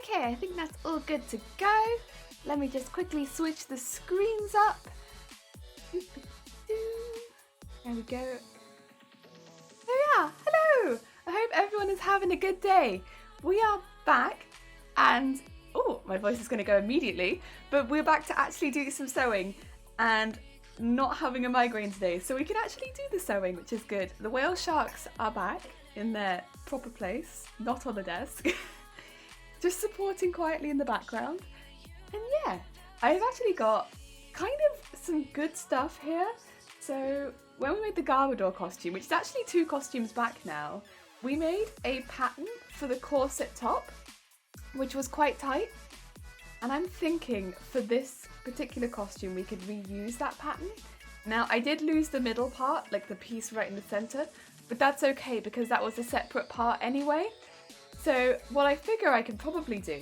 Okay, I think that's all good to go. Let me just quickly switch the screens up. There we go. Oh yeah, hello! I hope everyone is having a good day. We are back and, oh, my voice is going to go immediately, but we're back to actually do some sewing and not having a migraine today, so we can actually do the sewing, which is good. The whale sharks are back in their proper place, not on the desk. Just supporting quietly in the background. And yeah, I've actually got kind of some good stuff here. So when we made the Garbodor costume, which is actually 2 costumes back now, we made a pattern for the corset top, which was quite tight. And I'm thinking for this particular costume, we could reuse that pattern. Now I did lose the middle part, like the piece right in the center, but that's okay because that was a separate part anyway. So what I figure I can probably do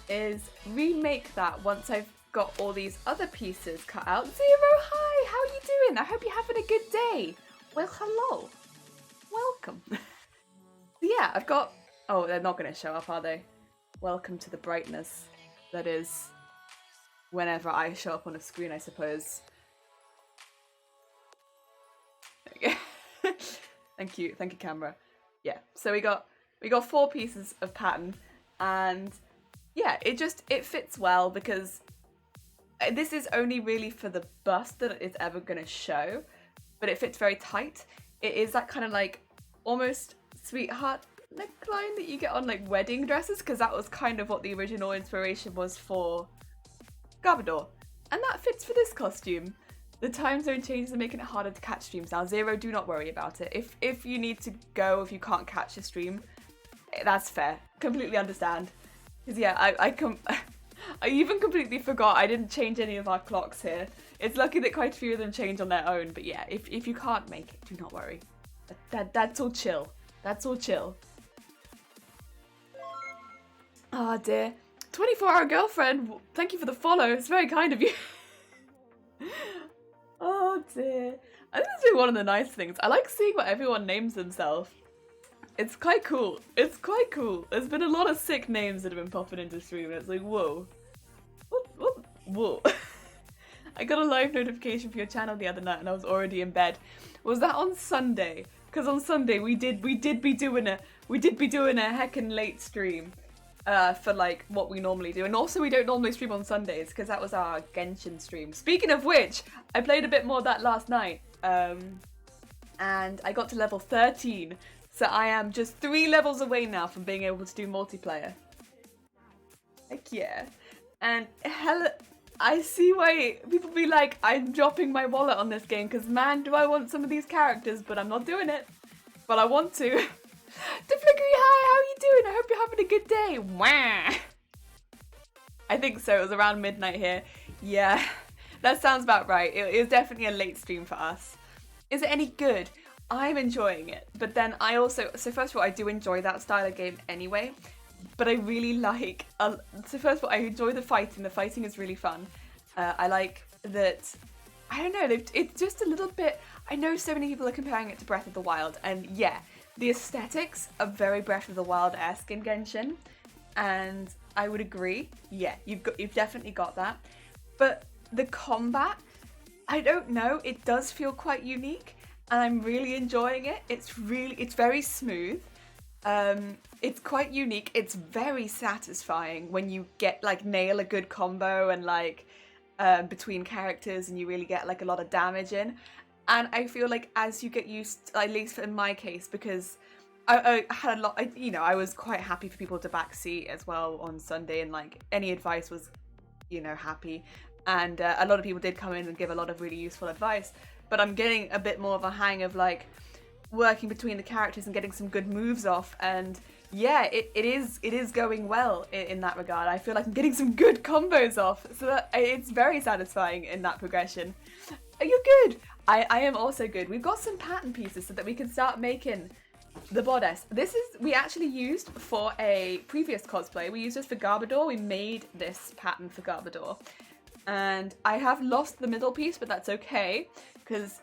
is remake that once I've got all these other pieces cut out. Zero, hi, how are you doing? I hope you're having a good day. Well, hello. Welcome. Yeah, I've got... Oh, they're not going to show up, are they? Welcome to the brightness that is whenever I show up on a screen, I suppose. There we go. Thank you, camera. Yeah, so we got 4 pieces of pattern, and yeah, it fits well because this is only really for the bust that it's ever gonna show, but it fits very tight. It is that kind of like almost sweetheart neckline that you get on like wedding dresses, because that was kind of what the original inspiration was for Garbodor, and that fits for this costume. The time zone changes are making it harder to catch streams now. Zero, do not worry about it. If you need to go, if you can't catch a stream, that's fair. Completely understand. Because yeah, I even completely forgot I didn't change any of our clocks here. It's lucky that quite a few of them change on their own, but yeah, if you can't make it, do not worry. That's all chill. That's all chill. Oh dear. 24-hour girlfriend, thank you for the follow. It's very kind of you. Oh dear. I think this is one of the nice things. I like seeing what everyone names themselves. It's quite cool. It's quite cool. There's been a lot of sick names that have been popping into stream, and it's like, whoa. Whoa. I got a live notification for your channel the other night and I was already in bed. Was that on Sunday? Because on Sunday we did be doing a heckin' late stream for like what we normally do. And also we don't normally stream on Sundays because that was our Genshin stream. Speaking of which, I played a bit more of that last night. And I got to level 13. So I am just 3 levels away now from being able to do multiplayer. Heck yeah. And hell, I see why people be like, I'm dropping my wallet on this game because man, do I want some of these characters, but I'm not doing it. But I want to. Deflickery, hi, how are you doing? I hope you're having a good day. Wah! I think so, it was around midnight here. Yeah, that sounds about right. It was definitely a late stream for us. Is it any good? I'm enjoying it, but then I also, so first of all, I do enjoy that style of game anyway, but I really like, so first of all, I enjoy the fighting is really fun. I like that, I don't know, it's just a little bit, I know so many people are comparing it to Breath of the Wild, and yeah, the aesthetics are very Breath of the Wild-esque in Genshin, and I would agree, yeah, you've definitely got that, but the combat, I don't know, it does feel quite unique. And I'm really enjoying it. It's very smooth. It's quite unique. It's very satisfying when you get like nail a good combo and like between characters and you really get like a lot of damage in. And I feel like as you get used, at least in my case, because I had a lot, I was quite happy for people to backseat as well on Sunday, and like any advice was, happy. And a lot of people did come in and give a lot of really useful advice, but I'm getting a bit more of a hang of like working between the characters and getting some good moves off, and yeah, it is going well in that regard. I feel like I'm getting some good combos off, so that it's very satisfying in that progression. You're good. I am also good. We've got some pattern pieces so that we can start making the bodice. We actually used for a previous cosplay. We used this for Garbodor. We made this pattern for Garbodor. And I have lost the middle piece, but that's okay, because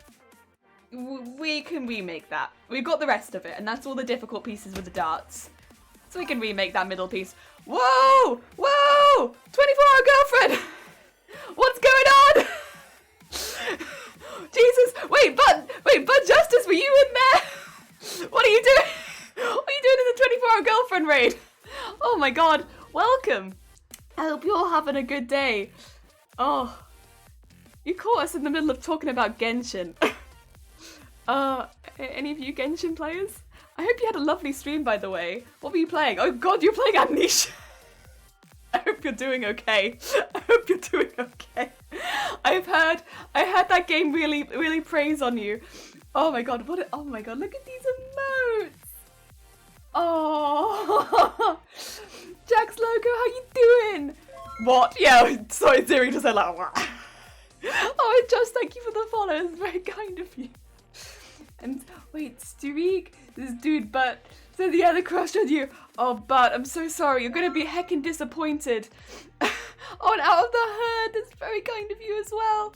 we can remake that. We've got the rest of it, and that's all the difficult pieces with the darts. So we can remake that middle piece. Whoa! Whoa! 24-hour girlfriend! What's going on? Jesus! Wait, Bud Justice, were you in there? What are you doing? What are you doing in the 24-hour girlfriend raid? Oh my god, welcome! I hope you're all having a good day. Oh, you caught us in the middle of talking about Genshin. Any of you Genshin players? I hope you had a lovely stream, by the way. What were you playing? Oh god, you're playing Amnesia. I hope you're doing okay. I hope you're doing okay. I heard that game really praise on you. Oh my god, oh my god, look at these emotes. Oh, Jax Loco, how you doing? What? Yeah, sorry, Ziri just said like, what? Oh, Josh, thank you for the follow. It's very kind of you. And wait, Sturik, this dude, but says yeah, the crush on you. Oh, but I'm so sorry. You're gonna be heckin' disappointed. Oh, and out of the herd. That's very kind of you as well.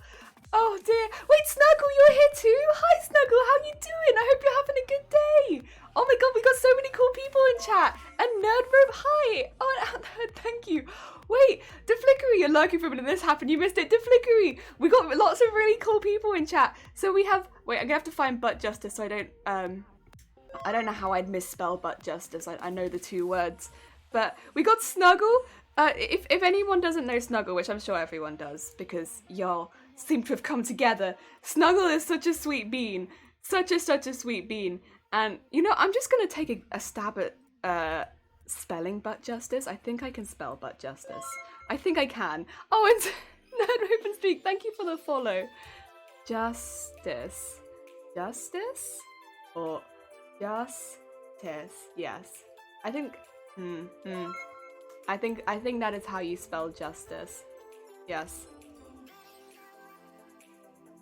Oh dear. Wait, Snuggle, you're here too. Hi, Snuggle. How you doing? I hope you're having a good day. Oh my god, we got so many cool people in chat. And Nerdrobe, hi. Oh, and out the herd, thank you. Wait, DeFlickery, you're lurking for a minute. This happened. You missed it. DeFlickery. We got lots of really cool people in chat. So we have. Wait, I'm gonna have to find Butt Justice. So I don't know how I'd misspell Butt Justice. I know the two words, but we got Snuggle. If anyone doesn't know Snuggle, which I'm sure everyone does, because y'all seem to have come together. Snuggle is such a sweet bean. Such a sweet bean. And you know, I'm just gonna take a stab at spelling Butt Justice. I think I can spell Butt Justice. I think I can. Oh, and Nerd Open Speak, thank you for the follow. Justice. Justice? Or Justice. Yes. I think I think that is how you spell justice. Yes.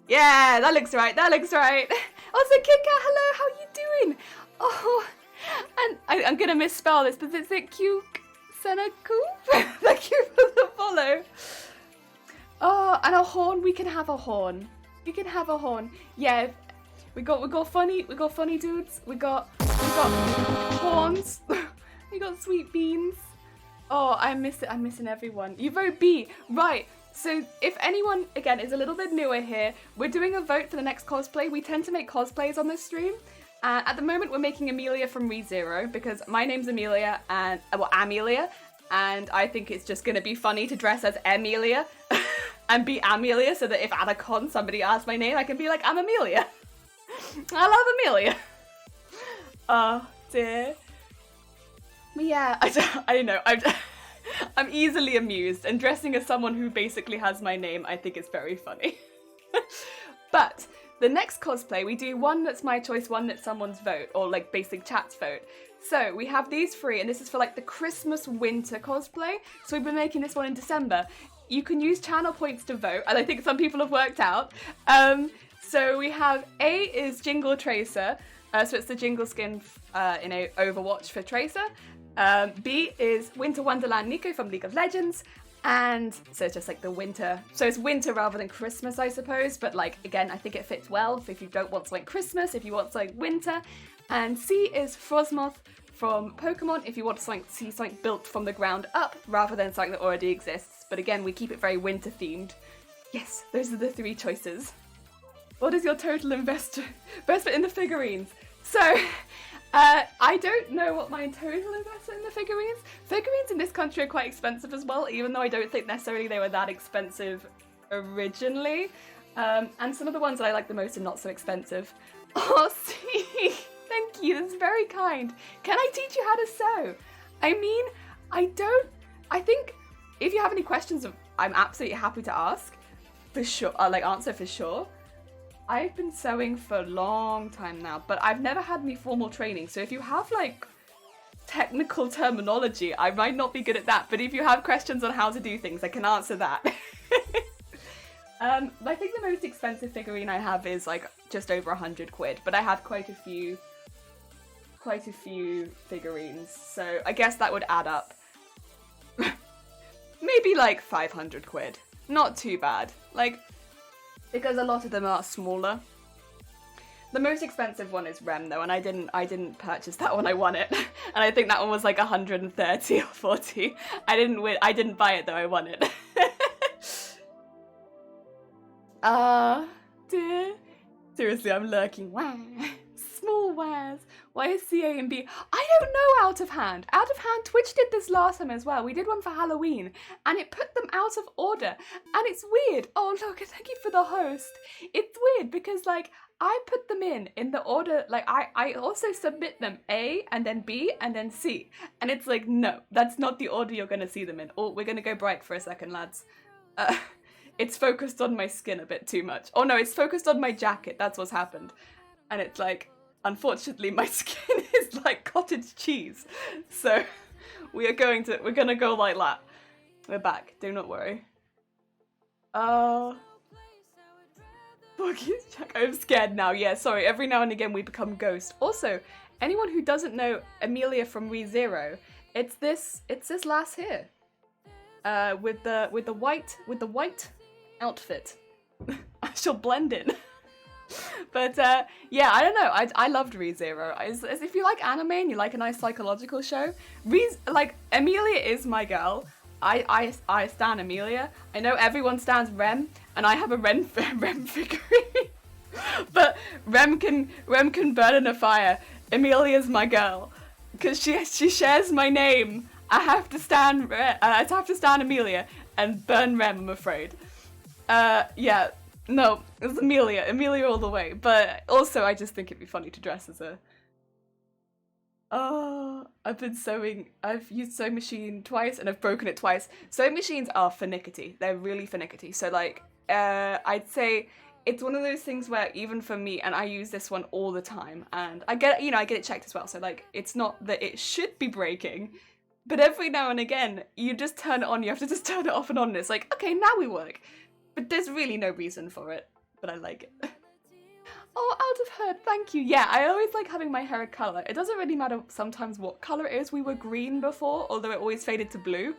Yeah, that looks right. That looks right. Also, Kika, hello. How you doing? Oh, and I'm gonna misspell this, but is it Q Senaku? Thank you for the follow. Oh, and a horn. We can have a horn. We can have a horn. Yeah. We got funny dudes. We got horns. We got sweet beans. Oh, I miss it. I'm missing everyone. You vote B. Right. So if anyone, again, is a little bit newer here, we're doing a vote for the next cosplay. We tend to make cosplays on this stream. At the moment, we're making Emilia from ReZero because my name's Emilia and, well, Amelia. And I think it's just going to be funny to dress as Emilia and be Amelia so that if at a con somebody asks my name, I can be like, I'm Emilia. I love Emilia. Oh, dear. But yeah, I don't know. I'm easily amused, and dressing as someone who basically has my name, I think is very funny. But the next cosplay, we do one that's my choice, one that's someone's vote, or like basic chat's vote. So we have these three, and this is for like the Christmas winter cosplay. So we've been making this one in December. You can use channel points to vote, and I think some people have worked out. So we have A is Jingle Tracer, so it's the Jingle skin in a Overwatch for Tracer. B is Winter Wonderland Nico from League of Legends, and so it's just like the winter. So it's winter rather than Christmas, I suppose. But like again, I think it fits well if you don't want something Christmas, if you want something winter. And C is Frosmoth from Pokemon if you want to see something built from the ground up rather than something that already exists. But again, we keep it very winter themed. Yes, those are the three choices. What is your total investment in the figurines? So, I don't know what my total investment in the figurines. Figurines in this country are quite expensive as well, even though I don't think necessarily they were that expensive originally. And some of the ones that I like the most are not so expensive. Oh, see, thank you, that's very kind. Can I teach you how to sew? I mean, I think if you have any questions, I'm absolutely happy to ask. for sure, answer for sure. I've been sewing for a long time now, but I've never had any formal training. So if you have like technical terminology, I might not be good at that. But if you have questions on how to do things, I can answer that. I think the most expensive figurine I have is like just over 100 quid, but I have quite a few figurines. So I guess that would add up. Maybe like 500 quid. Not too bad. Like, because a lot of them are smaller. The most expensive one is Rem though, and I didn't purchase that one, I won it. And I think that one was like 130 or 40. I didn't buy it though, I won it. Dear. Seriously, I'm lurking. Wow. Small wares. Why is C, A, and B? I don't know, Out of Hand. Out of Hand, Twitch did this last time as well. We did one for Halloween, and it put them out of order. And it's weird. Oh, look, thank you for the host. It's weird because, like, I put them in the order, like, I also submit them A, and then B, and then C. And it's like, no, that's not the order you're going to see them in. Oh, we're going to go bright for a second, lads. It's focused on my skin a bit too much. Oh, no, it's focused on my jacket. That's what's happened. And it's like... Unfortunately, my skin is like cottage cheese, so we're gonna go like that. We're back. Do not worry. I'm scared now. Yeah, sorry. Every now and again we become ghost. Also, anyone who doesn't know Emilia from ReZero, it's this lass here, with the white outfit. She'll blend in. But yeah, I don't know. I loved ReZero. As if you like anime and you like a nice psychological show, like Emilia is my girl. I stan Emilia. I know everyone stans Rem, and I have a Rem figurine. But Rem can burn in a fire. Emilia's my girl because she shares my name. I have to stan Emilia and burn Rem. I'm afraid. Yeah. No, it's Emilia all the way. But also, I just think it'd be funny to dress as her. Oh, I've used sewing machine twice and I've broken it twice. Sewing machines are finicky. They're really finicky. So like, I'd say it's one of those things where even for me, and I use this one all the time, and I get it checked as well. So like, it's not that it should be breaking, but every now and again, you just turn it on. You have to just turn it off and on. And it's like, okay, now we work. But there's really no reason for it, but I like it. Oh, Out of Herd, thank you. Yeah, I always like having my hair a colour. It doesn't really matter sometimes what colour it is. We were green before, although it always faded to blue.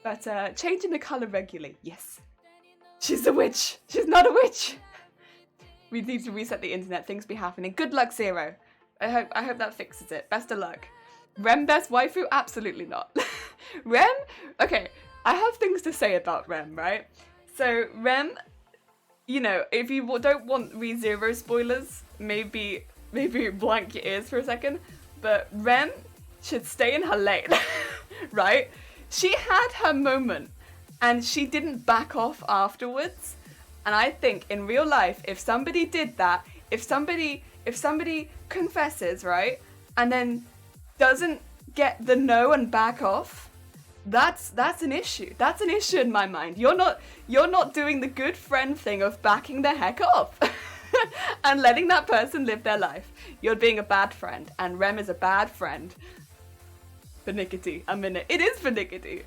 But changing the colour regularly, yes. She's a witch. She's not a witch. We need to reset the internet. Things be happening. Good luck, Zero. I hope that fixes it. Best of luck. Rem best waifu? Absolutely not. Rem? Okay, I have things to say about Rem, right? So, Rem, you know, if you don't want ReZero spoilers, maybe blank your ears for a second, but Rem should stay in her lane, right? She had her moment, and she didn't back off afterwards, and I think in real life, if somebody did that, if somebody confesses, right, and then doesn't get the no and back off, that's an issue. That's an issue in my mind. You're not doing the good friend thing of backing the heck off and letting that person live their life. You're being a bad friend, and Rem is a bad friend. Finickety. It is finickety.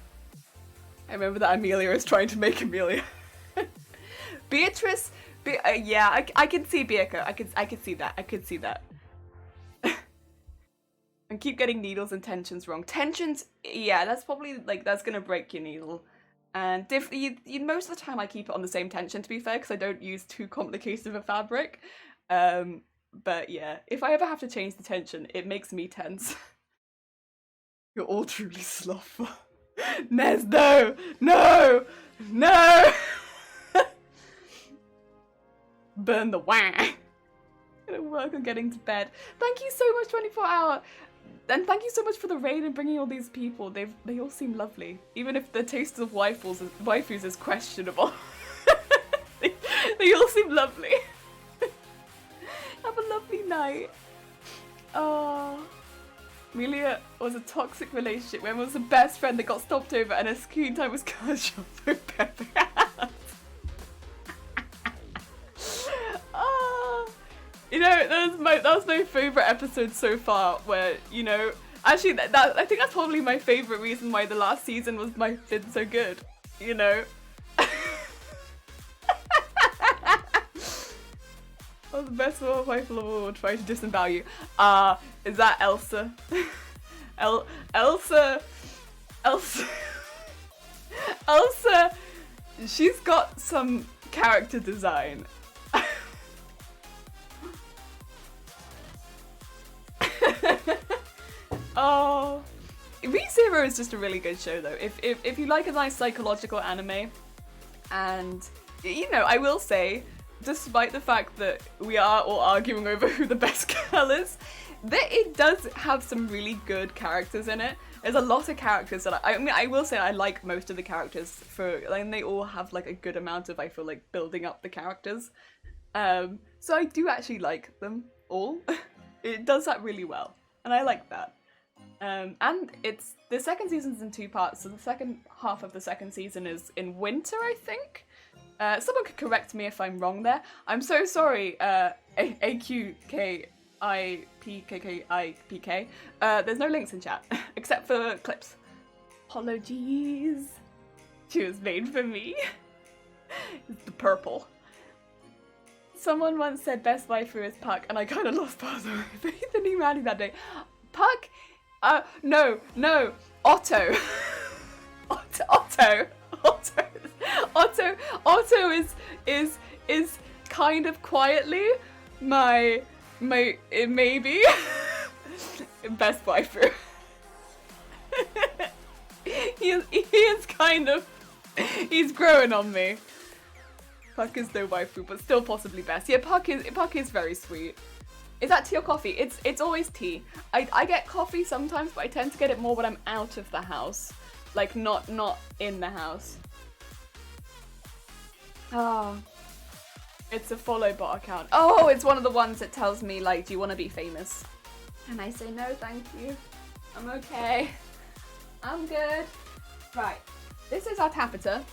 I remember that Emilia is trying to make Emilia. Beatrice. Yeah, I can see Biako. I could see that. I could see that. And keep getting needles and tensions wrong. Tensions, yeah, that's probably, like, that's gonna break your needle. And most of the time I keep it on the same tension, to be fair, because I don't use too complicated of a fabric. But yeah, if I ever have to change the tension, it makes me tense. You're all truly slothful. Nez, no! Burn the wah. Gonna work on getting to bed. Thank you so much, 24 Hour. And thank you so much for the raid and bringing all these people. They all seem lovely. Even if the taste of waifus is questionable. they all seem lovely. Have a lovely night. Oh. Emilia was a toxic relationship. When was the best friend that got stopped over and her screen time was cut short for Pepper. that was my favorite episode so far. Where, you know, actually that I think that's probably my favorite reason why the last season was been so good. You know. Oh, the best wife will try to disavow you. Is that Elsa? Elsa. Elsa. She's got some character design. Oh, ReZero is just a really good show though. If you like a nice psychological anime, and you know, I will say, despite the fact that we are all arguing over who the best girl is, that it does have some really good characters in it. There's a lot of characters that I mean, I will say I like most of the characters and they all have like a good amount of, I feel like, building up the characters. So I do actually like them all. It does that really well, and I like that. And the second season's in 2 parts, so the second half of the second season is in winter, I think. Someone could correct me if I'm wrong there. I'm so sorry, AQKIPKKIPK. There's no links in chat, except for clips. Apologies. She was made for me. It's the purple. Someone once said best waifu is Puck, and I kind of lost part of the new Maddie that day. Puck? No, Otto. Otto is kind of quietly my maybe best waifu. he is kind of, he's growing on me. Puck is no waifu, but still possibly best. Yeah, Puck is very sweet. Is that tea or coffee? It's always tea. I get coffee sometimes, but I tend to get it more when I'm out of the house. Like, not in the house. Oh. It's a follow bot account. Oh, it's one of the ones that tells me, like, do you want to be famous? And I say, no, thank you. I'm okay. I'm good. Right. This is our taffeta,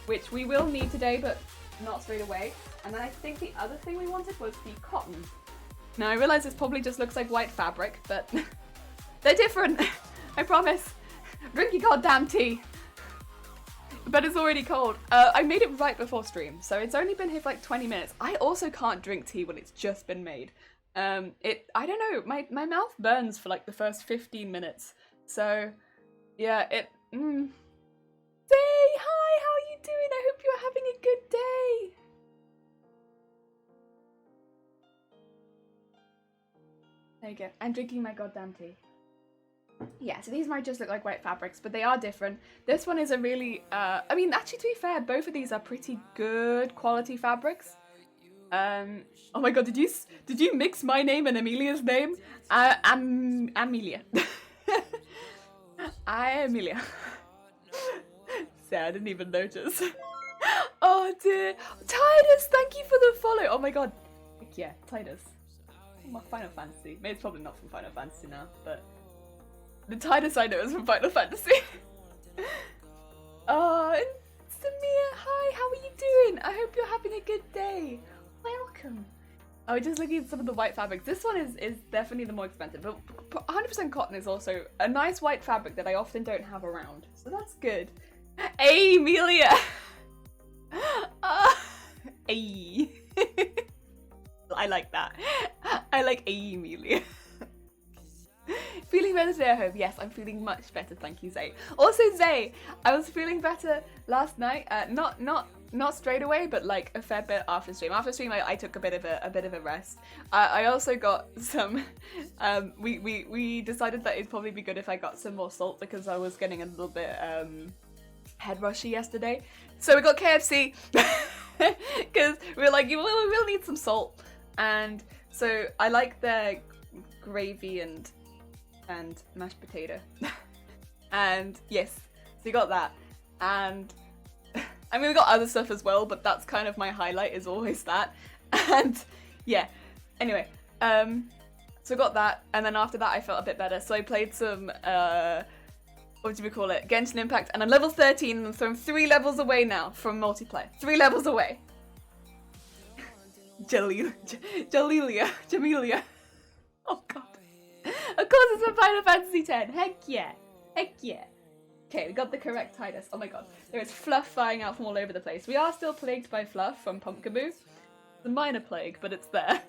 which we will need today, but not straight away. And then I think the other thing we wanted was the cotton. Now, I realise this probably just looks like white fabric, but they're different. I promise. Drink your goddamn tea. But it's already cold. I made it right before stream, so it's only been here for like 20 minutes. I also can't drink tea when it's just been made. I don't know, my mouth burns for like the first 15 minutes. So, yeah, Say, hi, how are you doing? I hope you're having a good day. There you go. I'm drinking my goddamn tea. Yeah, so these might just look like white fabrics, but they are different. This one is a really, I mean, actually, to be fair, both of these are pretty good quality fabrics. Oh my god, did you mix my name and Emilia's name? Emilia. Emilia. Sad, I didn't even notice. Oh dear. Titus, thank you for the follow. Oh my god. Heck yeah, Titus. My Final Fantasy. Maybe it's probably not from Final Fantasy now, but the Titus I know is from Final Fantasy. Oh, and Samia, hi, how are you doing? I hope you're having a good day. Welcome. Oh, just looking at some of the white fabrics. This one is definitely the more expensive, but 100% cotton is also a nice white fabric that I often don't have around. So that's good. Hey, Emilia! Hey. I like that. I like hey, Emilia. Feeling better today, I hope. Yes, I'm feeling much better, thank you, Zay. Also, Zay, I was feeling better last night. Not straight away, but like a fair bit after stream. After stream, I took a bit of a rest. I also got some. We decided that it'd probably be good if I got some more salt because I was getting a little bit head rushy yesterday. So we got KFC because we were like, we'll need some salt, and so I like their gravy and mashed potato. And yes, so we got that, and I mean we got other stuff as well, but that's kind of my highlight, is always that. And yeah, anyway, so I got that, and then after that I felt a bit better, so I played some what do we call it, Genshin Impact, and I'm level 13, so I'm 3 levels away now from multiplayer. 3 levels away. Jamelia. Oh god. Of course it's from Final Fantasy X. Heck yeah. Heck yeah. Okay, we got the correct Tidus. Oh my god. There is fluff flying out from all over the place. We are still plagued by fluff from Pumpkaboo. It's a minor plague, but it's there.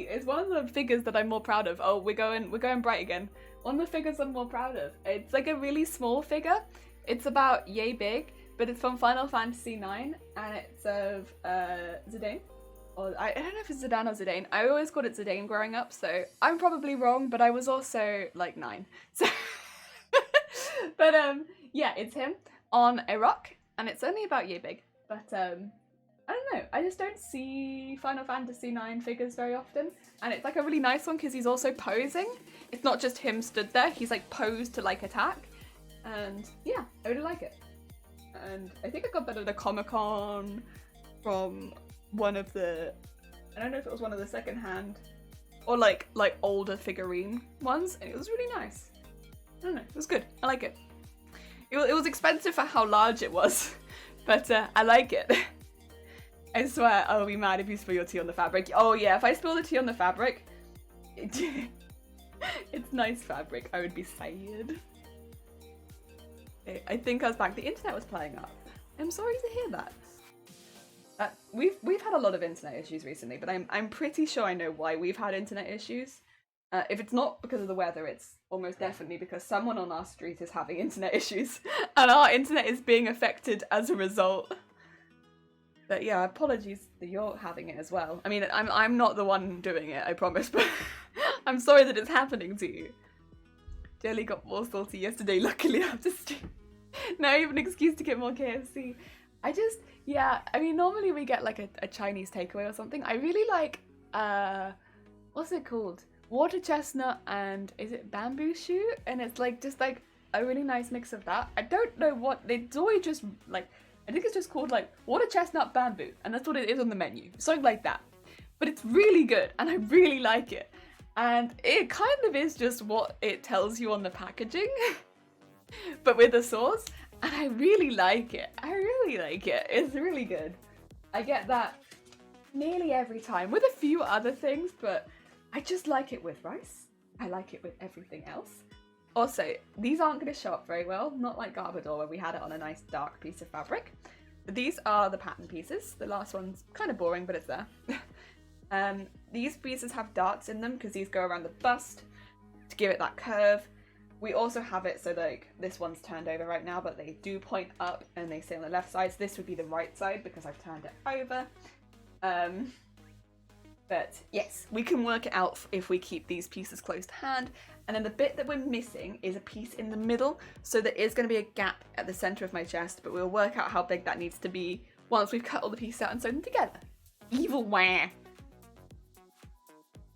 It's one of the figures that I'm more proud of. Oh, we're going bright again. One of the figures I'm more proud of. It's like a really small figure. It's about yay big, but it's from Final Fantasy IX, and it's of Zidane. Or I don't know if it's Zidane or Zidane. I always called it Zidane growing up, so I'm probably wrong, but I was also like 9. So but yeah, it's him on a rock, and it's only about yay big. But I don't know, I just don't see Final Fantasy IX figures very often, and it's like a really nice one because he's also posing. It's not just him stood there, he's like posed to like attack, and yeah, I really like it. And I think I got that at a Comic-Con from one of the, I don't know if it was one of the secondhand or like older figurine ones, and it was really nice. I don't know, it was good, I like it. It was expensive for how large it was, but I like it. I swear I'll be mad if you spill your tea on the fabric. Oh yeah, if I spill the tea on the fabric, it's nice fabric, I would be sad. Okay, I think I was back. The internet was playing up. I'm sorry to hear that. We've had a lot of internet issues recently, but I'm pretty sure I know why we've had internet issues. If it's not because of the weather, it's almost definitely because someone on our street is having internet issues, and our internet is being affected as a result. But yeah, apologies that you're having it as well. I mean, I'm not the one doing it, I promise, but I'm sorry that it's happening to you. Jelly got more salty yesterday, luckily after stream. Now even an excuse to get more KFC. Yeah, I mean, normally we get like a Chinese takeaway or something. I really like, what's it called? Water chestnut and, is it bamboo shoot? And it's like, just like a really nice mix of that. I don't know what, it's always just like, I think it's just called like water chestnut bamboo, and that's what it is on the menu. Something like that. But it's really good, and I really like it. And it kind of is just what it tells you on the packaging, but with a sauce. And I really like it. I really like it. It's really good. I get that nearly every time with a few other things, but I just like it with rice. I like it with everything else. Also, these aren't going to show up very well, not like Garbodor where we had it on a nice dark piece of fabric. But these are the pattern pieces. The last one's kind of boring, but it's there. These pieces have darts in them because these go around the bust to give it that curve. We also have it so like this one's turned over right now, but they do point up and they stay on the left side. So this would be the right side because I've turned it over. But yes, we can work it out if we keep these pieces close to hand. And then the bit that we're missing is a piece in the middle. So there is going to be a gap at the center of my chest, but we'll work out how big that needs to be once we've cut all the pieces out and sewn them together. Evil wah!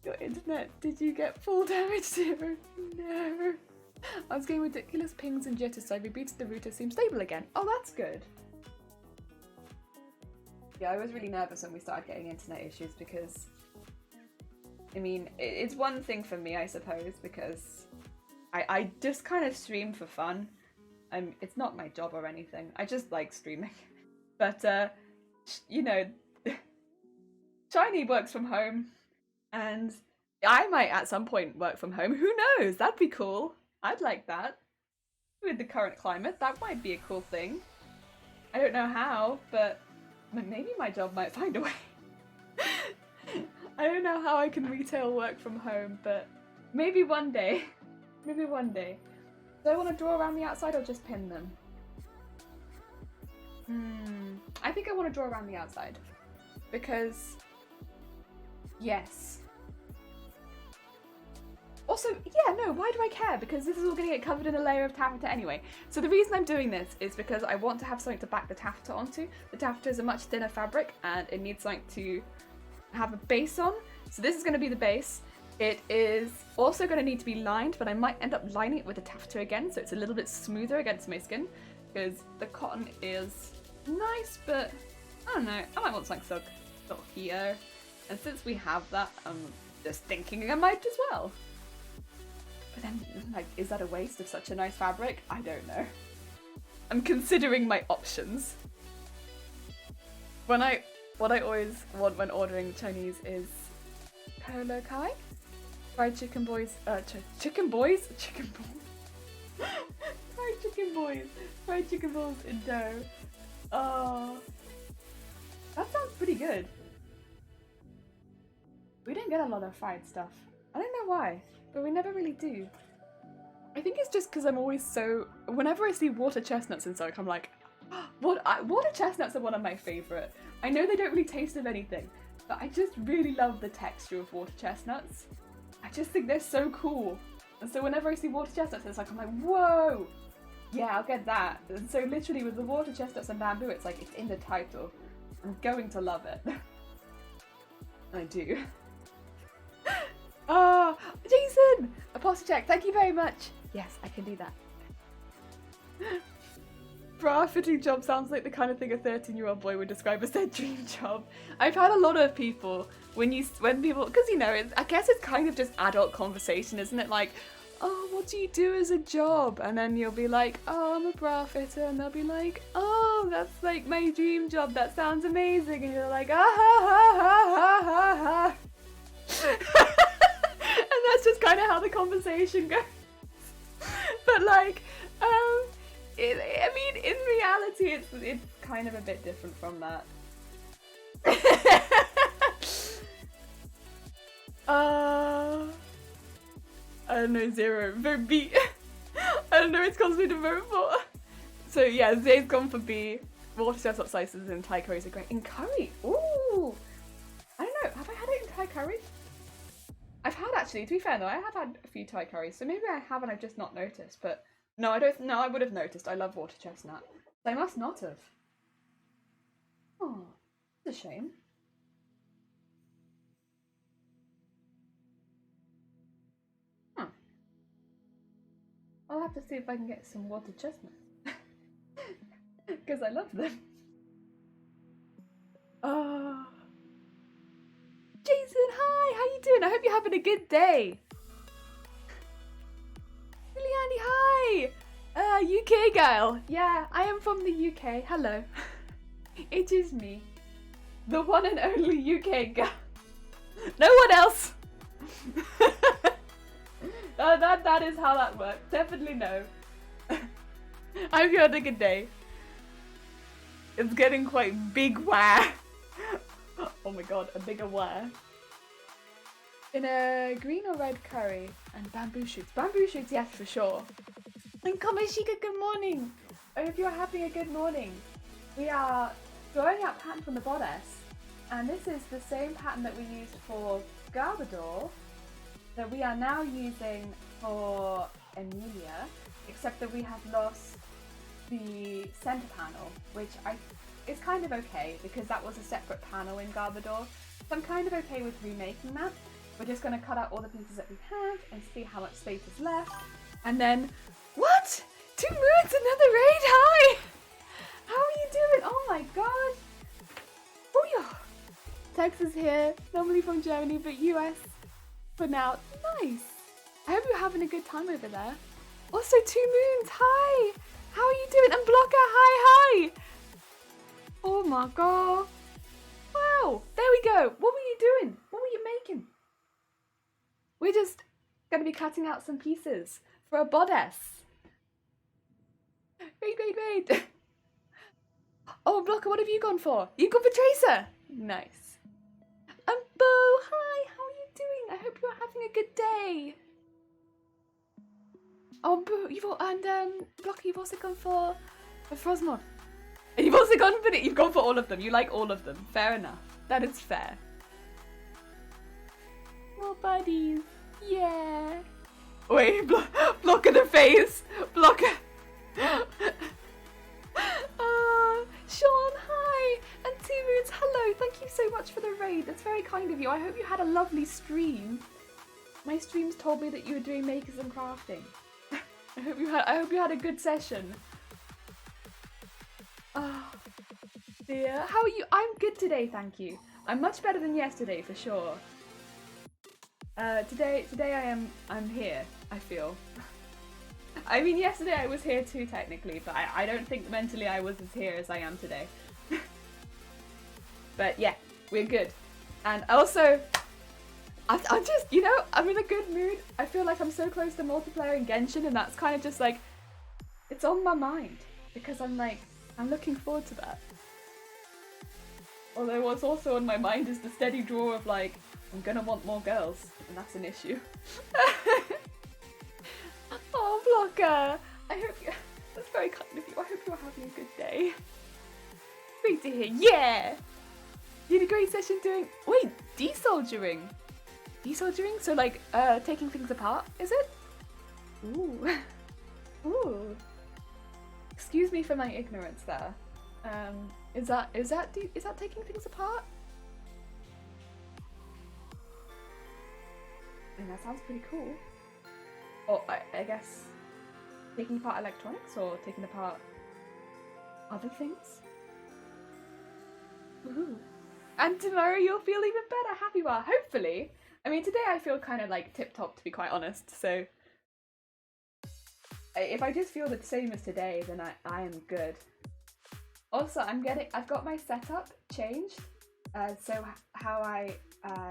Your internet, did you get full damage, Zero? No. I was getting ridiculous pings and jitters, so I rebooted the router, seems stable again. Oh, that's good. Yeah, I was really nervous when we started getting internet issues because, I mean, it's one thing for me, I suppose, because I just kind of stream for fun. It's not my job or anything. I just like streaming. But, you know, Shiny works from home, and I might at some point work from home. Who knows? That'd be cool. I'd like that. With the current climate, that might be a cool thing. I don't know how, but maybe my job might find a way. I don't know how I can retail work from home, but maybe one day. Maybe one day. Do I want to draw around the outside or just pin them? I think I want to draw around the outside. Because, yes. Also, yeah, no, why do I care? Because this is all going to get covered in a layer of taffeta anyway. So the reason I'm doing this is because I want to have something to back the taffeta onto. The taffeta is a much thinner fabric and it needs something to have a base on. So this is going to be the base. It is also going to need to be lined, but I might end up lining it with the taffeta again, so it's a little bit smoother against my skin, because the cotton is nice, but I don't know, I might want something sort of here. And since we have that, I'm just thinking I might as well. But then, like, is that a waste of such a nice fabric? I don't know. I'm considering my options. What I always want when ordering Chinese is Kolo Kai, fried chicken boys, chicken boys, chicken balls, fried chicken boys, fried chicken balls in dough. Oh, that sounds pretty good. We don't get a lot of fried stuff. I don't know why, but we never really do. I think it's just because I'm always so. Whenever I see water chestnuts in Soak, I'm like, water chestnuts are one of my favourite. I know they don't really taste of anything, but I just really love the texture of water chestnuts. I just think they're so cool. And so whenever I see water chestnuts, it's like, I'm like, whoa! Yeah, I'll get that. And so literally with the water chestnuts and bamboo, it's like, it's in the title. I'm going to love it. I do. Oh, Jason! Apostle check, thank you very much. Yes, I can do that. Bra fitting job sounds like the kind of thing a 13-year-old boy would describe as their dream job. I've had a lot of people, when people, because you know, I guess it's kind of just adult conversation, isn't it? Like, oh, what do you do as a job? And then you'll be like, oh, I'm a bra fitter. And they'll be like, oh, that's like my dream job. That sounds amazing. And you're like, ah, ha, ha, ha, ha, ha. And that's just kind of how the conversation goes. But like, I mean, in reality, it's kind of a bit different from that. I don't know, Zero. Vote B. I don't know, it's constantly to vote for. So yeah, Zay's gone for B. Water chestnut slices and Thai curries are great. In curry? Ooh! I don't know, have I had it in Thai curry? I've had actually, to be fair though, I have had a few Thai curries, so maybe I haven't, I've just not noticed, but no, I would have noticed. I love water chestnut. So I must not have. Oh, it's a shame. Huh. I'll have to see if I can get some water chestnuts. Because I love them. Oh. Jason, hi! How you doing? I hope you're having a good day. Liliani, hi! UK girl. Yeah, I am from the UK. Hello. It is me. The one and only UK girl. No one else. That is how that works. Definitely no. I hope you had a good day. It's getting quite big wah. Oh my god, a bigger wah. In a green or red curry and bamboo shoots. Bamboo shoots, yes, for sure. And Komashika, good morning. I hope you're having a good morning. We are throwing out pattern from the bodice, and this is the same pattern that we used for Garbador that we are now using for Emilia, except that we have lost the center panel, which is kind of okay because that was a separate panel in Garbador. So I'm kind of okay with remaking that. We're just going to cut out all the pieces that we have and see how much space is left. And then, what? 2 moons, another raid, hi! How are you doing? Oh my god. Booyah! Texas here, normally from Germany, but US for now. Nice. I hope you're having a good time over there. Also, 2 moons, hi! How are you doing? And Blocker, hi! Oh my god. Wow, there we go. What were you doing? What were you making? We're just going to be cutting out some pieces for a bodice. Wait. Oh, Blocker, what have you gone for? You've gone for Tracer. Nice. Bo, hi, how are you doing? I hope you're having a good day. Oh, Boo, Blocker, you've also gone for a Frosmod. And you've also gone for it. You've gone for all of them. You like all of them. Fair enough. That is fair. More buddies. Yeah. Wait, Blocker the face. Blocker. Sean, hi. And 2 Moons, hello. Thank you so much for the raid. That's very kind of you. I hope you had a lovely stream. My streams told me that you were doing makers and crafting. I hope you had a good session. Oh, dear. How are you? I'm good today, thank you. I'm much better than yesterday, for sure. Today I'm here, I feel. I mean, yesterday I was here too, technically, but I don't think mentally I was as here as I am today. But yeah, we're good. And also, I'm just, you know, I'm in a good mood. I feel like I'm so close to multiplayer in Genshin, and that's kind of just like, it's on my mind. Because I'm like, I'm looking forward to that. Although what's also on my mind is the steady draw of like, I'm gonna want more girls, and that's an issue. Oh, Blocker! I hope you, that's very kind of you. I hope you're having a good day. Great to hear. Yeah! You had a great session doing, wait, desoldiering. Desoldiering? So like, taking things apart, is it? Ooh. Ooh. Excuse me for my ignorance there. Is that taking things apart? And that sounds pretty cool. Or I guess taking apart electronics or taking apart other things. Ooh. And tomorrow you'll feel even better, happy bar, hopefully. I mean, today I feel kind of like tip-top, to be quite honest, so if I just feel the same as today, then I am good. Also, I've got my setup changed, so how I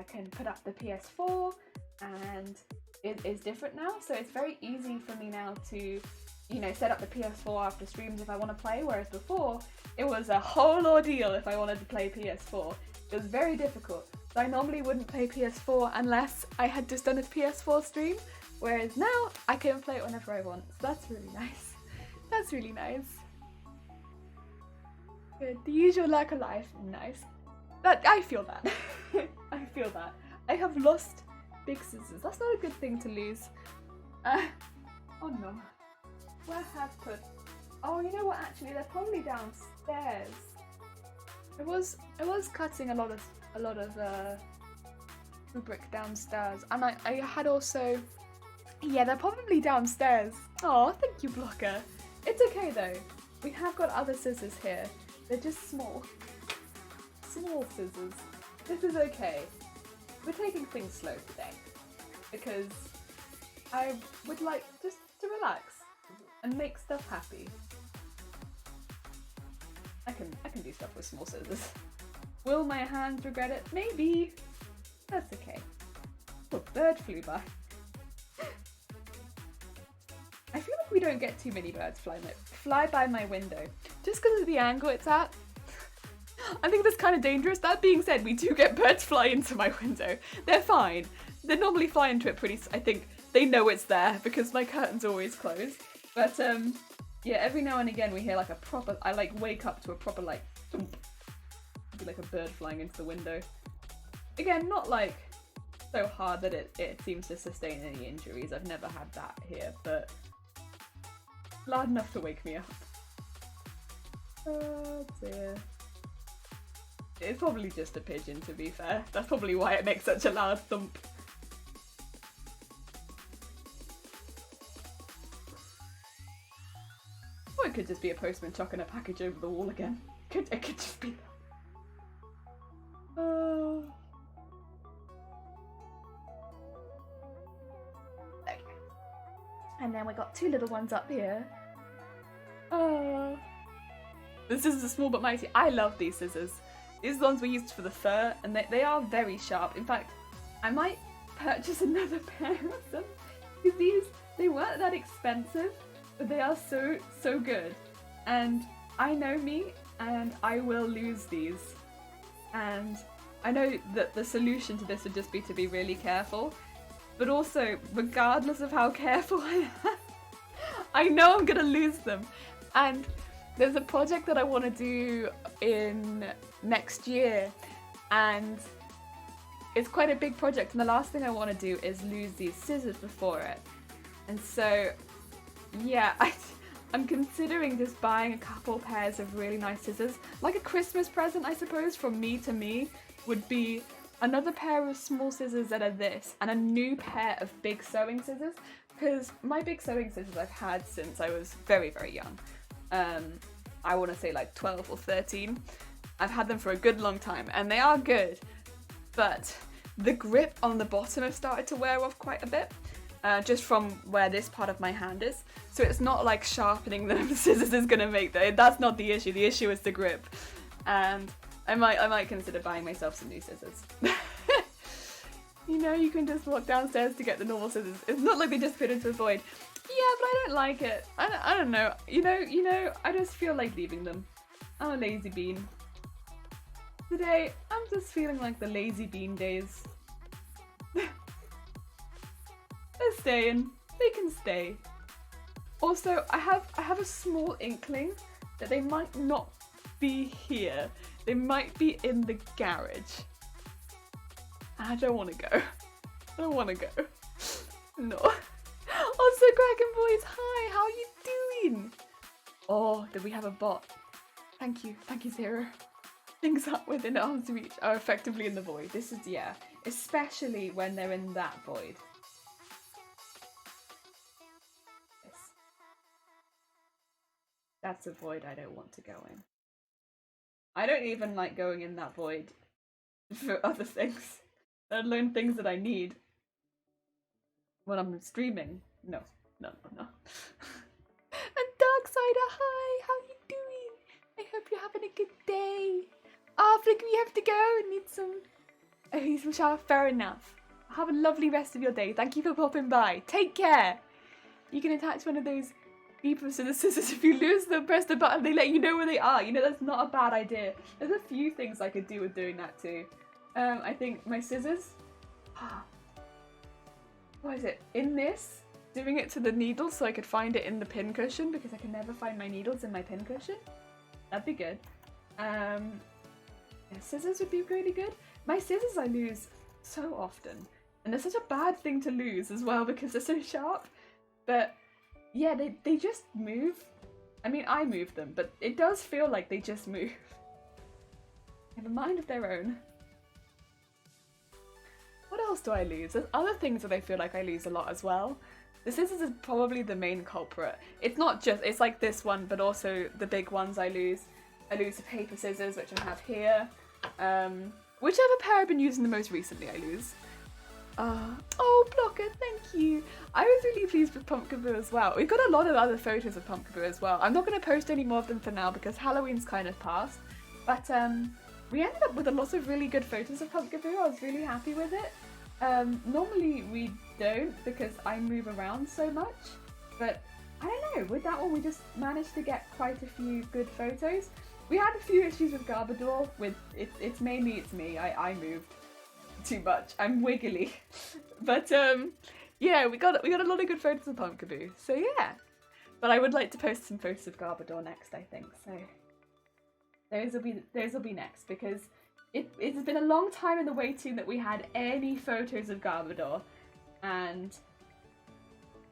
can put up the PS4, and it is different now, so it's very easy for me now to, you know, set up the PS4 after streams if I want to play, whereas before, it was a whole ordeal if I wanted to play PS4. It was very difficult. So I normally wouldn't play PS4 unless I had just done a PS4 stream, whereas now I can play it whenever I want. So that's really nice. That's really nice. Good. The usual lack of life. Nice. That I feel that. I feel that. I have lost big scissors. That's not a good thing to lose. Oh no. Where have put? Oh, you know what? Actually, they're probably downstairs. I was cutting a lot of rubric downstairs, and I had also, yeah, they're probably downstairs. Oh, thank you, Blocker. It's okay though. We have got other scissors here. They're just small scissors. This is okay. We're taking things slow today because I would like just to relax and make stuff happy. I can do stuff with small scissors. Will my hands regret it? Maybe. That's okay. Oh, a bird flew by. I feel like we don't get too many birds fly by my window. Just because of the angle it's at. I think that's kind of dangerous. That being said, we do get birds fly into my window. They're fine. They normally fly into it pretty... I think they know it's there because my curtain's always closed. But, yeah, every now and again we hear like a proper... I like wake up to a proper like... thump. It'd be like a bird flying into the window. Again, not like so hard that it seems to sustain any injuries. I've never had that here, but loud enough to wake me up. Oh dear. It's probably just a pigeon, to be fair. That's probably why it makes such a loud thump. Or it could just be a postman chucking a package over the wall again. It could just be that. Okay. And then we got two little ones up here. The scissors are small but mighty. I love these scissors. These are the ones we used for the fur, and they are very sharp. In fact, I might purchase another pair of them. Because they weren't that expensive, but they are so good. And I know me, and I will lose these. And I know that the solution to this would just be to be really careful. But also, regardless of how careful I am, I know I'm gonna lose them. And there's a project that I want to do in next year, and it's quite a big project, and the last thing I want to do is lose these scissors before it. And so, yeah, I'm considering just buying a couple pairs of really nice scissors. Like a Christmas present, I suppose, from me to me, would be another pair of small scissors that are this, and a new pair of big sewing scissors, because my big sewing scissors I've had since I was very, very young. I want to say like 12 or 13. I've had them for a good long time, and they are good, but the grip on the bottom have started to wear off quite a bit, just from where this part of my hand is. So it's not like sharpening them scissors is going to make that. That's not the issue. The issue is the grip. And I might consider buying myself some new scissors. You know, you can just walk downstairs to get the normal scissors. It's not like they just fit into a void. Yeah, but I don't like it. I don't know. You know, I just feel like leaving them. I'm a lazy bean. Today, I'm just feeling like the lazy bean days. They're staying. They can stay. Also, I have a small inkling that they might not be here. They might be in the garage. I don't want to go. I don't want to go. No. Also, Kraken Boys, hi, how are you doing? Oh, did we have a bot? Thank you, Zero. Things up within arm's reach are effectively in the void. This is, yeah, especially when they're in that void. Yes. That's a void I don't want to go in. I don't even like going in that void for other things. Let alone things that I need when I'm streaming. No. And Darksider, hi, how you doing? I hope you're having a good day. Oh, Flick, we have to go and need some shower. Fair enough. Have a lovely rest of your day. Thank you for popping by. Take care. You can attach one of those beepers to the scissors. If you lose them, press the button. They let you know where they are. You know, that's not a bad idea. There's a few things I could do with doing that too. I think my scissors. What is it? In this, doing it to the needle so I could find it in the pin cushion because I can never find my needles in my pin cushion. That'd be good. Yeah, scissors would be really good. My scissors I lose so often. And they're such a bad thing to lose as well because they're so sharp. But yeah, they just move. I mean, I move them, but it does feel like they just move. They have a mind of their own. What else do I lose? There's other things that I feel like I lose a lot as well. The scissors is probably the main culprit. It's not just, it's like this one, but also the big ones I lose. I lose the paper scissors, which I have here. Whichever pair I've been using the most recently, I lose. Oh, Blocker, thank you. I was really pleased with Pumpkaboo as well. We've got a lot of other photos of Pumpkaboo as well. I'm not going to post any more of them for now because Halloween's kind of passed. But we ended up with a lot of really good photos of Pumpkaboo. I was really happy with it. Normally we don't because I move around so much. But I don't know, with that one we just managed to get quite a few good photos. We had a few issues with Garbodor. It's mainly me. I moved too much. I'm wiggly. But yeah, we got a lot of good photos of Pumpkaboo. So yeah. But I would like to post some photos of Garbodor next, I think. So those will be next because it's been a long time in the waiting that we had any photos of Garbodor, and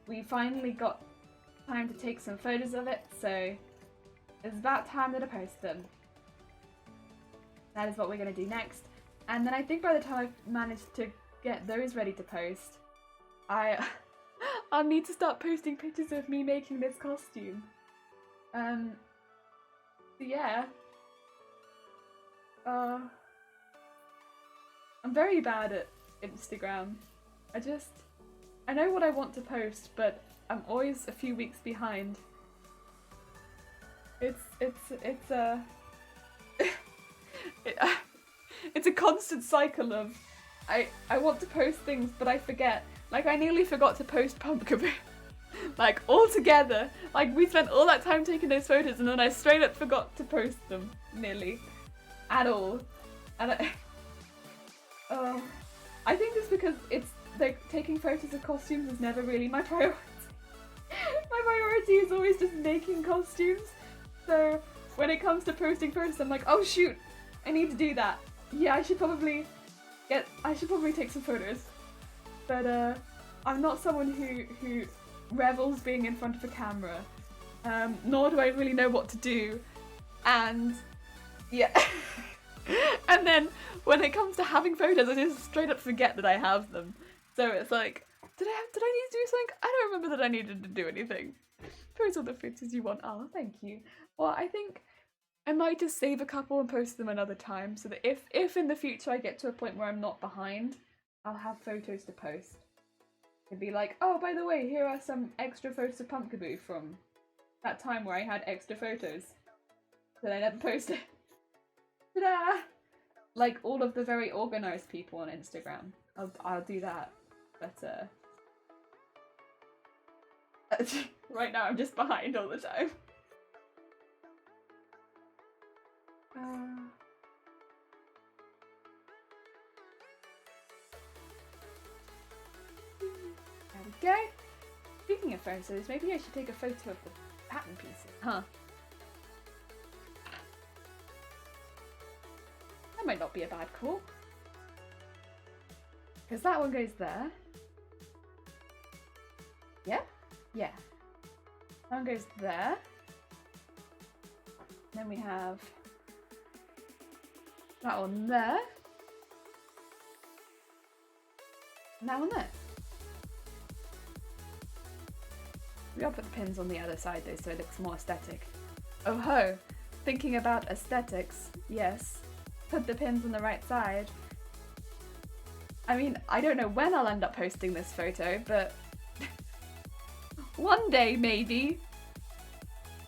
we finally got time to take some photos of it. So it's about time that I post them. That is what we're going to do next. And then I think by the time I've managed to get those ready to post, I'll need to start posting pictures of me making this costume. So yeah. I'm very bad at Instagram. I know what I want to post, but I'm always a few weeks behind. It's a constant cycle of I want to post things but I forget. Like I nearly forgot to post Pumpkaboo. Like all together. Like we spent all that time taking those photos and then I straight up forgot to post them. Nearly. At all. And I think it's because it's like taking photos of costumes is never really my priority. My priority is always just making costumes. So when it comes to posting photos, I'm like, oh shoot, I need to do that. Yeah, I should probably take some photos. But I'm not someone who revels being in front of a camera. Nor do I really know what to do. And yeah. And then when it comes to having photos, I just straight up forget that I have them. So it's like, did I need to do something? I don't remember that I needed to do anything. Post all the photos you want. Oh, thank you. Well, I think I might just save a couple and post them another time so that if in the future I get to a point where I'm not behind, I'll have photos to post. It'd be like, oh, by the way, here are some extra photos of Pumpkaboo from that time where I had extra photos that I never posted. Ta-da! Like all of the very organized people on Instagram. I'll do that. But right now I'm just behind all the time. There we go. Speaking of photos, maybe I should take a photo of the pattern pieces, huh? That might not be a bad call. Because that one goes there. Yeah? Yeah. That one goes there. Then we have that one there. And that one there. We gotta put the pins on the other side though so it looks more aesthetic. Oh ho! Thinking about aesthetics, yes. Put the pins on the right side. I mean, I don't know when I'll end up posting this photo, but one day maybe.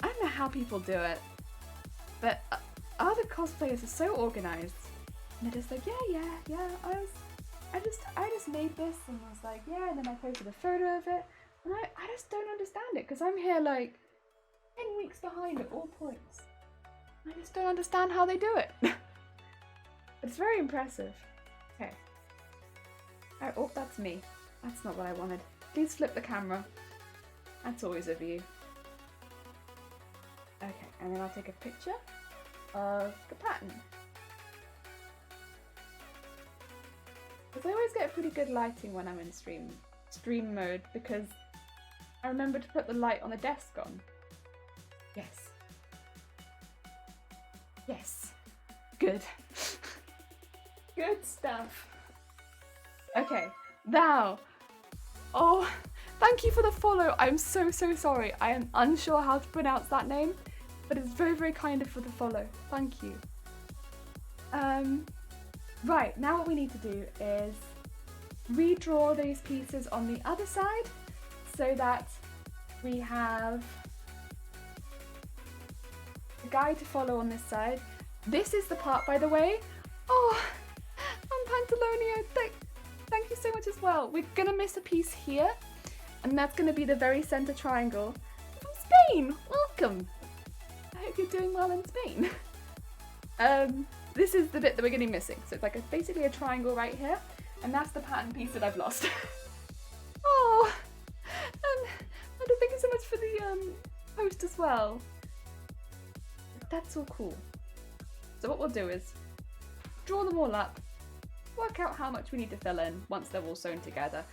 I don't know how people do it, but other cosplayers are so organized. And they're just like, yeah, I just made this, and I was like, yeah, and then I posted a photo of it, and I just don't understand it, because I'm here like 10 weeks behind at all points. I just don't understand how they do it. It's very impressive. Okay. Oh, that's me. That's not what I wanted. Please flip the camera. That's always a view. Okay, and then I'll take a picture of the pattern. Because I always get pretty good lighting when I'm in stream mode, because I remember to put the light on the desk on. Yes. Yes. Good. Good stuff. Okay, now. Oh, thank you for the follow. I'm so sorry. I am unsure how to pronounce that name, but it's very kind of for the follow. Thank you. Right, now what we need to do is redraw those pieces on the other side so that we have the guy to follow on this side. This is the part, by the way. Oh, I'm Pantalonia. Thank you so much as well. We're gonna miss a piece here, and that's gonna be the very center triangle. From Spain, welcome. I hope you're doing well in Spain. This is the bit that we're getting missing. So it's like basically a triangle right here, and that's the pattern piece that I've lost. Oh, and thank you so much for the post as well. That's all cool. So what we'll do is draw them all up, work out how much we need to fill in once they're all sewn together.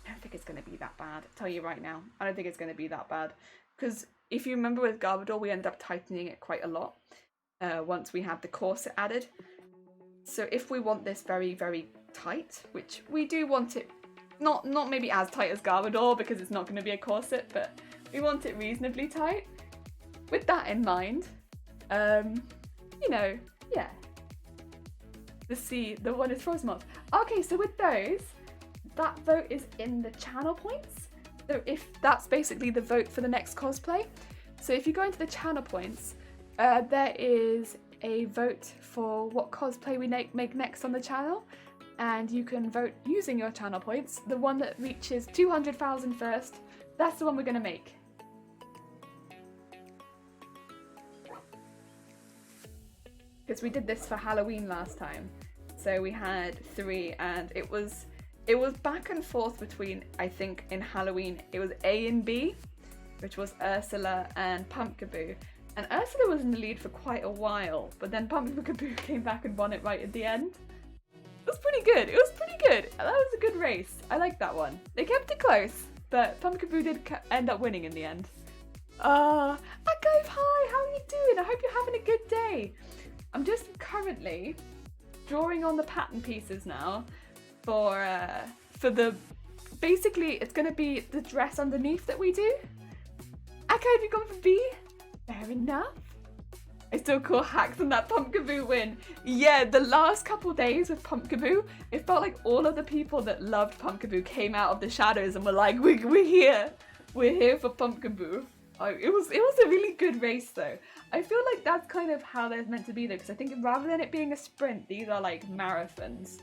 I don't think it's going to be that bad. I'll tell you right now, I don't think it's going to be that bad. Because if you remember with Garbodor, we ended up tightening it quite a lot once we had the corset added. So if we want this very tight, which we do want it, not maybe as tight as Garbodor because it's not going to be a corset, but we want it reasonably tight. With that in mind, you know, yeah. The one is Frostmoth. Okay, so with those, that vote is in the channel points. So if that's basically the vote for the next cosplay. So if you go into the channel points, there is a vote for what cosplay we make next on the channel. And you can vote using your channel points. The one that reaches 200,000 first, that's the one we're gonna make. Because we did this for Halloween last time. So we had 3, and it was back and forth between, I think in Halloween, it was A and B, which was Ursula and Pumpkaboo. And Ursula was in the lead for quite a while, but then Pumpkaboo came back and won it right at the end. It was pretty good. It was pretty good. That was a good race. I like that one. They kept it close, but Pumpkaboo did end up winning in the end. Agave, hi, how are you doing? I hope you're having a good day. I'm just currently drawing on the pattern pieces now for the, basically it's going to be the dress underneath that we do. Aka, have you gone for B? Fair enough. I still call hacks on that Pumpkaboo win. Yeah, the last couple days with Pumpkaboo, it felt like all of the people that loved Pumpkaboo came out of the shadows and were like, we're here. We're here for Pumpkaboo. Oh, it was a really good race though. I feel like that's kind of how they're meant to be though, because I think rather than it being a sprint, these are like marathons.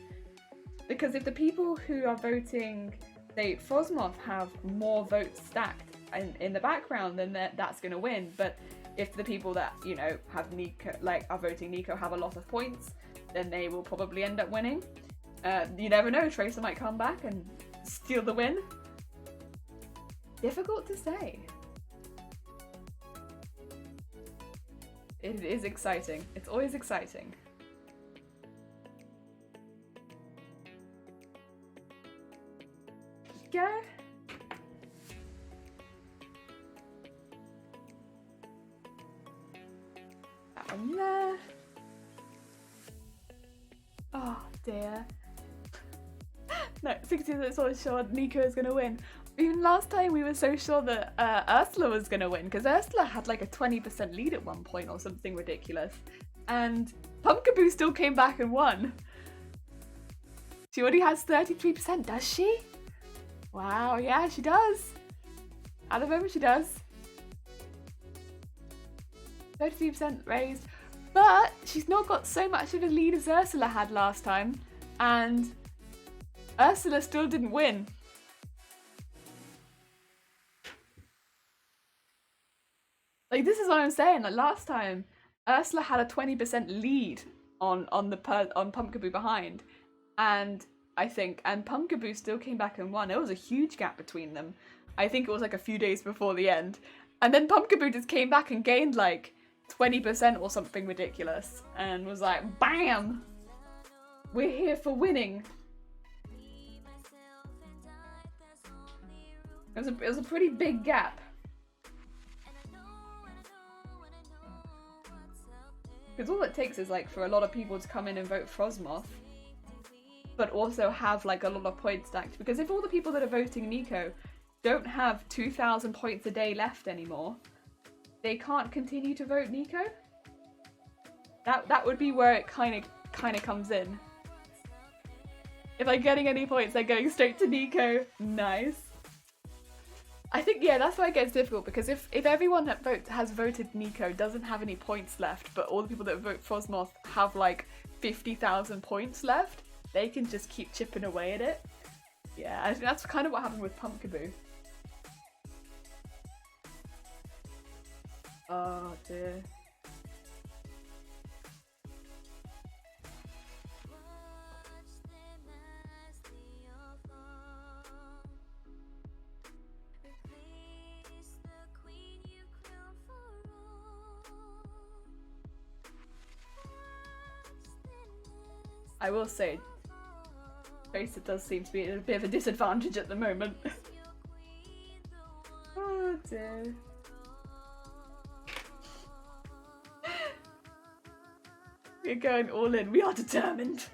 Because if the people who are voting, say Frosmoth, have more votes stacked in the background, then that's going to win. But if the people that, you know, have Nico, like are voting Nico, have a lot of points, then they will probably end up winning. You never know, Tracer might come back and steal the win. Difficult to say. It is exciting. It's always exciting. Go. That one there. Oh dear. No, 60% so sure Nico is gonna win. Even last time we were so sure that Ursula was gonna win, because Ursula had like a 20% lead at one point or something ridiculous. And Pumpkaboo still came back and won. She already has 33%, does she? Wow, yeah, she does. At the moment she does. 33% raised. But she's not got so much of a lead as Ursula had last time. And Ursula still didn't win. Like, this is what I'm saying. Like, last time, Ursula had a 20% lead on Pumpkaboo behind. And Pumpkaboo still came back and won. There was a huge gap between them. I think it was like a few days before the end. And then Pumpkaboo just came back and gained like 20% or something ridiculous. And was like, BAM! We're here for winning. It was a pretty big gap. Because all it takes is like for a lot of people to come in and vote Frosmoth, but also have like a lot of points stacked. Because if all the people that are voting Nico don't have 2,000 points a day left anymore, they can't continue to vote Nico. That would be where it kind of comes in. If I'm getting any points, they're going straight to Nico. Nice. I think, yeah, that's why it gets difficult, because if everyone that has voted Nico doesn't have any points left, but all the people that vote Frosmoth have like 50,000 points left, they can just keep chipping away at it. Yeah, I think that's kind of what happened with Pumpkaboo. Oh dear. I will say, Tracer does seem to be at a bit of a disadvantage at the moment. Oh dear. We're going all in. We are determined.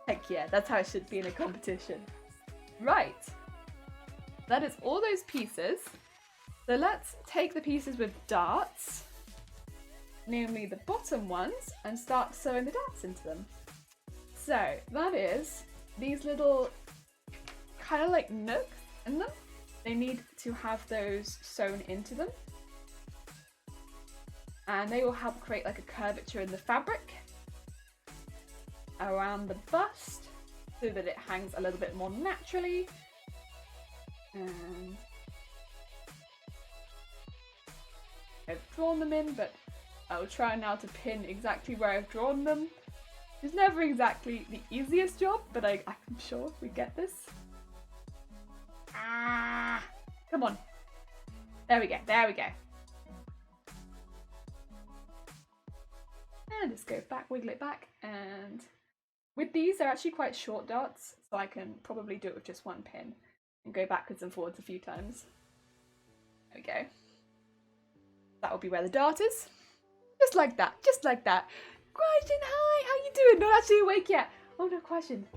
Heck yeah, that's how it should be in a competition. Right. That is all those pieces. So let's take the pieces with darts, namely the bottom ones, and start sewing the darts into them. So that is these little kind of like nooks in them. They need to have those sewn into them. And they will help create like a curvature in the fabric around the bust so that it hangs a little bit more naturally. And I've drawn them in, but I'll try now to pin exactly where I've drawn them. It's never exactly the easiest job, but I'm sure we get this. Ah, come on. There we go, there we go. And just go back, wiggle it back, and with these they're actually quite short darts, so I can probably do it with just one pin and go backwards and forwards a few times. There we go. That will be where the dart is. Just like that, just like that. Question, hi, how you doing? Not actually awake yet. Oh no, question.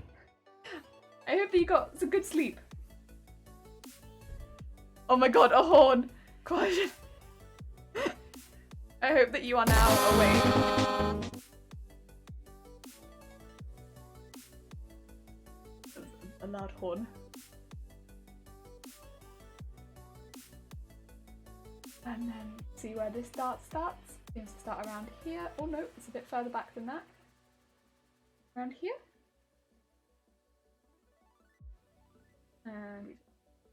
I hope that you got some good sleep. Oh my god, a horn. Question. I hope that you are now awake. A loud horn. And then see where this dart starts. Seems to start around here. Oh no, it's a bit further back than that. Around here. And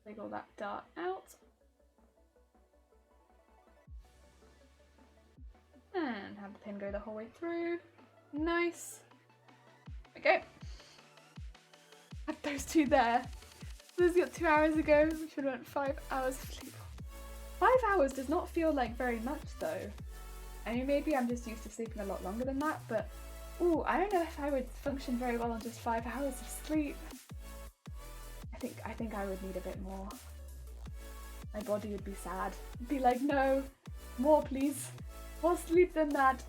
take all that dart out. And have the pin go the whole way through. Nice. Okay. Had those two there. Those got 2 hours ago. We should have went 5 hours of sleep. 5 hours does not feel like very much though. I mean, maybe I'm just used to sleeping a lot longer than that, but ooh, I don't know if I would function very well on just 5 hours of sleep. I think I would need a bit more. My body would be sad. It'd be like, no, more please. More sleep than that.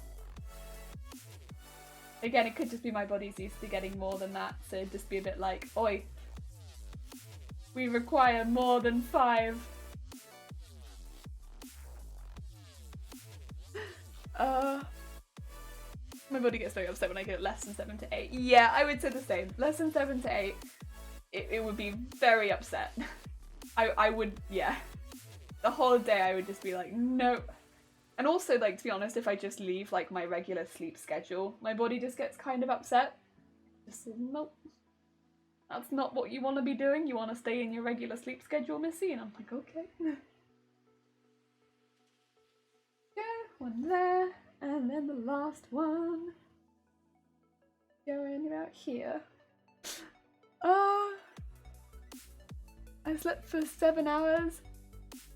Again, it could just be my body's used to getting more than that, so it'd just be a bit like, oi, we require more than 5. My body gets very upset when I get less than 7 to 8. Yeah, I would say the same. Less than 7 to 8, it would be very upset. I would, yeah. The whole day I would just be like, no. And also, like, to be honest, if I just leave, like, my regular sleep schedule, my body just gets kind of upset. Just says, nope. That's not what you want to be doing. You want to stay in your regular sleep schedule, Missy? And I'm like, okay. Yeah, one there. And then the last one. Going about here. I slept for 7 hours.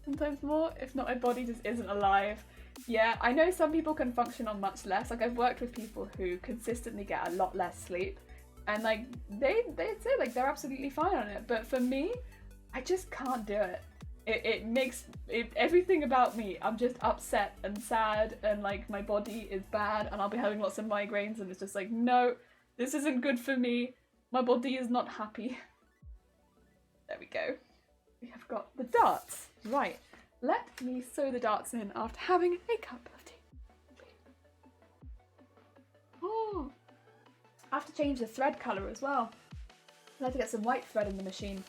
Sometimes more, if not my body just isn't alive. Yeah, I know some people can function on much less. Like, I've worked with people who consistently get a lot less sleep, and like they'd say like they're absolutely fine on it. But for me, I just can't do it. It makes everything about me. I'm just upset and sad, and like my body is bad, and I'll be having lots of migraines, and it's just like, no, this isn't good for me. My body is not happy. There we go. We have got the darts. Right. Let me sew the darts in after having a cup of tea. Oh, I have to change the thread colour as well. I have to get some white thread in the machine.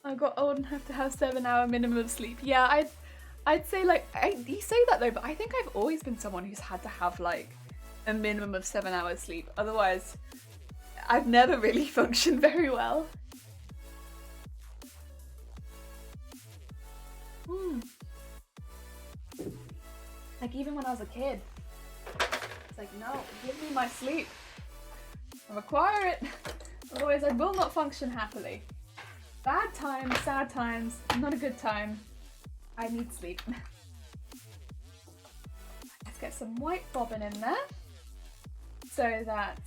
I got old and have to have 7-hour minimum of sleep. Yeah, I'd say like, you say that though, but I think I've always been someone who's had to have like a minimum of 7 hours sleep. Otherwise, I've never really functioned very well. Like even when I was a kid, it's like, no, give me my sleep. I require it, otherwise I will not function happily. Bad times, sad times, not a good time. I need sleep. Let's get some white bobbin in there so that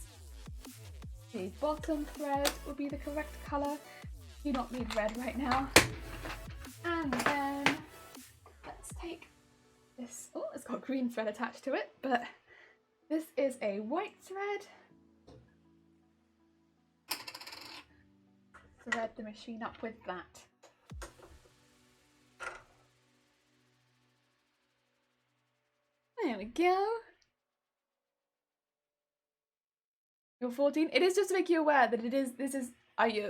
the bottom thread will be the correct colour. Do not need red right now. And then let's take this. Oh, it's got green thread attached to it, but this is a white thread. Thread the machine up with that. There we go. You're 14. It is just to make you aware that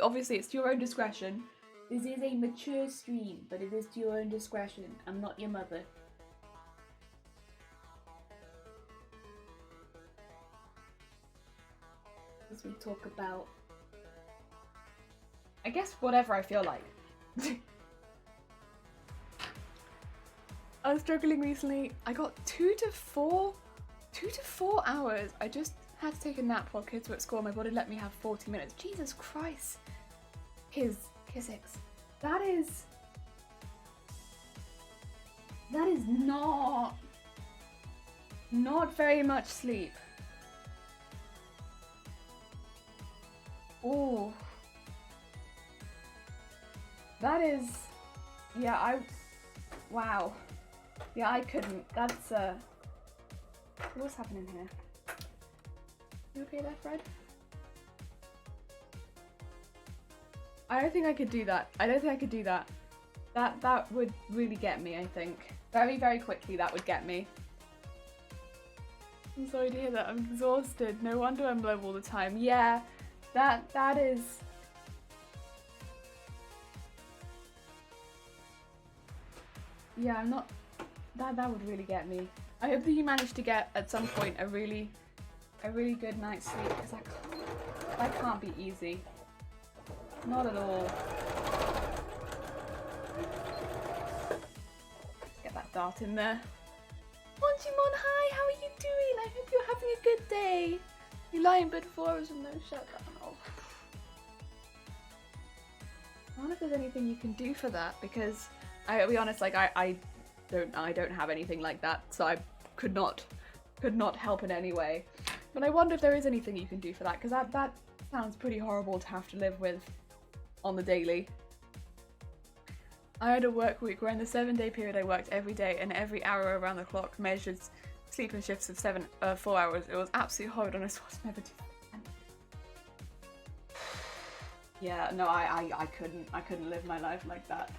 obviously it's to your own discretion. This is a mature stream, but it is to your own discretion. I'm not your mother. As we talk about, I guess, whatever I feel like. I was struggling recently. I got 2 to 4 hours. I just had to take a nap while kids were at school. My body let me have 40 minutes. Jesus Christ. Physics. That is not very much sleep. Oh. That is, yeah, wow. Yeah, I couldn't. That's, what's happening here? You okay there, Fred? I don't think I could do that. I don't think I could do that. That would really get me, I think. Very, very quickly, that would get me. I'm sorry to hear that. I'm exhausted. No wonder I'm low all the time. Yeah, that is... Yeah, I'm not. That would really get me. I hope that you manage to get at some point a really good night's sleep, because that can't be easy. Not at all. Get that dart in there. Monchimon, hi, how are you doing? I hope you're having a good day. You lie in bed 4 hours with no shutdown. Oh. I wonder if there's anything you can do for that, because I'll be honest, like I don't have anything like that, so I could not help in any way. But I wonder if there is anything you can do for that, because that sounds pretty horrible to have to live with on the daily. I had a work week where in the 7-day period I worked every day and every hour around the clock measured sleeping shifts of 4 hours. It was absolutely horrid and I swore to never do that again. Yeah, no, I couldn't live my life like that.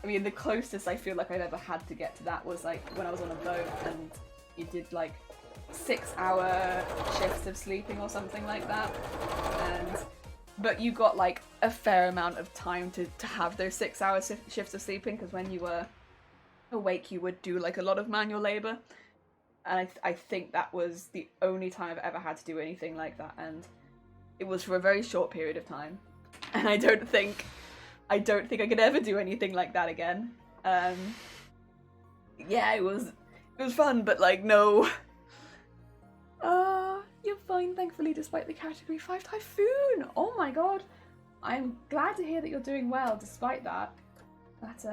I mean, the closest I feel like I've ever had to get to that was like when I was on a boat and you did like 6-hour shifts of sleeping or something like that. But you got like a fair amount of time to have those 6-hour shifts of sleeping, because when you were awake you would do like a lot of manual labor, and I think that was the only time I've ever had to do anything like that, and it was for a very short period of time, and I don't think I could ever do anything like that again. Yeah, it was fun, but like no. You're fine, thankfully, despite the Category 5 typhoon! Oh my god! I'm glad to hear that you're doing well, despite that. That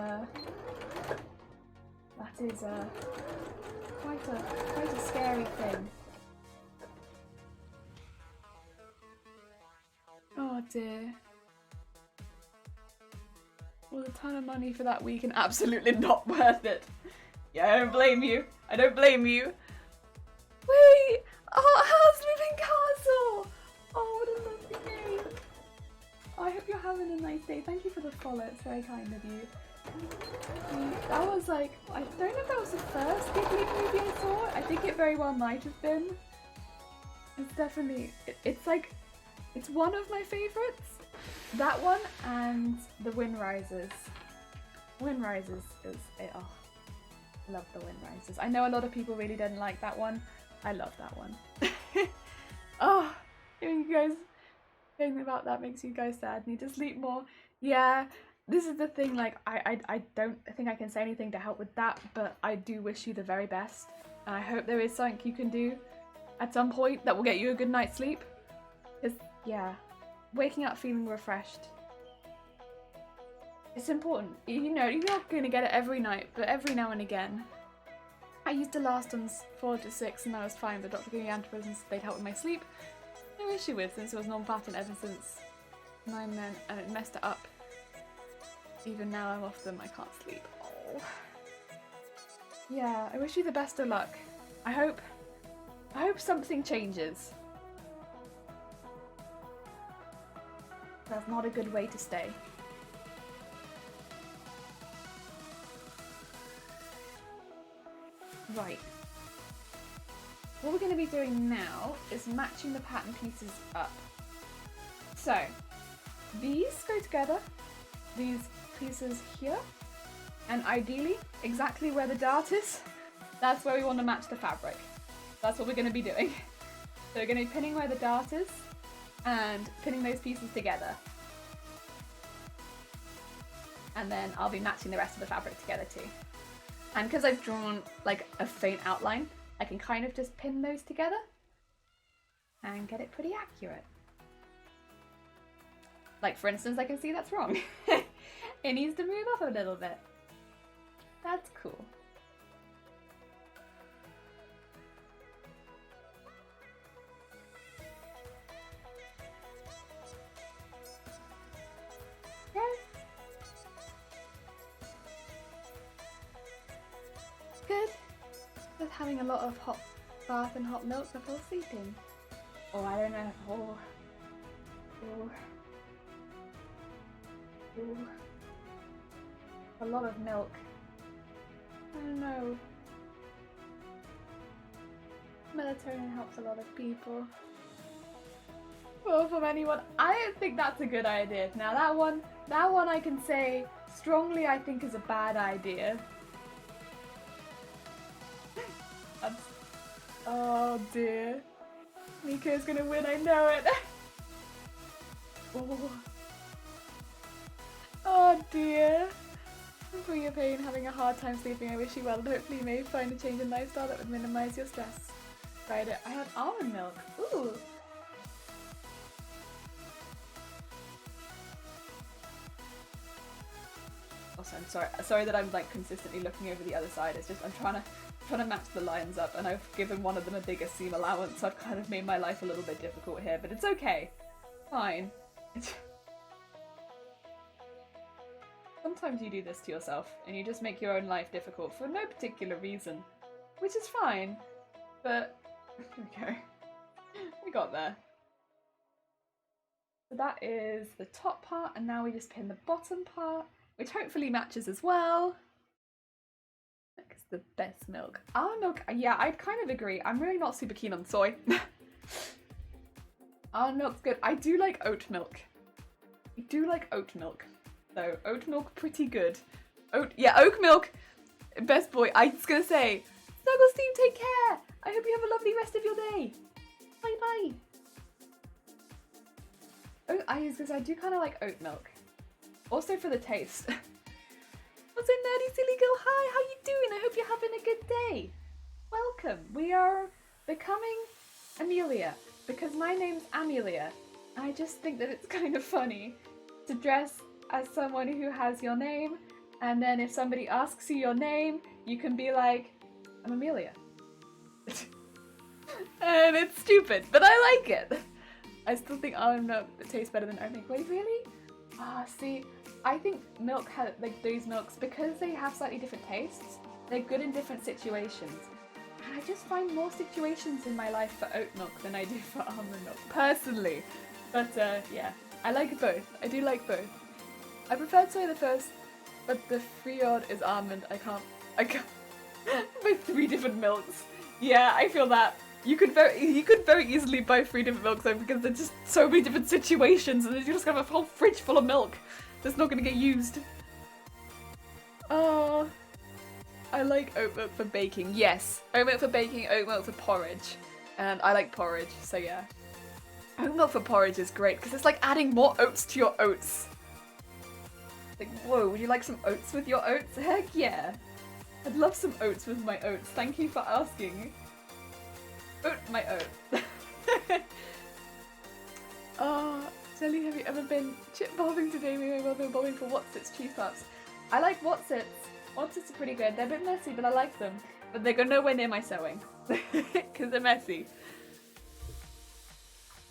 is quite a scary thing. Oh dear. Well, a ton of money for that week and absolutely not worth it. Yeah, I don't blame you. I don't blame you. Wait! Oh, Howl's Moving Castle! Oh, what a lovely name. Oh, I hope you're having a nice day. Thank you for the follow. It's very kind of you. That was like, I don't know if that was the first Ghibli movie I saw. I think it very well might have been. It's definitely, it's like, it's one of my favourites. That one and The Wind Rises. Wind Rises is, oh, I love The Wind Rises. I know a lot of people really didn't like that one. I love that one. Oh, hearing you guys thinking about that makes you guys sad. Need to sleep more. Yeah, this is the thing, like, I don't think I can say anything to help with that, but I do wish you the very best. And I hope there is something you can do at some point that will get you a good night's sleep. Because, yeah, waking up feeling refreshed, it's important. You know, you're not going to get it every night, but every now and again. I used to last on 4 to 6 and I was fine, but doctor gave me antidepressants, they'd help with my sleep. No issue with, since it was non-patent ever since 9 men, and it messed it up. Even now I'm off them, I can't sleep. Oh. Yeah, I wish you the best of luck. I hope something changes. That's not a good way to stay. Right. What we're going to be doing now is matching the pattern pieces up. So, these go together, these pieces here, and ideally, exactly where the dart is, that's where we want to match the fabric. That's what we're going to be doing. So we're going to be pinning where the dart is, and pinning those pieces together. And then I'll be matching the rest of the fabric together too. And because I've drawn like a faint outline, I can kind of just pin those together and get it pretty accurate. Like for instance, I can see that's wrong. It needs to move up a little bit. That's cool. Yeah. Good. Just having a lot of hot bath and hot milk before sleeping. Oh, I don't know. Oh. Oh. Oh. A lot of milk. I don't know. Melatonin helps a lot of people. Well, from anyone, I don't think that's a good idea. Now that one I can say strongly I think is a bad idea. That's... Oh dear. Nico's gonna win, I know it. Oh. Oh dear. For your pain, having a hard time sleeping, I wish you well and hopefully you may find a change in lifestyle that would minimize your stress. Tried it. I have almond milk. Ooh. Also, I'm sorry that I'm like consistently looking over the other side. It's just I'm trying to match the lines up, and I've given one of them a bigger seam allowance, so I've kind of made my life a little bit difficult here, but it's okay. Fine. Sometimes you do this to yourself, and you just make your own life difficult for no particular reason, which is fine, but okay, we got there. So that is the top part, and now we just pin the bottom part, which hopefully matches as well. It's the best milk. Almond milk, yeah, I'd kind of agree. I'm really not super keen on soy. Almond milk's good. I do like oat milk. I do like oat milk. So, oat milk, pretty good. Oat milk, best boy. I was gonna say, Snuggles team, take care. I hope you have a lovely rest of your day. Bye bye. Oh, I do kind of like oat milk. Also for the taste. What's up, nerdy silly girl? Hi, how you doing? I hope you're having a good day. Welcome. We are becoming Emilia because my name's Emilia. I just think that it's kind of funny to dress as someone who has your name, and then if somebody asks you your name, you can be like, I'm Emilia. And it's stupid, but I like it. I still think almond milk tastes better than oat milk. Wait, really? Ah, see, I think milk has, like those milks, because they have slightly different tastes, they're good in different situations. And I just find more situations in my life for oat milk than I do for almond milk, personally. But yeah, I like both. I do like both. I prefer soy the first, but the Freon is almond. I can't with 3 different milks. Yeah, I feel that. You could very easily buy 3 different milks though, because there's just so many different situations, and you just have a whole fridge full of milk that's not gonna get used. Oh, I like oat milk for baking. Yes, oat milk for baking, oat milk for porridge, and I like porridge. So yeah, oat milk for porridge is great because it's like adding more oats to your oats. Like, whoa, would you like some oats with your oats? Heck yeah. I'd love some oats with my oats. Thank you for asking. Oat my oat. Oh, Jelly, have you ever been chip bobbing today? We may well be bobbing for Whatsits cheese puffs. I like Whatsits. Whatsits are pretty good. They're a bit messy, but I like them. But they go nowhere near my sewing. Because they're messy.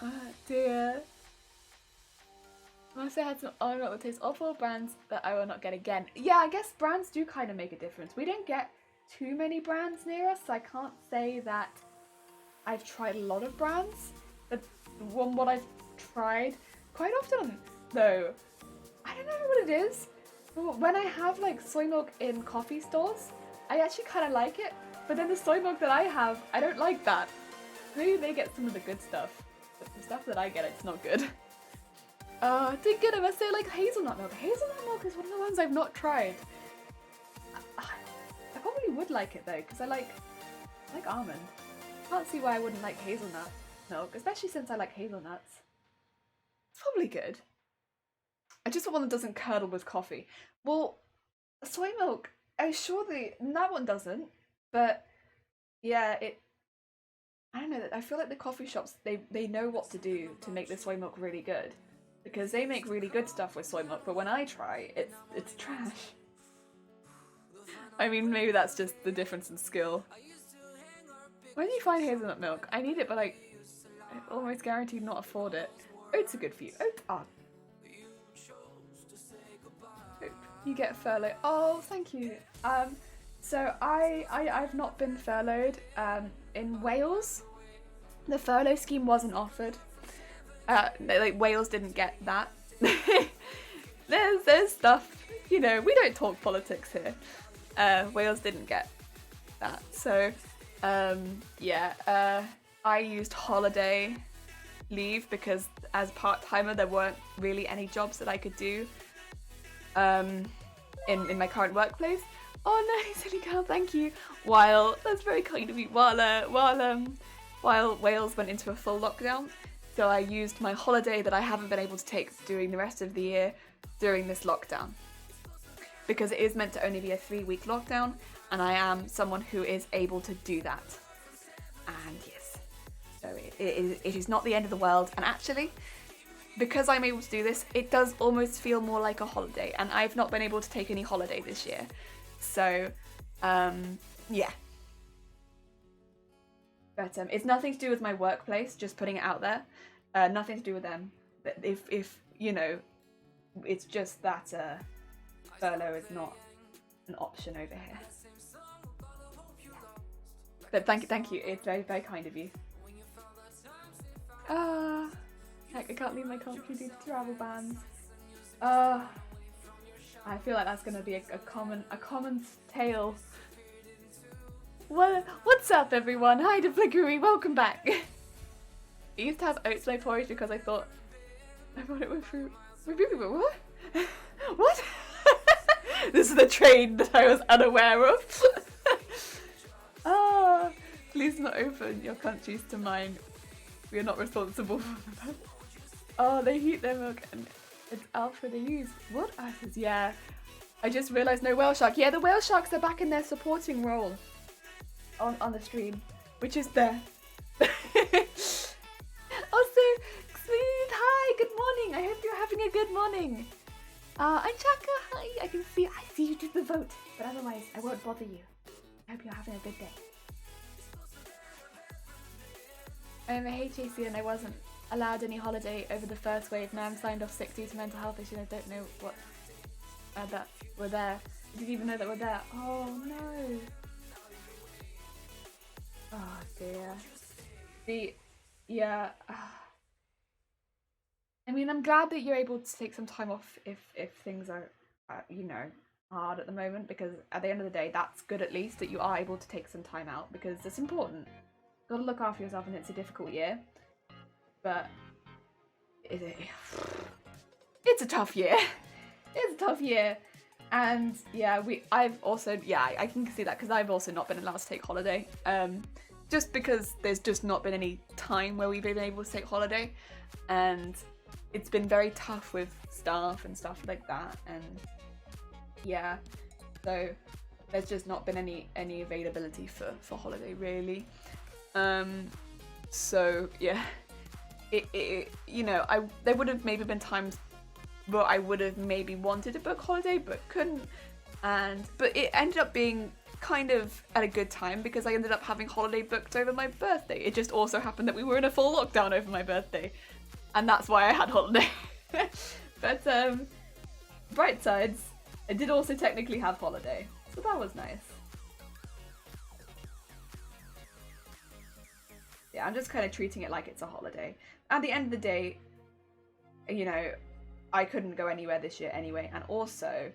Oh dear. Unless I had some almond milk that tastes awful, brands that I will not get again. Yeah, I guess brands do kind of make a difference. We don't get too many brands near us, so I can't say that I've tried a lot of brands. But what I've tried quite often, though, I don't know what it is. When I have like soy milk in coffee stores, I actually kind of like it. But then the soy milk that I have, I don't like that. Maybe they get some of the good stuff, but the stuff that I get, it's not good. Did good. I must say, like hazelnut milk. Hazelnut milk is one of the ones I've not tried. I probably would like it though, because I like almond. Can't see why I wouldn't like hazelnut milk, especially since I like hazelnuts. It's probably good. I just want one that doesn't curdle with coffee. Well, soy milk, I'm sure that one doesn't, but yeah, I don't know, I feel like the coffee shops, they know what to do to make the soy milk really good. Because they make really good stuff with soy milk, but when I try, it's trash. I mean, maybe that's just the difference in skill. Where do you find hazelnut milk? I need it, but like, I almost guaranteed not afford it. Oats are good for you. Oats are. You get furloughed. Oh, thank you. So I've not been furloughed. In Wales, the furlough scheme wasn't offered. Like Wales didn't get that. There's stuff, you know, we don't talk politics here. Wales didn't get that. So, yeah, I used holiday leave because as part-timer there weren't really any jobs that I could do in my current workplace. Oh no, silly girl, thank you. That's very kind of you. While Wales went into a full lockdown, so I used my holiday that I haven't been able to take during the rest of the year during this lockdown. Because it is meant to only be a 3-week lockdown, and I am someone who is able to do that. And yes, so it is not the end of the world. And actually, because I'm able to do this, it does almost feel more like a holiday, and I've not been able to take any holiday this year. So, yeah. But it's nothing to do with my workplace, just putting it out there. Nothing to do with them. But if you know, it's just that furlough is not an option over here. But thank you. It's very, very kind of you. Heck, I can't leave my country due to travel bans. I feel like that's gonna be a common tale. Well, what's up, everyone? Hi, to Flickery, welcome back. I used to have oat slave porridge because I thought it went through. What? What? This is the train that I was unaware of. Please not open your countries to mine. We are not responsible for them. Oh, they heat their milk and it's alpha they use. What asses? Yeah. I just realised no whale shark. Yeah, the whale sharks are back in their supporting role on the stream, which is there. Also, Smooth, hi, good morning. I hope you're having a good morning. I'm Chaka, hi. I see you did the vote, but otherwise I won't bother you. I hope you're having a good day. I'm a HAC and I wasn't allowed any holiday over the first wave. Now I'm signed off sick due to mental health issues. I don't know what that were there. I didn't even know that we're there. Oh no. Oh dear. Yeah. I mean, I'm glad that you're able to take some time off if things are, hard at the moment, because at the end of the day, that's good at least that you are able to take some time out, because it's important. Got to look after yourself, and it's a difficult year. But it's a tough year. It's a tough year. And yeah, I can see that because I've also not been allowed to take holiday. Just because there's just not been any time where we've been able to take holiday, and it's been very tough with staff and stuff like that. And yeah, so there's just not been any availability for holiday really. So yeah, there would have maybe been times where I would have maybe wanted to book holiday but couldn't, but it ended up being kind of at a good time because I ended up having holiday booked over my birthday. It just also happened that we were in a full lockdown over my birthday, and that's why I had holiday. But bright sides, I did also technically have holiday, so that was nice. Yeah, I'm just kind of treating it like it's a holiday. At the end of the day, I couldn't go anywhere this year anyway, and also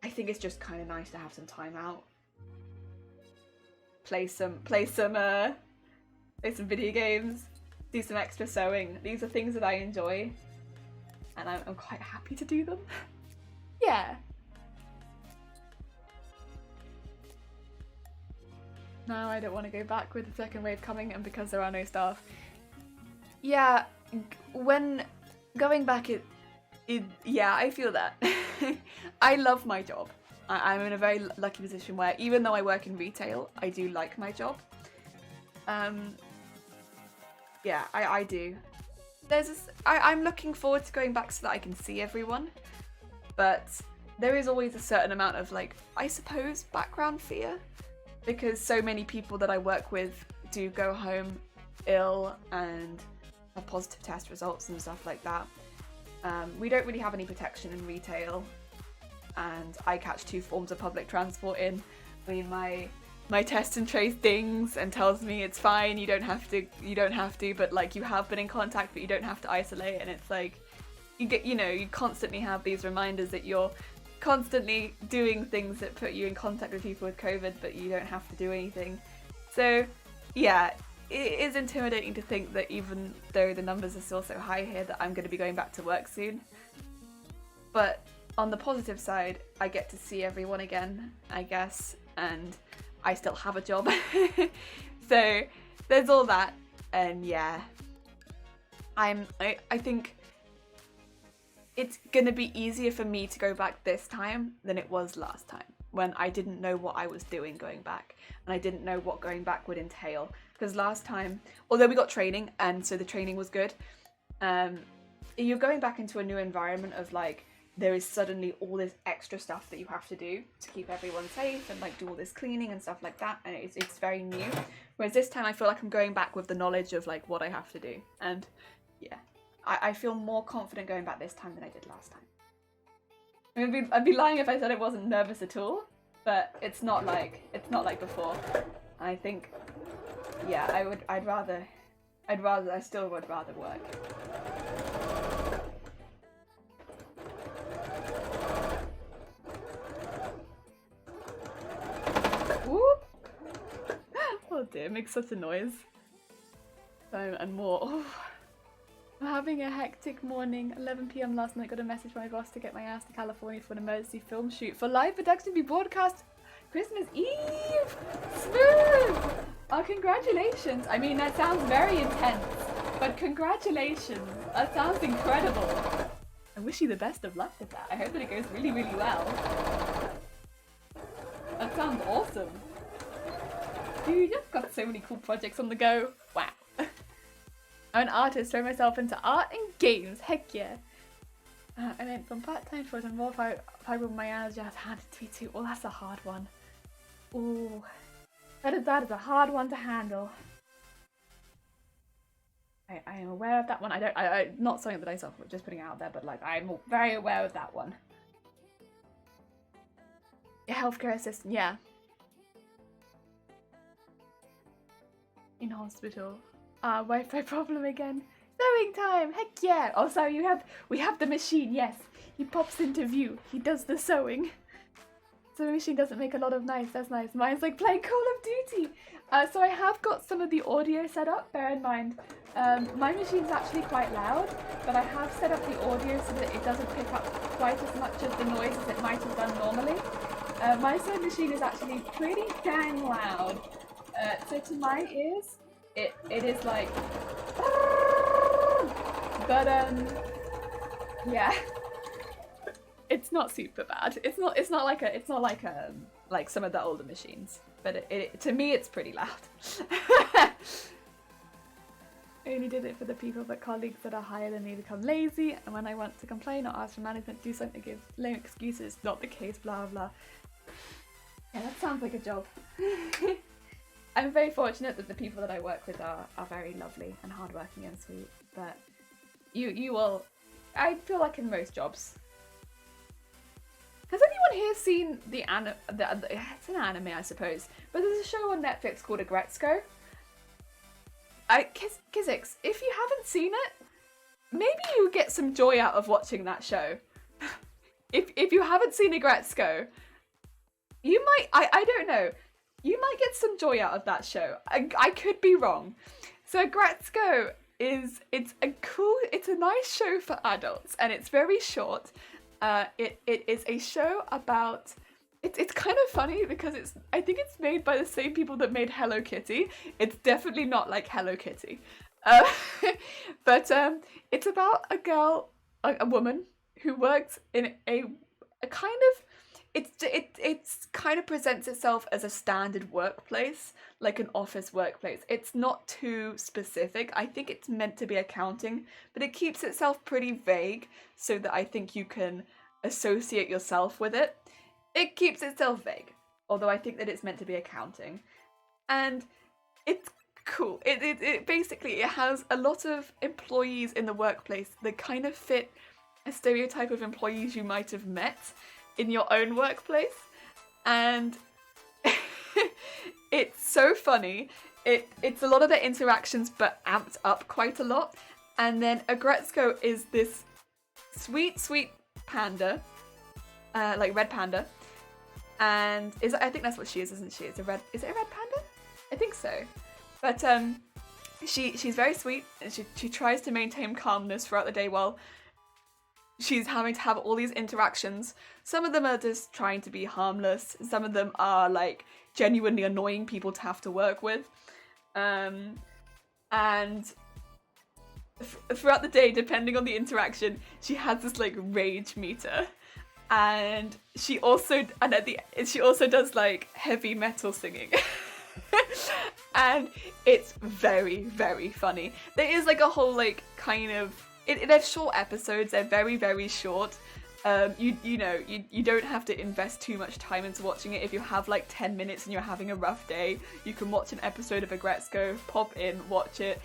I think it's just kind of nice to have some time out, play some video games, do some extra sewing. These are things that I enjoy, and I'm quite happy to do them. Yeah. Now I don't want to go back with the second wave coming, and because there are no staff. Yeah, when going back, yeah, I feel that. I love my job. I'm in a very lucky position where even though I work in retail, I do like my job. Yeah, I do. I'm looking forward to going back so that I can see everyone, but there is always a certain amount of, I suppose, background fear, because so many people that I work with do go home ill and have positive test results and stuff like that. We don't really have any protection in retail, and I catch 2 forms of public transport in. I mean, my test and trace dings and tells me it's fine, you don't have to, but you have been in contact, but you don't have to isolate, and it's you constantly have these reminders that you're constantly doing things that put you in contact with people with COVID, but you don't have to do anything. So yeah, it is intimidating to think that even though the numbers are still so high here, that I'm going to be going back to work soon. But on the positive side, I get to see everyone again, I guess, and I still have a job. So there's all that, and yeah, I think it's gonna be easier for me to go back this time than it was last time, when I didn't know what I was doing going back, and I didn't know what going back would entail. Because last time, although we got training, and so the training was good, you're going back into a new environment of like, there is suddenly all this extra stuff that you have to do to keep everyone safe and like do all this cleaning and stuff like that, and it's very new. Whereas this time I feel like I'm going back with the knowledge of like what I have to do, and yeah, I feel more confident going back this time than I did last time. I mean, I'd be lying if I said I wasn't nervous at all, but it's not like before. I think, yeah, I still would rather work. Ooh. Oh dear, it makes such a noise. And more. Oh. I'm having a hectic morning. 11 p.m. last night, got a message from my boss to get my ass to California for an emergency film shoot for live production to be broadcast Christmas Eve. Smooth! Oh, congratulations. I mean, that sounds very intense, but congratulations. That sounds incredible. I wish you the best of luck with that. I hope that it goes really, really well. That sounds awesome. Dude, you've got so many cool projects on the go. Wow. I'm an artist, throw myself into art and games. Heck yeah. I went from part-time for it and more fibromyalgia has handed to me too. Oh, that's a hard one. Ooh. That is a hard one to handle. I am aware of that one. I not something that I suffer, just putting it out there, but like I'm very aware of that one. Healthcare assistant, yeah. In hospital. Wi-Fi problem again. Sewing time, heck yeah. Oh, sorry, we have the machine, yes. He pops into view, he does the sewing. So the machine doesn't make a lot of noise, that's nice. Mine's like playing Call of Duty. So I have got some of the audio set up, bear in mind. My machine's actually quite loud, but I have set up the audio so that it doesn't pick up quite as much of the noise as it might have done normally. My sewing machine is actually pretty dang loud. So to my ears, it is like, but yeah, it's not super bad. It's not like some of the older machines, but it to me it's pretty loud. I only did it for the people but colleagues that are higher than me become lazy, and when I want to complain or ask for management to do something to give lame excuses, not the case, blah blah. Yeah, that sounds like a job. I'm very fortunate that the people that I work with are very lovely and hardworking and sweet, but you will, I feel like in most jobs. Has anyone here seen it's an anime, I suppose, but there's a show on Netflix called Agretzko. Kizix, if you haven't seen it, maybe you get some joy out of watching that show. If you haven't seen Agretzko, you might, I don't know, you might get some joy out of that show. I could be wrong. So Agretzko it's a nice show for adults, and it's very short. It is a show about, it's kind of funny because I think it's made by the same people that made Hello Kitty. It's definitely not like Hello Kitty. But it's about a girl, a woman who works in a kind of, it's kind of presents itself as a standard workplace, like an office workplace. It's not too specific. I think it's meant to be accounting, but it keeps itself pretty vague so that I think you can associate yourself with it. It keeps itself vague, although I think that it's meant to be accounting. And it's cool. It basically, it has a lot of employees in the workplace that kind of fit a stereotype of employees you might have met in your own workplace, and it's so funny. It's a lot of the interactions but amped up quite a lot. And then Agretzko is this sweet panda, like red panda, and I think that's what she is, isn't she? Is it a red panda? I think so. But she's very sweet, and she tries to maintain calmness throughout the day while she's having to have all these interactions. Some of them are just trying to be harmless. Some of them are like genuinely annoying people to have to work with. And throughout the day, depending on the interaction, she has this like rage meter. And she also does like heavy metal singing. And it's very, very funny. There is like a whole like kind of they're short episodes. They're very, very short. You don't have to invest too much time into watching it. If you have like 10 minutes and you're having a rough day, you can watch an episode of Agretzko, pop in, watch it,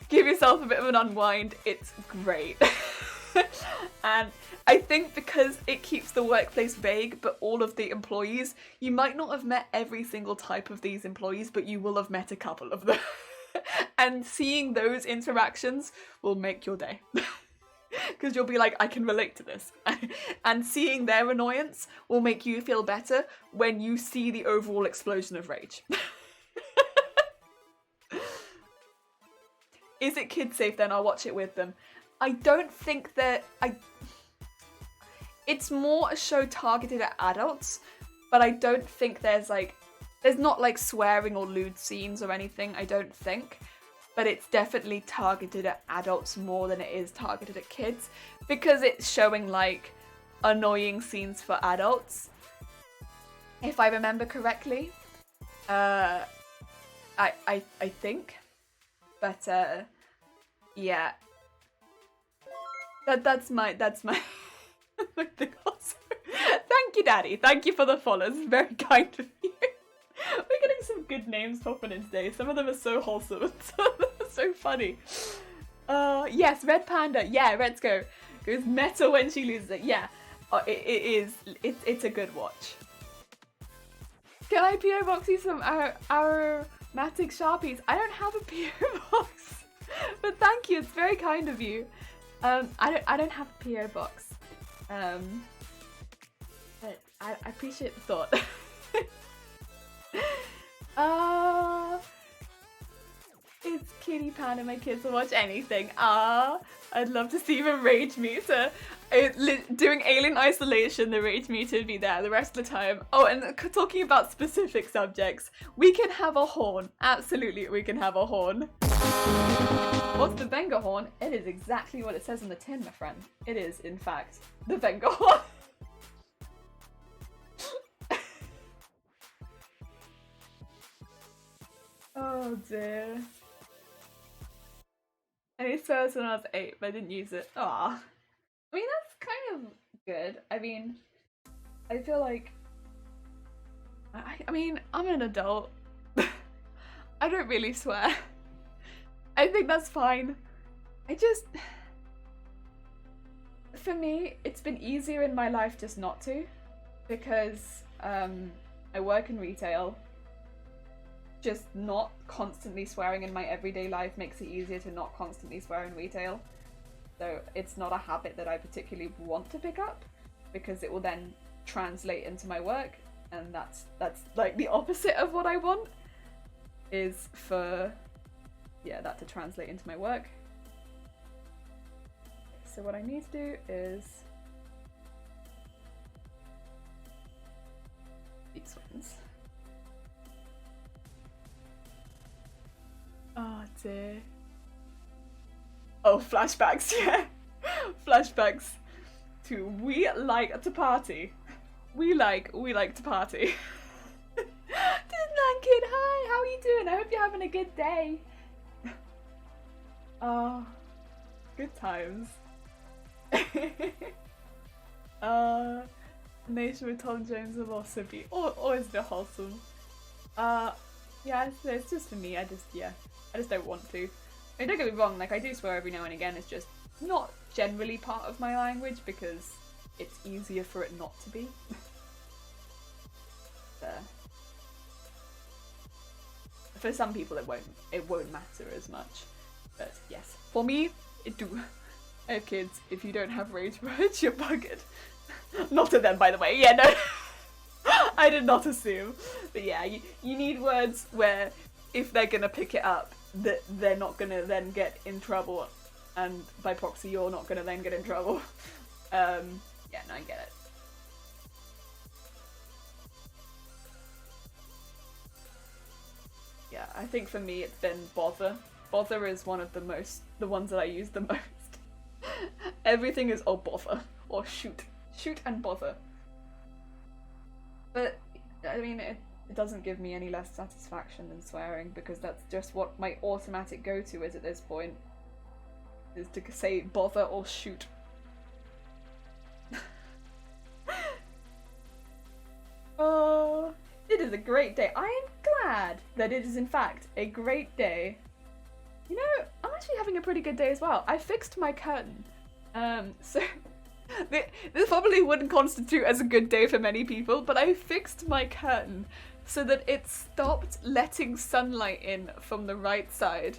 give yourself a bit of an unwind. It's great. And I think because it keeps the workplace vague, but all of the employees, you might not have met every single type of these employees, but you will have met a couple of them. And seeing those interactions will make your day. Because you'll be like, I can relate to this. And seeing their annoyance will make you feel better when you see the overall explosion of rage. Is it kid safe then? I'll watch it with them. I don't think that it's more a show targeted at adults, but I don't think there's not like swearing or lewd scenes or anything, I don't think. But it's definitely targeted at adults more than it is targeted at kids, because it's showing like annoying scenes for adults. If I remember correctly. I think. But yeah. That's my thing also. Thank you, Daddy. Thank you for the follows. Very kind of you. We're getting some good names popping in today. Some of them are so wholesome and some of them are so funny. Yes, Red Panda. Yeah, let's go. Goes meta when she loses it. Yeah, it's a good watch. Can I PO box you some aromatic Sharpies? I don't have a PO box, but thank you. It's very kind of you. I don't have a PO box. But I appreciate the thought. It's Kitty Panda. My kids will watch anything. I'd love to see the rage meter. Doing Alien Isolation, the rage meter would be there the rest of the time. Oh, and talking about specific subjects, we can have a horn. Absolutely, we can have a horn. What's the Venga horn? It is exactly what it says on the tin, my friend. It is, in fact, the Venga horn. Oh dear. I used to when I was 8, but I didn't use it. Aw. I mean, that's kind of good. I mean, I feel like... I mean, I'm an adult. I don't really swear. I think that's fine. For me, it's been easier in my life just not to. Because I work in retail. Just not constantly swearing in my everyday life makes it easier to not constantly swear in retail. So it's not a habit that I particularly want to pick up, because it will then translate into my work, and that's like the opposite of what I want, is for that to translate into my work. So what I need to do is these ones. Oh dear. Oh, flashbacks, yeah. Flashbacks to we like to party. We like to party. Disneyland Kid, hi, how are you doing? I hope you're having a good day. Oh, good times. Nation with Tom Jones will also be always be wholesome. Yeah, it's just for me. I just don't want to. I mean, don't get me wrong, like I do swear every now and again. It's just not generally part of my language because it's easier for it not to be. For some people it won't matter as much. But yes, for me, it do. I have kids. If you don't have rage words, you're buggered. Not to them, by the way. Yeah, no. I did not assume. But yeah, you need words where if they're gonna pick it up, that they're not gonna then get in trouble, and by proxy you're not gonna then get in trouble. Yeah, no, I get it. Yeah, I think for me it's been bother. Bother is one of the ones that I use the most. Everything is oh bother or shoot. Shoot and bother. But, I mean, it doesn't give me any less satisfaction than swearing because that's just what my automatic go-to is at this point. Is to say bother or shoot. Oh, it is a great day. I am glad that it is in fact a great day. You know, I'm actually having a pretty good day as well. I fixed my curtain. So this probably wouldn't constitute as a good day for many people, but I fixed my curtain so that it stopped letting sunlight in from the right side.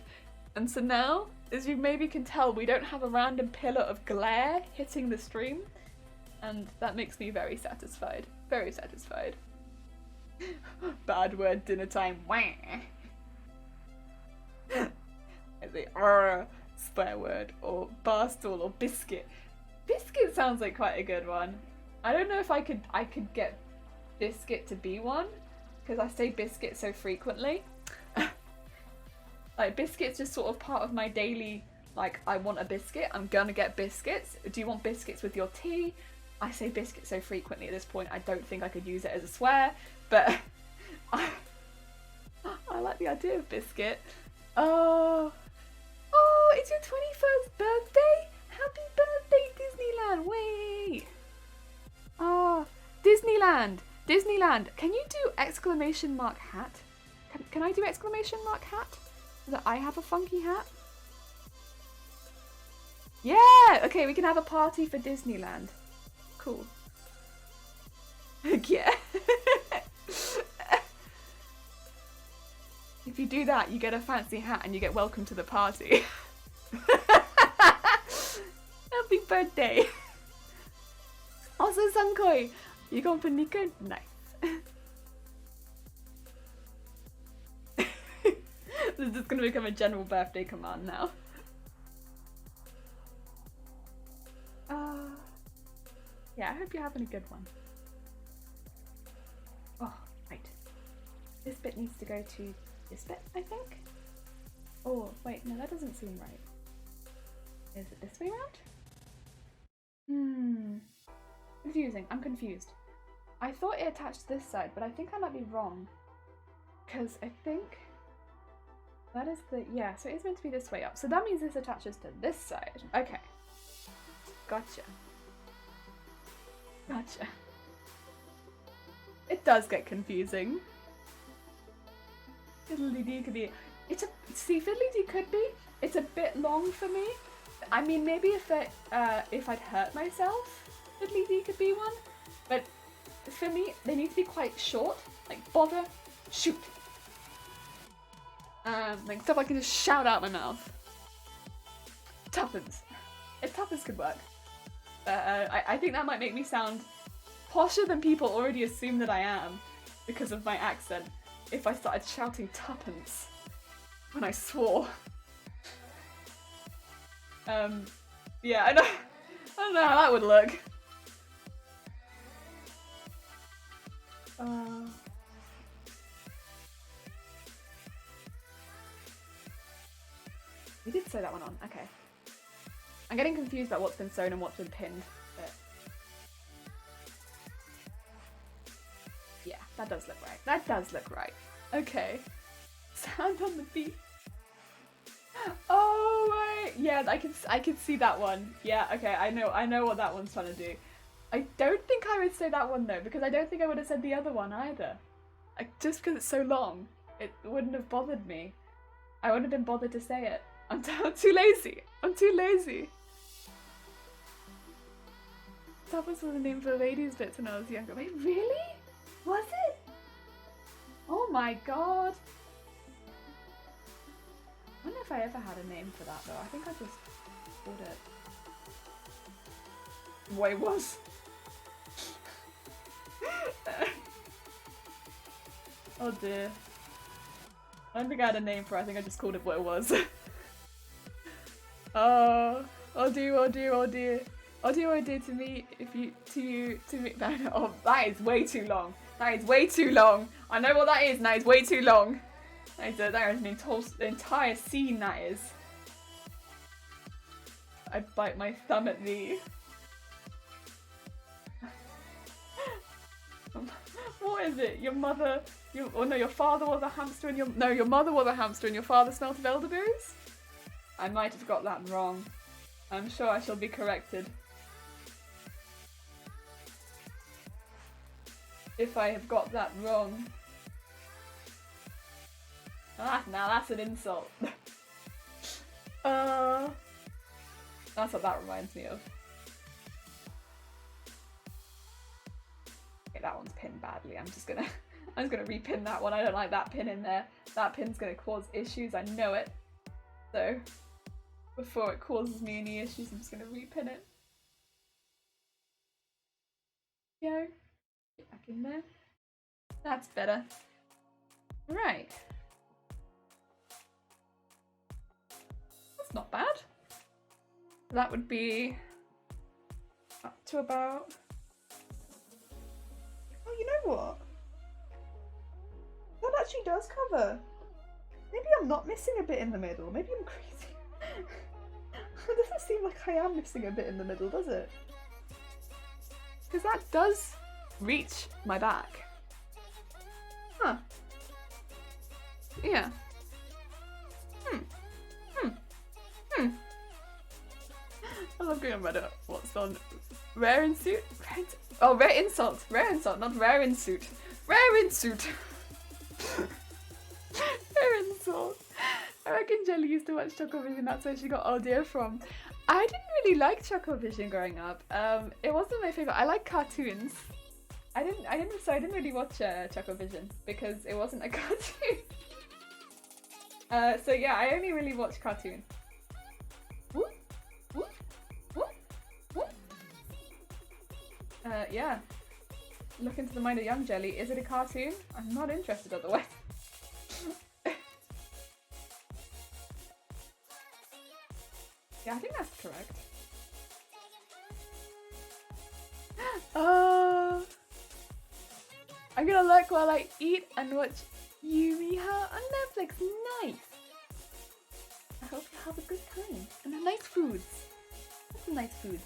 And so now, as you maybe can tell, we don't have a random pillar of glare hitting the stream. And that makes me very satisfied. Very satisfied. Bad word, dinner time. Wah. As a swear word, or barstool, or biscuit. Biscuit sounds like quite a good one. I don't know if I could get biscuit to be one, because I say biscuit so frequently. Like, biscuit's just sort of part of my daily, like, I want a biscuit, I'm gonna get biscuits. Do you want biscuits with your tea? I say biscuit so frequently at this point, I don't think I could use it as a swear, but I like the idea of biscuit. Oh, it's your 21st birthday? Happy birthday, Disneyland! Wait! Oh, Disneyland! Disneyland! Can you do exclamation mark hat? Can I do exclamation mark hat? So that I have a funky hat? Yeah! Okay, we can have a party for Disneyland. Cool. Yeah. If you do that, you get a fancy hat and you get welcome to the party. Happy birthday! Also, Sankoi, you going for Nika? Nice. This is just gonna become a general birthday command now. Yeah, I hope you're having a good one. Oh, right. This bit needs to go to this bit, I think. Oh, wait, no, that doesn't seem right. Is it this way around? Confusing. I'm confused. I thought it attached to this side, but I think I might be wrong. Because I think that is the... Yeah, so it's meant to be this way up. So that means this attaches to this side. Okay. Gotcha. Gotcha. It does get confusing. Fiddly-dee could be... See, Fiddly-dee could be. It's a bit long for me. I mean, maybe if I'd hurt myself, Fiddly-dee could be one. But for me, they need to be quite short. Like, bother, shoot. Like stuff I can just shout out my mouth. Tuppence. If tuppence could work. I think that might make me sound posher than people already assume that I am because of my accent if I started shouting tuppence when I swore. Yeah, I don't know how that would look. We did sew that one on, okay. I'm getting confused about what's been sewn and what's been pinned, but... Yeah, that does look right. That does look right. Okay. Sound on the beat. Oh, right. Yeah, I can see that one. Yeah, okay, I know what that one's trying to do. I don't think I would say that one though, because I don't think I would have said the other one either. Just because it's so long, it wouldn't have bothered me. I wouldn't have been bothered to say it. I'm too lazy. I'm too lazy. Tapas was a name for ladies' bits when I was younger. Wait, really? Was it? Oh my god. I wonder if I ever had a name for that though. I think I just called it. What it was. Oh dear. I don't think I had a name for it. I think I just called it what it was. Oh dear, oh dear, oh dear. What do you want to do to me if you to me? Oh, that is way too long. That is way too long. I know what that is, and that is way too long. That is an entire scene, that is. I bite my thumb at thee. What is it? Your mother... your father was a hamster and your mother was a hamster and your father smelt of elderberries? I might have got that wrong. I'm sure I shall be corrected. If I have got that wrong. Now that's an insult. That's what that reminds me of. Okay, that one's pinned badly. I'm just gonna repin that one. I don't like that pin in there. That pin's gonna cause issues, I know it. So before it causes me any issues, I'm just gonna repin it. Go. Get back in there. That's better. Right. That's not bad. That would be up to about... Oh, you know what? That actually does cover. Maybe I'm not missing a bit in the middle. Maybe I'm crazy. It doesn't seem like I am missing a bit in the middle, does it? Because that does reach my back. Huh. Yeah. I love going on Reddit. What's on rare in suit? Oh, rare insult. Rare insult, not rare in suit. Rare in suit. Rare insult. I reckon Jelly used to watch Chocovision. That's where she got idea from. I didn't really like Chocovision growing up. It wasn't my favorite. I like cartoons. I didn't really watch Chocovision because it wasn't a cartoon. So yeah, I only really watched cartoons. Yeah. Look into the mind of young Jelly. Is it a cartoon? I'm not interested otherwise. Yeah, I think that's correct. I'm gonna look while I eat and watch Yumiha on Netflix. Nice. I hope you have a good time and nice foods. What's some nice foods?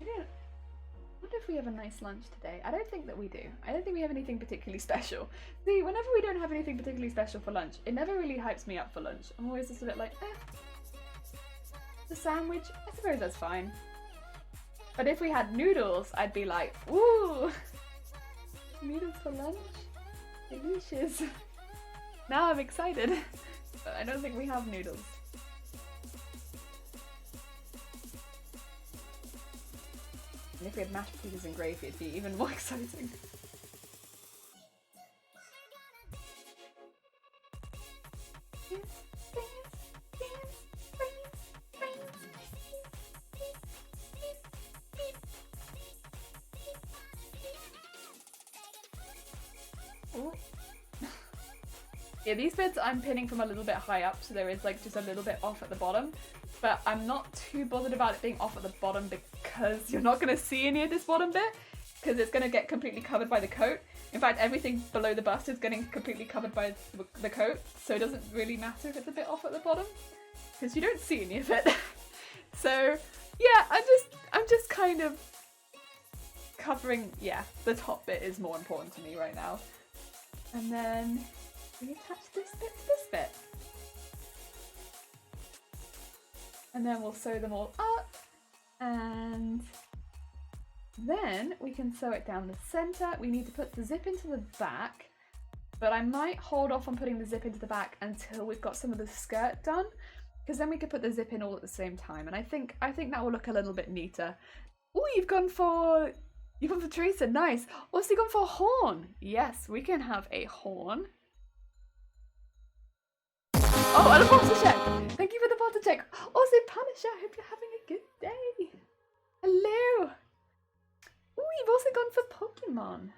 I wonder if we have a nice lunch today. I don't think that we do. I don't think we have anything particularly special. See, whenever we don't have anything particularly special for lunch, it never really hypes me up for lunch. I'm always just a bit like, The sandwich, I suppose that's fine. But if we had noodles, I'd be like, ooh, noodles for lunch? Delicious. Now I'm excited. But I don't think we have noodles. And if we had mashed potatoes and gravy, it'd be even more exciting. Yeah, these bits I'm pinning from a little bit high up, so there is like just a little bit off at the bottom. But I'm not too bothered about it being off at the bottom because you're not going to see any of this bottom bit because it's going to get completely covered by the coat. In fact, everything below the bust is getting completely covered by the coat, so it doesn't really matter if it's a bit off at the bottom because you don't see any of it. So yeah, I'm just kind of covering, yeah, the top bit is more important to me right now. And then we attach this bit to this bit. And then we'll sew them all up, and then we can sew it down the center. We need to put the zip into the back, but I might hold off on putting the zip into the back until we've got some of the skirt done, because then we could put the zip in all at the same time, and I think that will look a little bit neater. Oh, you've gone for Teresa, nice. Also, you've gone for a horn. Yes, we can have a horn. Oh, and a bottle check! Thank you for the bottle check! Also, Punisher, I hope you're having a good day! Hello! Ooh, you've also gone for Pokemon.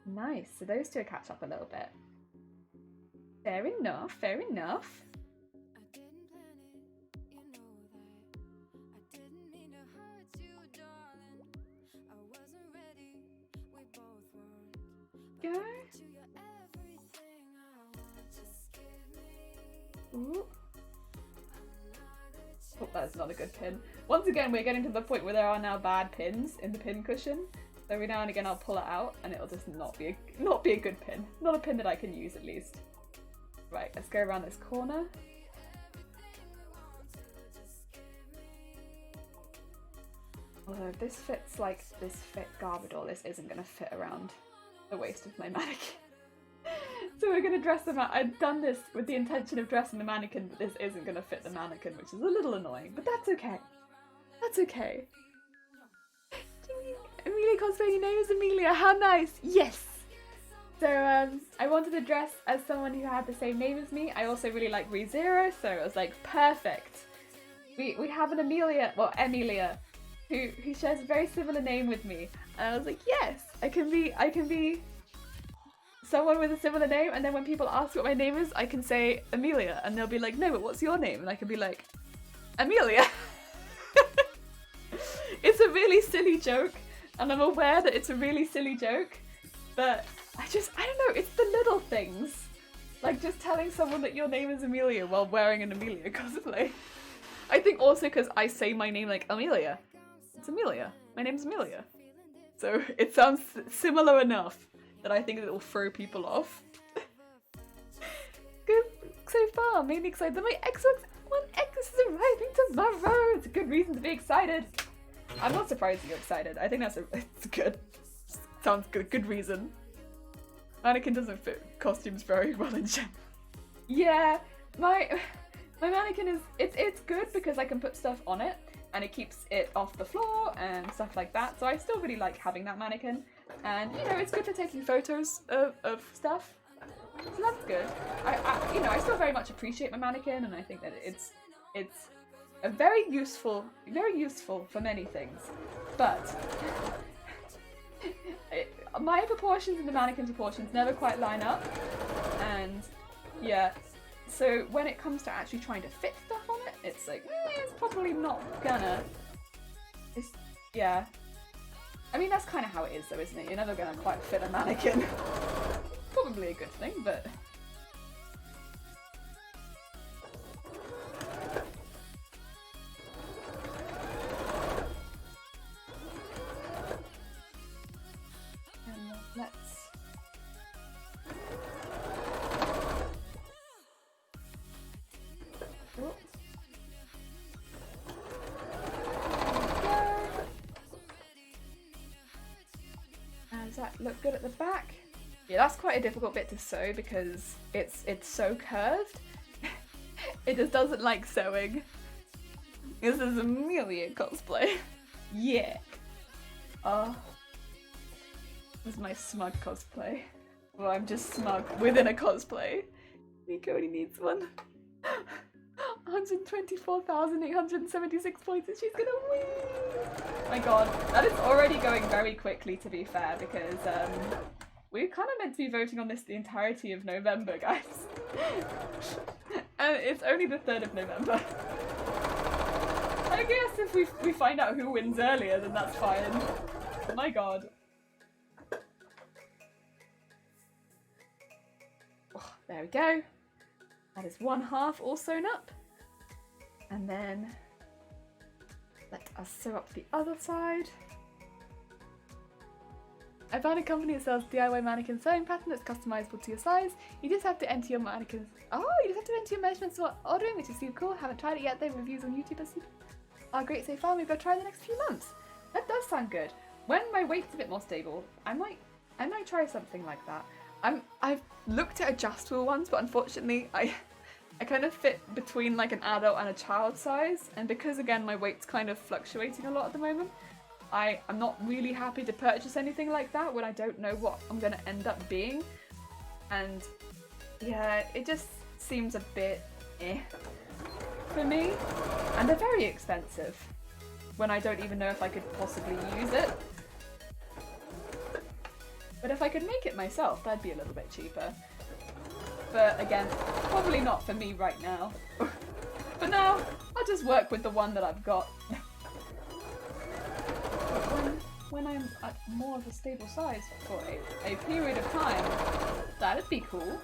Nice, so those two catch up a little bit. Fair enough, fair enough. go. Ooh. Oh, that's not a good pin. Once again, we're getting to the point where there are now bad pins in the pin cushion. So every now and again I'll pull it out and it'll just not be a good pin. Not a pin that I can use at least. Right, let's go around this corner. Although if this fits like this fit Garbodor, this isn't going to fit around the waist of my mannequin. So we're going to dress them out. I've done this with the intention of dressing the mannequin, but this isn't going to fit the mannequin, which is a little annoying, but that's okay. That's okay. Emilia Cosplay, your name is Emilia, how nice! Yes! So I wanted to dress as someone who had the same name as me. I also really like ReZero, so it was like perfect. We have an Emilia, who shares a very similar name with me. And I was like, yes, I can be someone with a similar name, and then when people ask what my name is, I can say Emilia, and they'll be like, no, but what's your name? And I can be like, Emilia. It's a really silly joke, and I'm aware that it's a really silly joke, but I don't know, it's the little things. Like just telling someone that your name is Emilia while wearing an Emilia cosplay. I think also because I say my name like Emilia. It's Emilia. My name's Emilia. So it sounds similar enough that I think it will throw people off. Good so far, made me excited that my Xbox One X is arriving tomorrow. It's a good reason to be excited. I'm not surprised that you're excited. I think it's good. Sounds good. Good reason. Mannequin doesn't fit costumes very well in general. Yeah, my mannequin is it's good because I can put stuff on it and it keeps it off the floor and stuff like that. So I still really like having that mannequin, and you know it's good for taking photos of stuff. So that's good. I still very much appreciate my mannequin, and I think that it's a very useful for many things. But my proportions and the mannequin's proportions never quite line up, and yeah. So when it comes to actually trying to fit stuff on it, it's like, it's probably not gonna. Yeah. I mean, that's kind of how it is though, isn't it? You're never gonna quite fit a mannequin. Probably a good thing, but... And let's... Oh. Does that look good at the back? Yeah, that's quite a difficult bit to sew because it's so curved. It just doesn't like sewing. This is Emilia cosplay. Yeah. Oh. This is my smug cosplay. Well, I'm just smug within a cosplay. Nico only needs one. 124,876 points and she's gonna win! My god, that is already going very quickly to be fair, because we're kind of meant to be voting on this the entirety of November, guys. And it's only the 3rd of November. I guess if we find out who wins earlier, then that's fine. My god. Oh, there we go. That is one half all sewn up. And then let us sew up the other side. I found a company that sells DIY mannequin sewing pattern that's customizable to your size. You just have to enter your mannequins. Oh, you just have to enter your measurements while ordering, which is super cool. Haven't tried it yet though. Reviews on YouTube are great so far. Maybe I'll try in the next few months. That does sound good. When my weight's a bit more stable, I might try something like that. I've looked at adjustable ones, but unfortunately I kind of fit between like an adult and a child size, and because again my weight's kind of fluctuating a lot at the moment, I'm not really happy to purchase anything like that when I don't know what I'm going to end up being, and yeah, it just seems a bit for me, and they're very expensive when I don't even know if I could possibly use it. But if I could make it myself, that'd be a little bit cheaper. But again, probably not for me right now. For now, I'll just work with the one that I've got. when I'm at more of a stable size for a period of time. That'd be cool.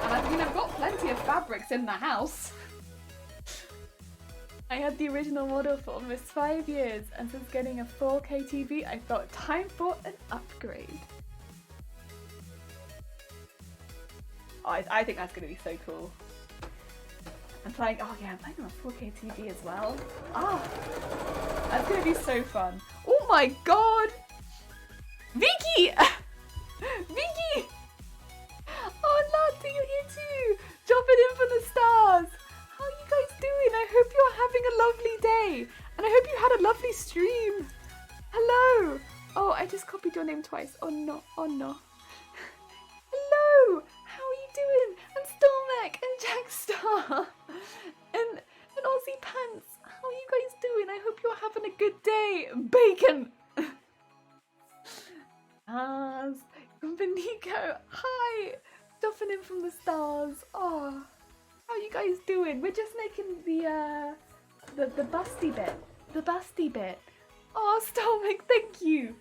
And I mean, I've got plenty of fabrics in the house. I had the original model for almost 5 years, and since getting a 4K TV, I felt time for an upgrade. Oh, I think that's going to be so cool. I'm playing on a 4K TV as well. Ah, that's going to be so fun. Oh my god! Vicky! Vicky! Oh, Lottie, you're here too! Dropping in from the stars! How are you guys doing? I hope you're having a lovely day. And I hope you had a lovely stream. Hello! Oh, I just copied your name twice. Oh no, oh no. Hello! How are you doing? And Stormek and Jackstar and Aussie Pants. How are you guys doing? I hope you're having a good day. Bacon! Nico. Hi! Dropping in from the stars. Oh, how are you guys doing? We're just making the busty bit. The busty bit. Oh, Stormek, thank you.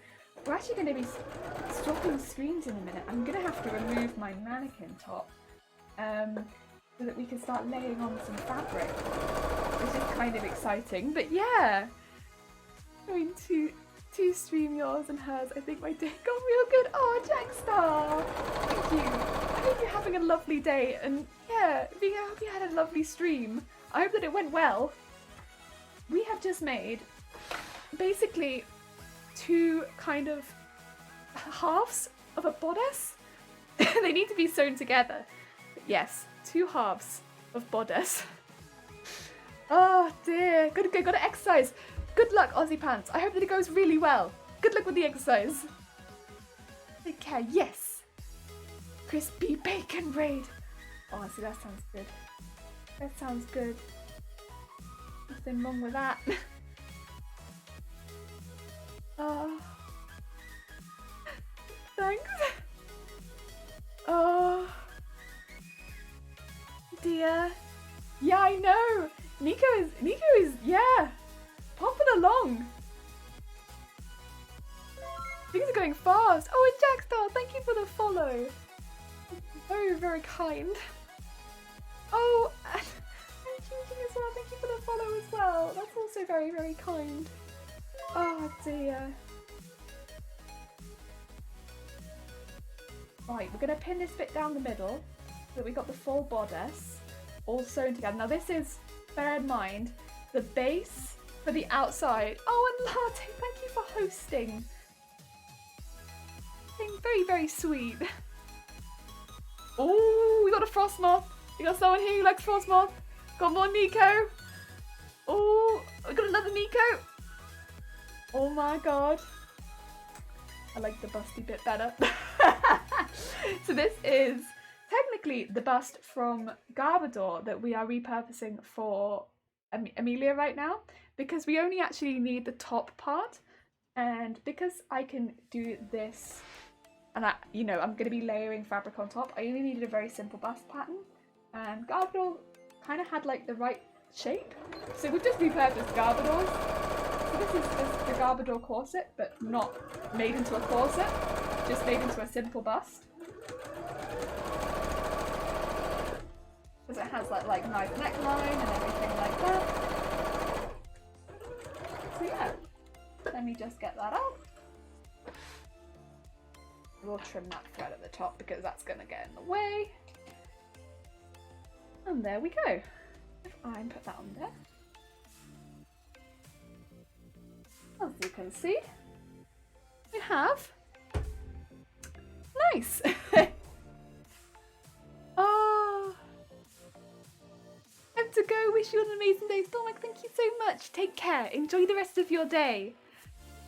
We're actually going to be swapping screens in a minute. I'm going to have to remove my mannequin top so that we can start laying on some fabric, which is kind of exciting. But yeah, going to stream yours and hers. I think my day got real good. Oh, Jackstar, thank you. I hope you're having a lovely day, and yeah, I hope you had a lovely stream. I hope that it went well. We have just made basically two kind of halves of a bodice. They need to be sewn together. But yes, two halves of bodice. Oh dear, gotta exercise. Good luck, Aussie Pants. I hope that it goes really well. Good luck with the exercise. Take care, yes. Crispy bacon raid. Oh, see, that sounds good. That sounds good. Nothing wrong with that. Oh. Thanks. Oh. Dear. Yeah, I know. Nico is, yeah. Popping along. Things are going fast. Oh, and Jackstar, thank you for the follow. Very, very kind. Oh, and Ching as well, thank you for the follow as well. That's also very, very kind. Oh dear. Right, we're going to pin this bit down the middle so that we got the full bodice all sewn together. Now this is, bear in mind, the base for the outside. Oh, and Latte, thank you for hosting. Very, very sweet. Oh, we got a frost moth. We got someone here who likes frost moth. Got more Nico. Oh, we got another Nico. Oh my god. I like the busty bit better. So this is technically the bust from Garbodor that we are repurposing for Emilia right now, because we only actually need the top part, and because I can do this and I'm going to be layering fabric on top, I only needed a very simple bust pattern, and Garbodor kind of had like the right shape, so we've just repurposed Garbodor's. So this is just the Garbodor corset, but not made into a corset, just made into a simple bust. Because it has that like nice neckline and everything like that. So yeah, let me just get that out. We'll trim that thread at the top because that's going to get in the way. And there we go. If I put that on there. As you can see, we have nice. Oh, I have to go. Wish you an amazing day, Stormek. Thank you so much. Take care. Enjoy the rest of your day.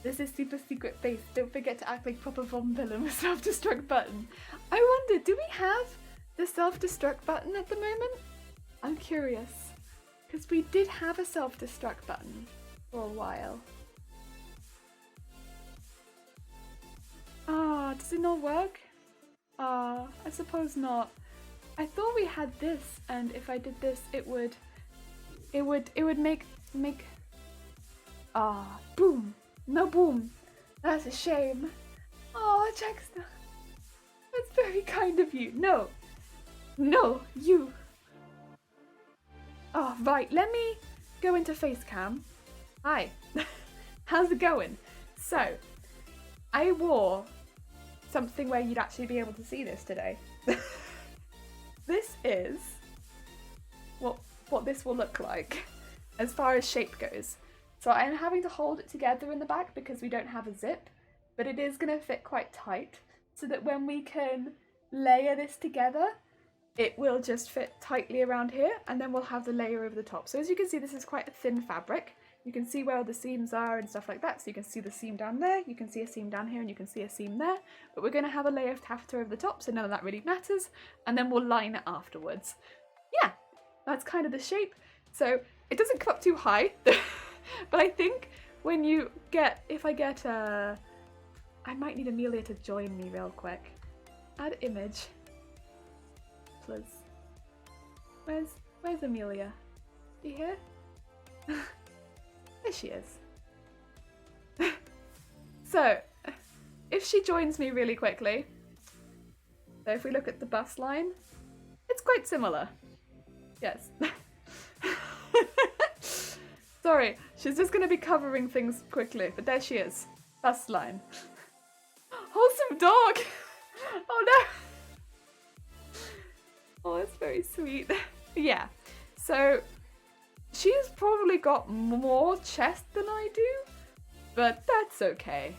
This is super secret base. Don't forget to act like proper Von villain with self-destruct button. I wonder, do we have the self-destruct button at the moment? I'm curious, because we did have a self-destruct button for a while. Ah, does it not work? Ah, I suppose not. I thought we had this, and if I did this, it would make. Ah, boom. No boom. That's a shame. Oh, Jackson. That's very kind of you. No. No, you. Oh, right. Let me go into Facecam. Hi. How's it going? So, I wore something where you'd actually be able to see this today. This is what this will look like as far as shape goes. So I'm having to hold it together in the back because we don't have a zip, but it is going to fit quite tight so that when we can layer this together, it will just fit tightly around here, and then we'll have the layer over the top. So as you can see, this is quite a thin fabric. You can see where all the seams are and stuff like that. So you can see the seam down there, you can see a seam down here, and you can see a seam there. But we're going to have a layer of taffeta over the top, so none of that really matters. And then we'll line it afterwards. Yeah, that's kind of the shape. So it doesn't come up too high, but I think when you get, if I get, I might need Emilia to join me real quick. Add image. Please. Where's Emilia? You here? There she is. So, if she joins me really quickly, so if we look at the bust line, it's quite similar. Yes. Sorry, she's just going to be covering things quickly, but there she is. Bust line. Wholesome dog! Oh no! Oh, that's very sweet. Yeah, so she's probably got more chest than I do, but that's okay.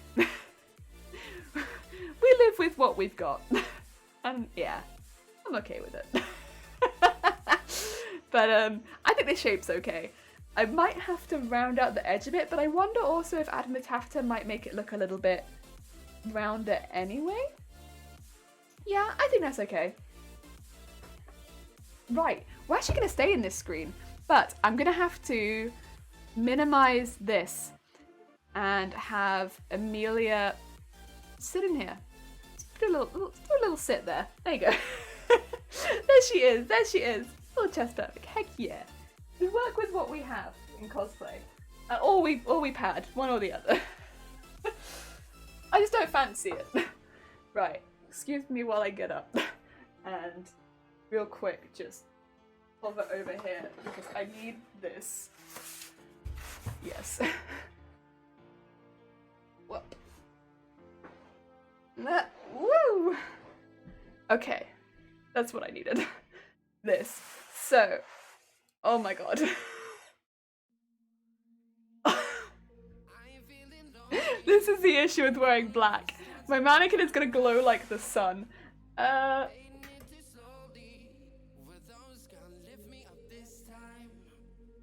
We live with what we've got. And yeah, I'm okay with it. But I think the shape's okay. I might have to round out the edge a bit, but I wonder also if adding the taffeta might make it look a little bit rounder anyway. Yeah, I think that's okay. Right, we're actually going to stay in this screen, but I'm going to have to minimize this and have Emilia sit in here. Do a little sit there. There you go. There she is, there she is. Little chest perfect, heck yeah. We work with what we have in cosplay. All we've had, one or the other. I just don't fancy it. Right, excuse me while I get up. And real quick, just hover over here because I need this. Yes. Whoop. Woo! Okay, that's what I needed. This. So, oh my god. This is the issue with wearing black. My mannequin is gonna glow like the sun.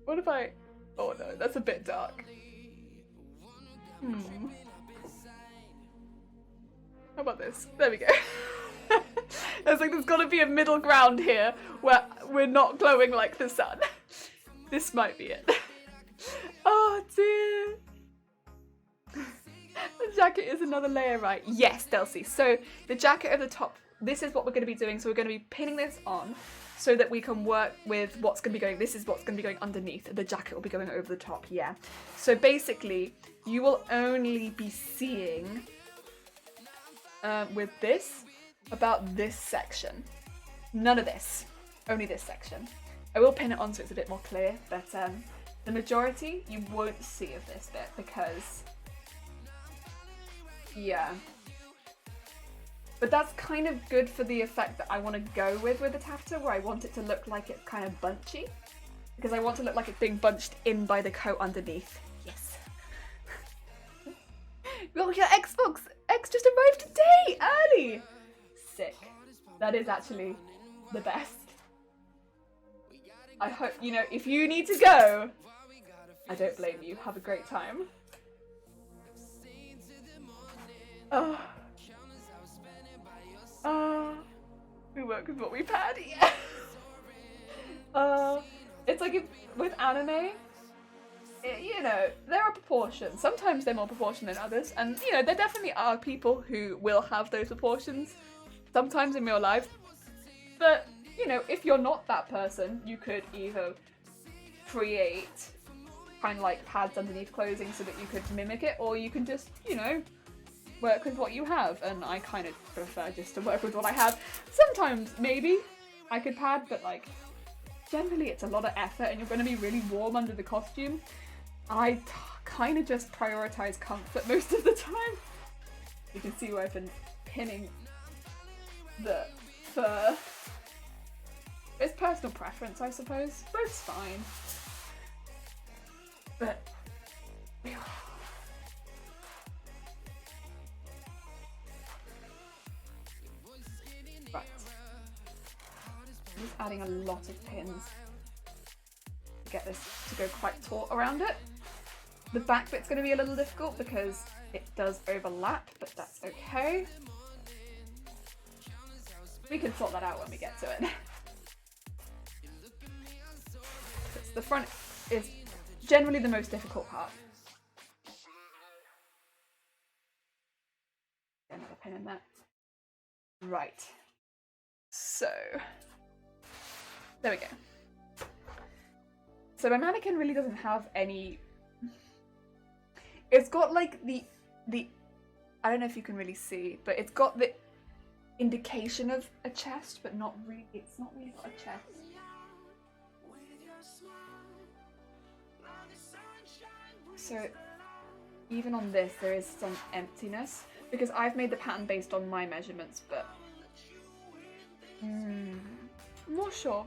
What if I... Oh no, that's a bit dark. How about this? There we go. I was like, there's gotta be a middle ground here where we're not glowing like the sun. This might be it. Oh dear. The jacket is another layer, right? Yes, Delcy. So the jacket at the top, this is what we're going to be doing. So we're going to be pinning this on so that we can work with what's going to be going, this is what's going to be going underneath. The jacket will be going over the top, yeah. So basically, you will only be seeing with this, about this section. None of this, only this section. I will pin it on so it's a bit more clear, but the majority you won't see of this bit because, yeah. But that's kind of good for the effect that I want to go with the taffeta, where I want it to look like it's kind of bunchy. Because I want to look like it's being bunched in by the coat underneath. Yes. Well, your Xbox X just arrived today, early. Sick. That is actually the best. I hope, you know, if you need to go, I don't blame you. Have a great time. Oh. We work with what we've had, yeah. It's like with anime, you know, there are proportions. Sometimes they're more proportioned than others, and you know, there definitely are people who will have those proportions sometimes in real life. But you know, if you're not that person, you could either create kind of like pads underneath clothing so that you could mimic it, or you can just, you know, work with what you have. And I kind of prefer just to work with what I have. Sometimes maybe I could pad, but like generally it's a lot of effort and you're going to be really warm under the costume. I kind of just prioritize comfort most of the time. You can see where I've been pinning the fur. It's personal preference, I suppose. Both's fine. But right. I'm just adding a lot of pins to get this to go quite taut around it. The back bit's going to be a little difficult because it does overlap, but that's okay. We can sort that out when we get to it. The front is generally the most difficult part. Another pin in there. Right. So, there we go. So my mannequin really doesn't have any... It's got like the I don't know if you can really see, but it's got the indication of a chest, but not really. It's not really got a chest. So even on this, there is some emptiness because I've made the pattern based on my measurements, but not sure.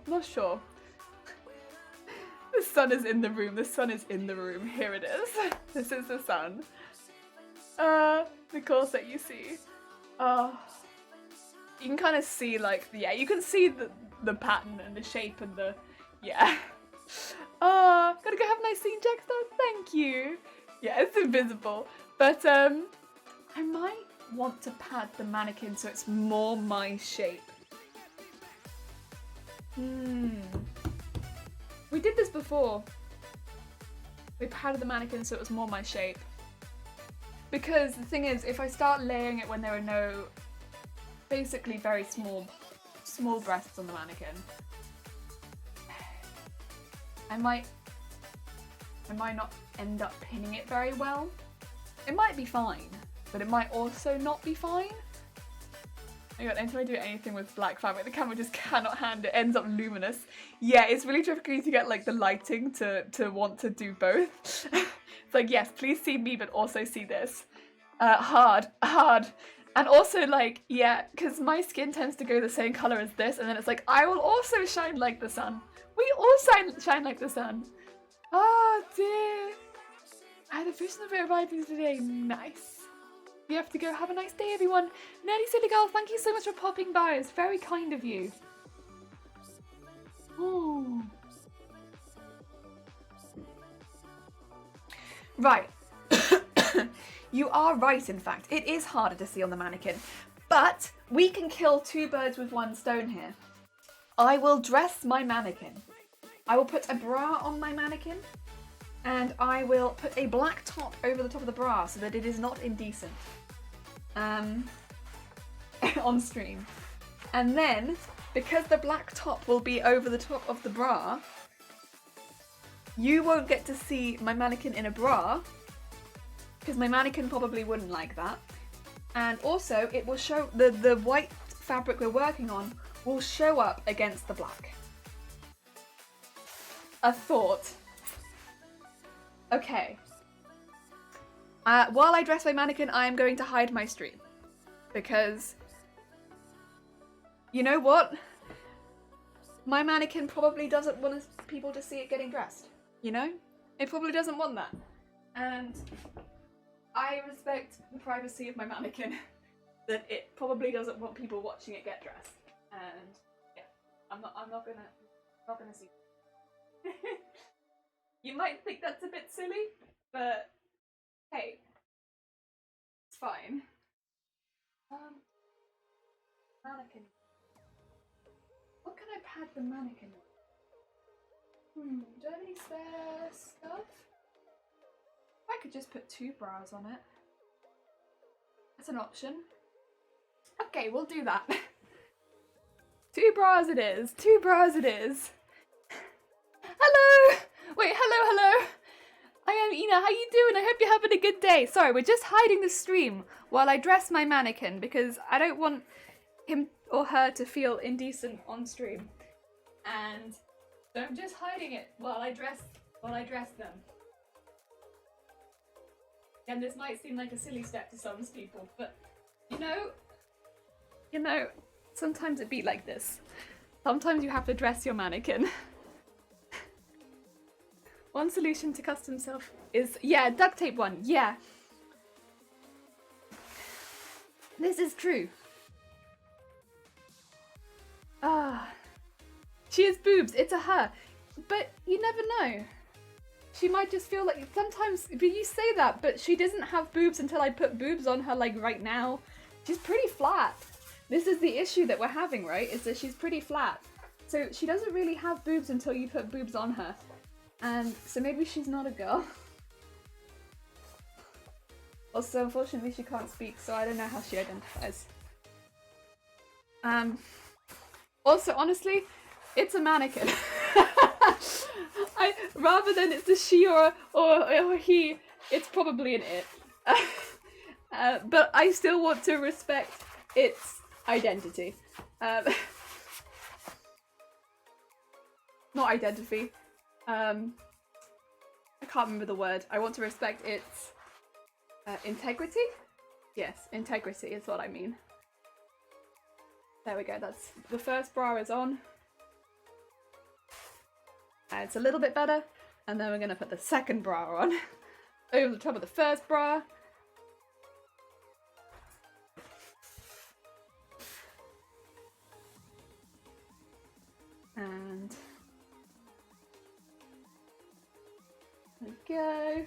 The sun is in the room. The sun is in the room. Here it is. This is the sun. The corset you see. You can kind of see like, yeah, you can see the pattern and the shape and the, yeah. Gotta go have a nice scene, Jackstone. Thank you. Yeah, it's invisible. But I might want to pad the mannequin so it's more my shape. We did this before. We padded the mannequin so it was more my shape. Because the thing is, if I start layering it when there are no, basically very small breasts on the mannequin, I might not end up pinning it very well. It might be fine, but it might also not be fine. Oh my god, anytime I do anything with black fabric, the camera just cannot handle it. It ends up luminous. Yeah, it's really tricky to get like the lighting to want to do both. It's like, yes, please see me, but also see this. Hard. And also like, yeah, because my skin tends to go the same color as this, and then it's like, I will also shine like the sun. We all shine like the sun. Oh dear. I had a personal bit of vibes today. Nice. We have to go. Have a nice day, everyone. Nerdy Silly Girl, thank you so much for popping by. It's very kind of you. Ooh. Right. You are right, in fact. It is harder to see on the mannequin. But we can kill two birds with one stone here. I will dress my mannequin. I will put a bra on my mannequin. And I will put a black top over the top of the bra so that it is not indecent. On stream. And then, because the black top will be over the top of the bra, you won't get to see my mannequin in a bra, because my mannequin probably wouldn't like that. And also, it will show, the white fabric we're working on will show up against the black. A thought. Okay. While I dress my mannequin, I am going to hide my stream. Because, you know what? My mannequin probably doesn't want people to see it getting dressed. You know? It probably doesn't want that. And I respect the privacy of my mannequin. That it probably doesn't want people watching it get dressed. And yeah, I'm not gonna see. You might think that's a bit silly, but hey, it's fine. Mannequin. What can I pad the mannequin with? Do I have any spare stuff? I could just put two bras on it. That's an option. Okay, we'll do that. Two bras it is. Two bras it is. Hello! Wait, hello. Hi, I'm Ina. How you doing? I hope you're having a good day. Sorry, we're just hiding the stream while I dress my mannequin because I don't want him or her to feel indecent on stream. And so I'm just hiding it while I dress them. And this might seem like a silly step to some people, but you know, sometimes it be like this. Sometimes you have to dress your mannequin. One solution to custom self is, yeah, duct tape one, yeah. This is true. She has boobs, it's a her. But you never know. She might just feel like, sometimes, but you say that, but she doesn't have boobs until I put boobs on her, like, right now. She's pretty flat. This is the issue that we're having, right? Is that she's pretty flat. So she doesn't really have boobs until you put boobs on her. And so maybe she's not a girl. Also, unfortunately, she can't speak, so I don't know how she identifies. Also, honestly, it's a mannequin. Rather than it's a she or he, it's probably an it. But I still want to respect its identity. Not identity. I can't remember the word. I want to respect its integrity? Yes, integrity is what I mean. There we go, that's the first bra is on. It's a little bit better, and then we're gonna put the second bra on over the top of the first bra. And there we go.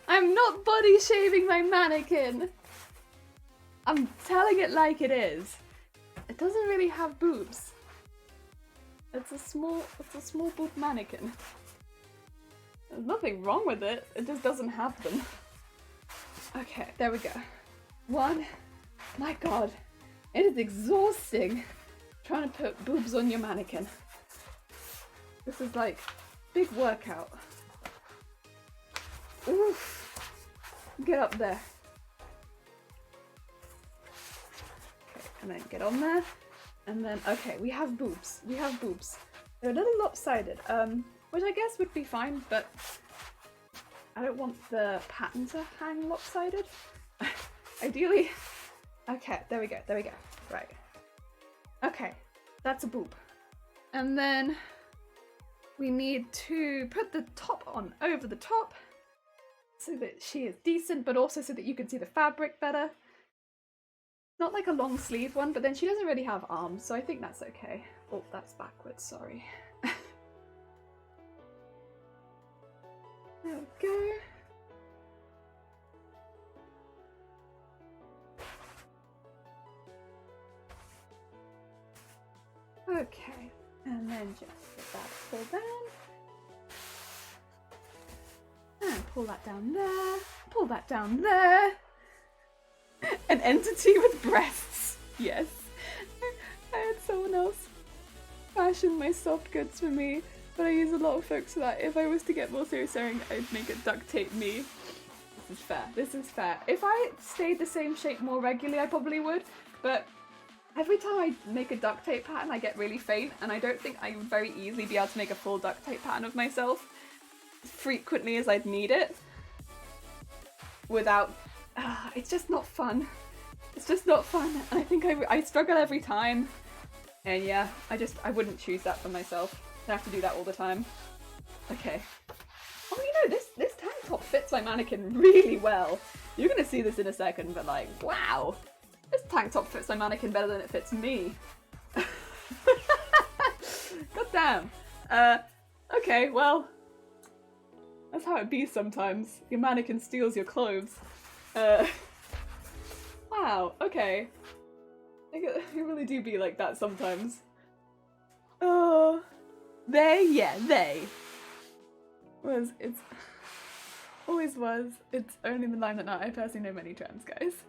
I'm not body shaming my mannequin. I'm telling it like it is. It doesn't really have boobs. It's a small boob mannequin. There's nothing wrong with it. It just doesn't have them. Okay, there we go. One. My god. It is exhausting trying to put boobs on your mannequin. This is like big workout. Oof. Get up there. Okay, and then get on there. And then, okay, we have boobs. We have boobs. They're a little lopsided, which I guess would be fine, but I don't want the pattern to hang lopsided. Ideally. Okay, there we go, there we go. Right. Okay, that's a boob. And then we need to put the top on over the top so that she is decent, but also so that you can see the fabric better. Not like a long sleeve one, but then she doesn't really have arms, so I think that's okay. Oh, that's backwards, sorry. There we go. Okay, and then just get that pulled down. And pull that down there. Pull that down there. An entity with breasts. Yes. I had someone else fashion my soft goods for me, but I use a lot of folks for that. If I was to get more serious sewing, I'd make it duct tape me. This is fair. This is fair. If I stayed the same shape more regularly, I probably would, but every time I make a duct tape pattern, I get really faint, and I don't think I would very easily be able to make a full duct tape pattern of myself as frequently as I'd need it without... it's just not fun. It's just not fun, and I think I struggle every time. And yeah, I wouldn't choose that for myself. I have to do that all the time. Okay. Oh, you know, this tank top fits my mannequin really well. You're gonna see this in a second, but like, wow! This tank top fits my mannequin better than it fits me. God damn. Okay, well, that's how it be sometimes. Your mannequin steals your clothes. Wow, okay. It really do be like that sometimes. Oh, they. It's always was. It's only the line that now I personally know many trans guys.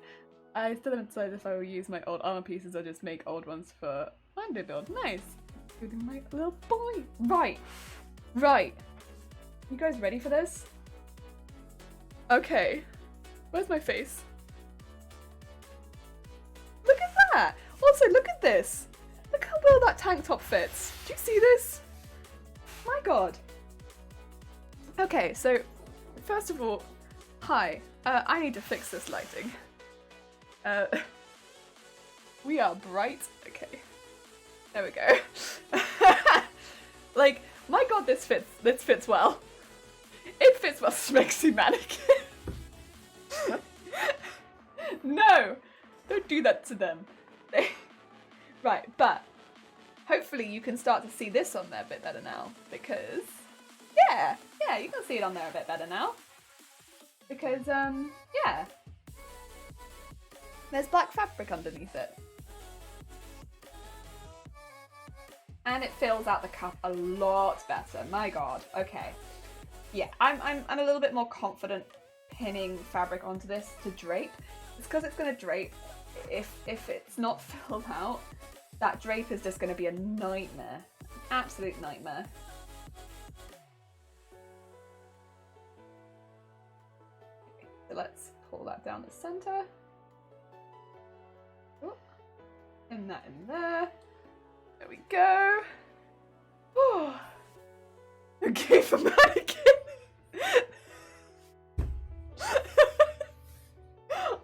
I still haven't decided if I will use my old armor pieces or just make old ones for Mando build. Nice! Including my little boy. Right. Right. You guys ready for this? Okay. Where's my face? Look at that! Also, look at this! Look how well that tank top fits. Do you see this? My god. Okay, so first of all, hi. I need to fix this lighting. We are bright. Okay. There we go. Like, my god, this fits well. It fits well, Smexy Mannequin. No! Don't do that to them. Right, but hopefully you can start to see this on there a bit better now, because yeah, you can see it on there a bit better now. Because yeah. There's black fabric underneath it. And it fills out the cup a lot better. My god. Okay. Yeah, I'm a little bit more confident pinning fabric onto this to drape. It's because it's gonna drape. If it's not filled out, that drape is just gonna be a nightmare. Absolute nightmare. Okay, so let's pull that down the center. And that in there. There we go. Oh. Okay, for mannequin.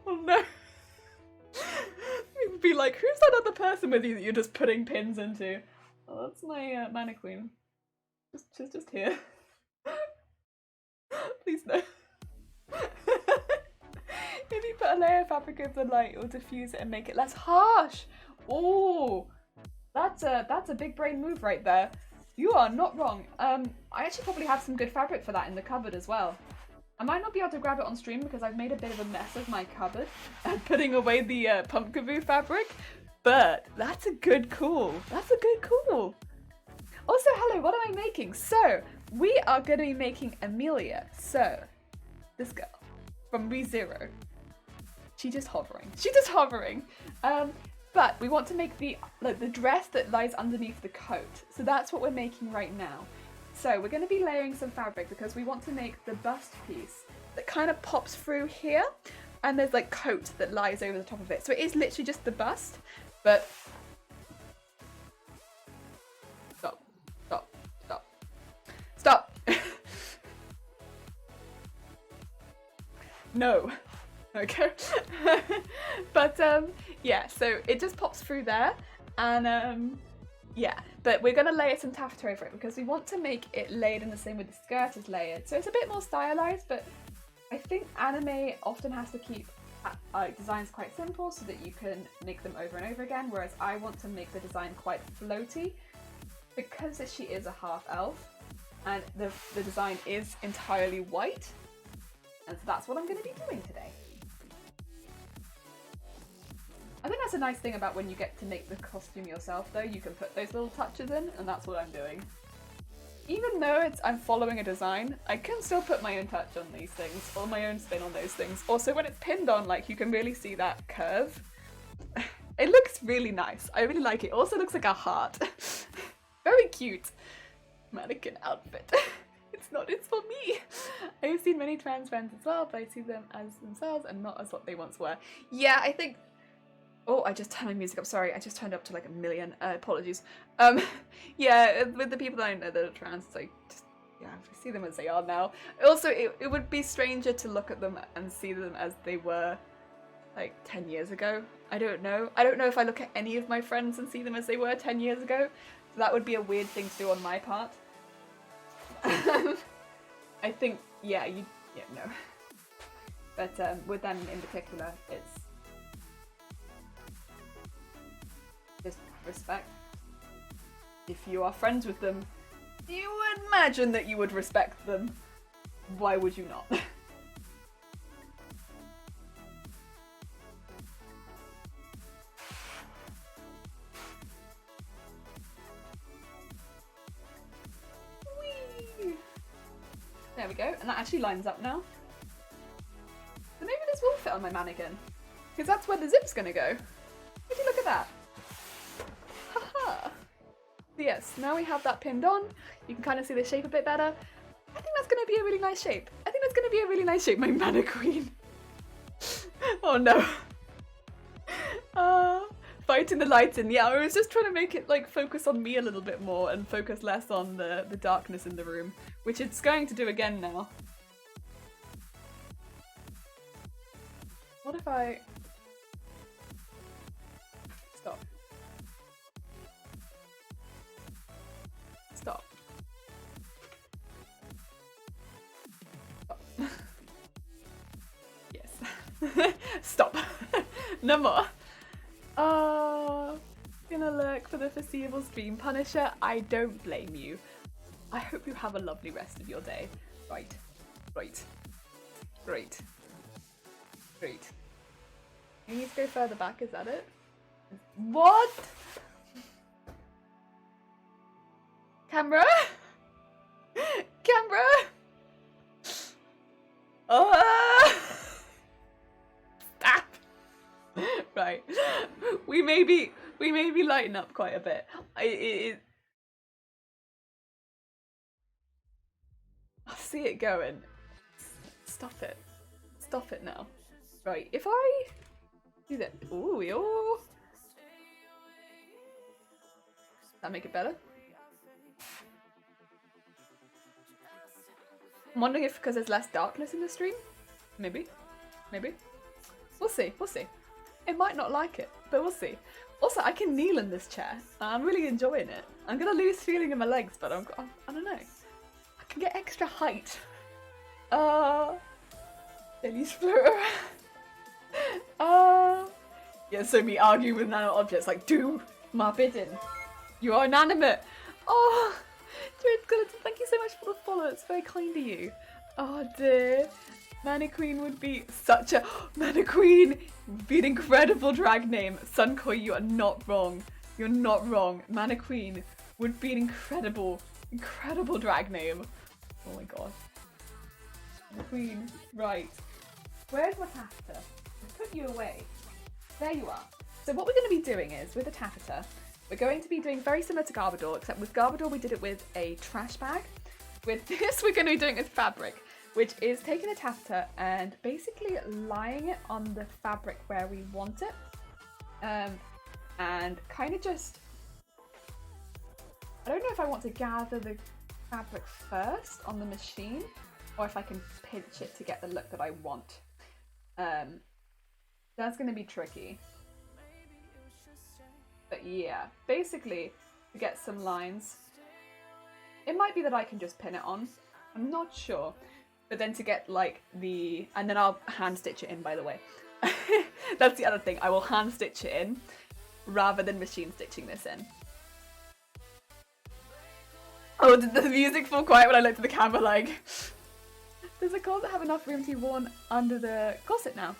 Oh no. You'd be like, who's that other person with you that you're just putting pins into? Oh, that's my mannequin. She's just here. Please no. If you put a layer of fabric over the light, it will diffuse it and make it less harsh. Oh, that's a big brain move right there. You are not wrong. I actually probably have some good fabric for that in the cupboard as well. I might not be able to grab it on stream because I've made a bit of a mess of my cupboard and putting away the pumpkaboo fabric, but that's a good call. That's a good call. Also, hello, what am I making? So, we are going to be making Emilia. So, this girl from ReZero. She's just hovering. She's just hovering. But we want to make the dress that lies underneath the coat. So that's what we're making right now. So we're going to be layering some fabric because we want to make the bust piece that kind of pops through here. And there's like coat that lies over the top of it. So it is literally just the bust, but... Stop. Stop. Stop. Stop. No. Okay. But yeah, so it just pops through there, and yeah, but we're gonna layer some taffeta over it because we want to make it layered in the same way the skirt is layered, so it's a bit more stylized. But I think anime often has to keep designs quite simple so that you can make them over and over again, whereas I want to make the design quite floaty because she is a half elf and the design is entirely white, and so that's what I'm going to be doing today. I think that's a nice thing about when you get to make the costume yourself though, you can put those little touches in, and that's what I'm doing. Even though I'm following a design, I can still put my own touch on these things, or my own spin on those things. Also, when it's pinned on, like, you can really see that curve. It looks really nice. I really like it. It also looks like a heart. Very cute. Mannequin outfit. It's for me. I have seen many trans friends as well, but I see them as themselves and not as what they once were. Yeah, I think... Oh, I just turned my music up. Sorry, I just turned up to like 1 million. Apologies. Yeah, with the people that I know that are trans, it's like, just, yeah, I see them as they are now. Also, it would be stranger to look at them and see them as they were like 10 years ago. I don't know. I don't know if I look at any of my friends and see them as they were 10 years ago. So that would be a weird thing to do on my part. I think, yeah, no. But with them in particular, it's just respect. If you are friends with them, you would imagine that you would respect them. Why would you not? Whee! There we go, and that actually lines up now. So maybe this will fit on my mannequin. Because that's where the zip's gonna go. Would you look at that? Haha. So yes, now we have that pinned on. You can kind of see the shape a bit better. I think that's gonna be a really nice shape. I think that's gonna be a really nice shape, my mana queen. Oh no. Fighting the lights in. Yeah, I was just trying to make it like focus on me a little bit more and focus less on the darkness in the room, which it's going to do again now. What if I... Stop. Stop. Stop. Yes. Stop. No more. Gonna lurk for the foreseeable stream. Punisher, I don't blame you. I hope you have a lovely rest of your day. Right. Right. Great. Great. You need to go further back, is that it? What? Camera? Camera? Oh! Stop! Right. We may be lighting up quite a bit. I see it going. Stop it. Stop it now. Right, if I do that. Ooh, yo. That make it better? I'm wondering if because there's less darkness in the stream? Maybe. Maybe. We'll see. We'll see. It might not like it, but we'll see. Also, I can kneel in this chair. I'm really enjoying it. I'm gonna lose feeling in my legs, but I don't know. I can get extra height. Lilies float around. Yeah, so me arguing with nano objects like, do my bidding. You are inanimate. Oh, thank you so much for the follow. It's very kind of you. Oh dear. Mana Queen would be such a... Mana Queen would be an incredible drag name. Sunkoi, you are not wrong. You're not wrong. Mana Queen would be an incredible drag name. Oh my god. Mana Queen, right. Where's my taffeta? I put you away. There you are. So what we're going to be doing is, with the taffeta, we're going to be doing very similar to Garbodor, except with Garbodor we did it with a trash bag. With this we're going to be doing it with fabric, which is taking a taffeta and basically lying it on the fabric where we want it. And kind of just... I don't know if I want to gather the fabric first on the machine, or if I can pinch it to get the look that I want. That's going to be tricky. But yeah, basically, to get some lines, it might be that I can just pin it on. I'm not sure. But then to get like the... And then I'll hand stitch it in, by the way. That's the other thing. I will hand stitch it in rather than machine stitching this in. Oh, did the music fall quiet when I looked at the camera like... Does the corset have enough room to be worn under the corset now?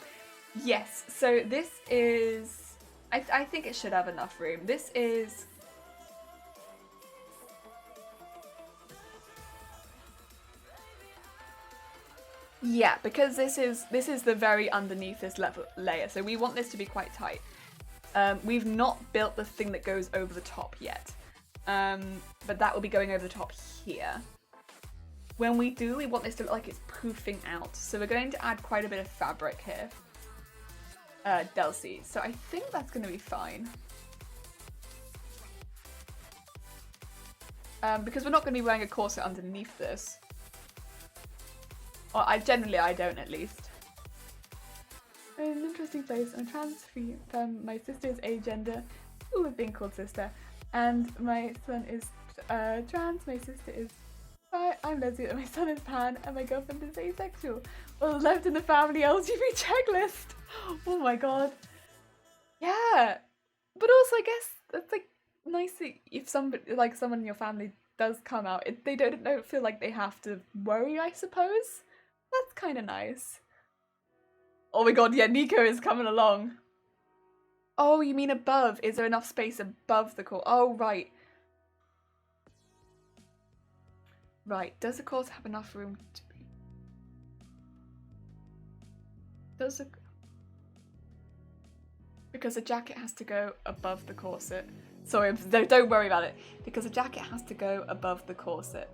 Yes, so this is... I think it should have enough room. This is... Yeah, because this is the very underneath this level layer, so we want this to be quite tight. We've not built the thing that goes over the top yet, but that will be going over the top here. When we do, we want this to look like it's poofing out, so we're going to add quite a bit of fabric here. Delcy, so I think that's going to be fine. Because we're not going to be wearing a corset underneath this. Or I don't at least. An interesting place. I'm trans free. My sister is agender. Ooh, we've been called sister. And my son is trans. My sister is bi. I'm lesbian. My son is pan. And my girlfriend is asexual. Well, left in the family LGBT checklist. Oh my god. Yeah. But also, I guess it's like nice that if somebody, like someone in your family does come out, they don't feel like they have to worry, I suppose. That's kind of nice. Oh my god, yeah, Nico is coming along. Oh, you mean above? Is there enough space above the core? Oh, right. Right, does the course have enough room to be... Does the... because the jacket has to go above the corset. Sorry, don't worry about it. Because the jacket has to go above the corset.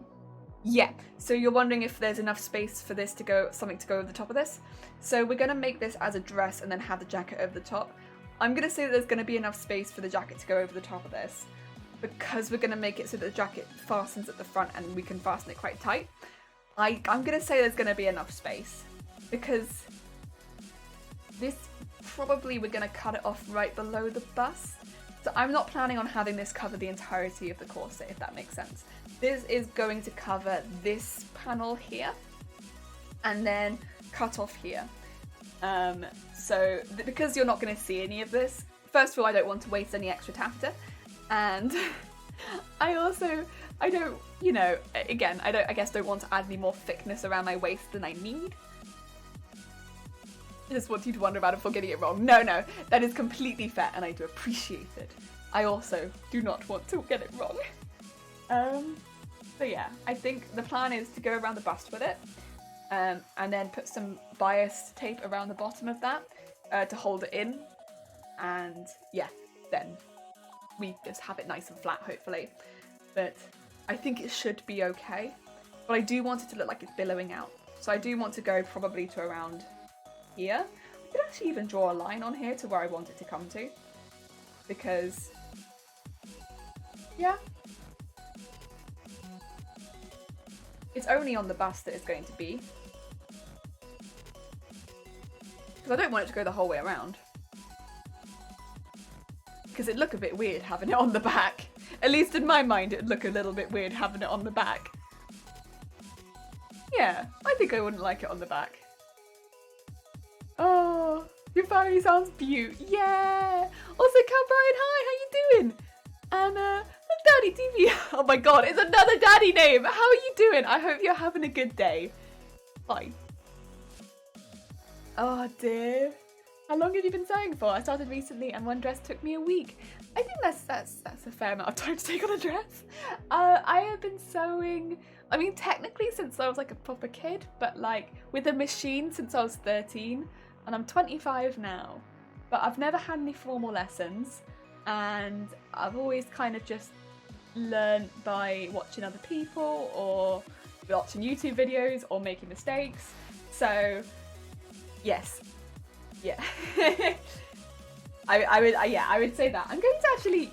Yeah, so you're wondering if there's enough space for this to go, something to go over the top of this. So we're gonna make this as a dress and then have the jacket over the top. I'm gonna say that there's gonna be enough space for the jacket to go over the top of this, because we're gonna make it so that the jacket fastens at the front and we can fasten it quite tight. I'm gonna say there's gonna be enough space, because this probably we're gonna cut it off right below the bust. So I'm not planning on having this cover the entirety of the corset, if that makes sense. This is going to cover this panel here and then cut off here. So because you're not going to see any of this, first of all, I don't want to waste any extra taffeta, and I don't, you know, again, I guess don't want to add any more thickness around my waist than I need. I just want you to wonder about it before getting it wrong. No, that is completely fair and I do appreciate it. I also do not want to get it wrong. So yeah, I think the plan is to go around the bust with it, and then put some bias tape around the bottom of that to hold it in, and yeah, then we just have it nice and flat, hopefully. But I think it should be okay, but I do want it to look like it's billowing out. So I do want to go probably to around here. I could actually even draw a line on here to where I want it to come to, because yeah, it's only on the bust that it's going to be, because I don't want it to go the whole way around, because it'd look a bit weird having it on the back. At least in my mind it'd look a little bit weird having it on the back. Yeah, I think I wouldn't like it on the back. Oh, your family sounds beaut. Yeah. Also, Cal Brian, hi, how you doing? And Daddy TV. Oh my god, it's another daddy name. How are you doing? I hope you're having a good day. Bye. Oh dear. How long have you been sewing for? I started recently and one dress took me a week. I think that's a fair amount of time to take on a dress. I have been sewing, I mean technically since I was like a proper kid, but like with a machine since I was 13. And I'm 25 now, but I've never had any formal lessons, and I've always kind of just learned by watching other people or watching YouTube videos or making mistakes. So yes, yeah. I would say that. I'm going to actually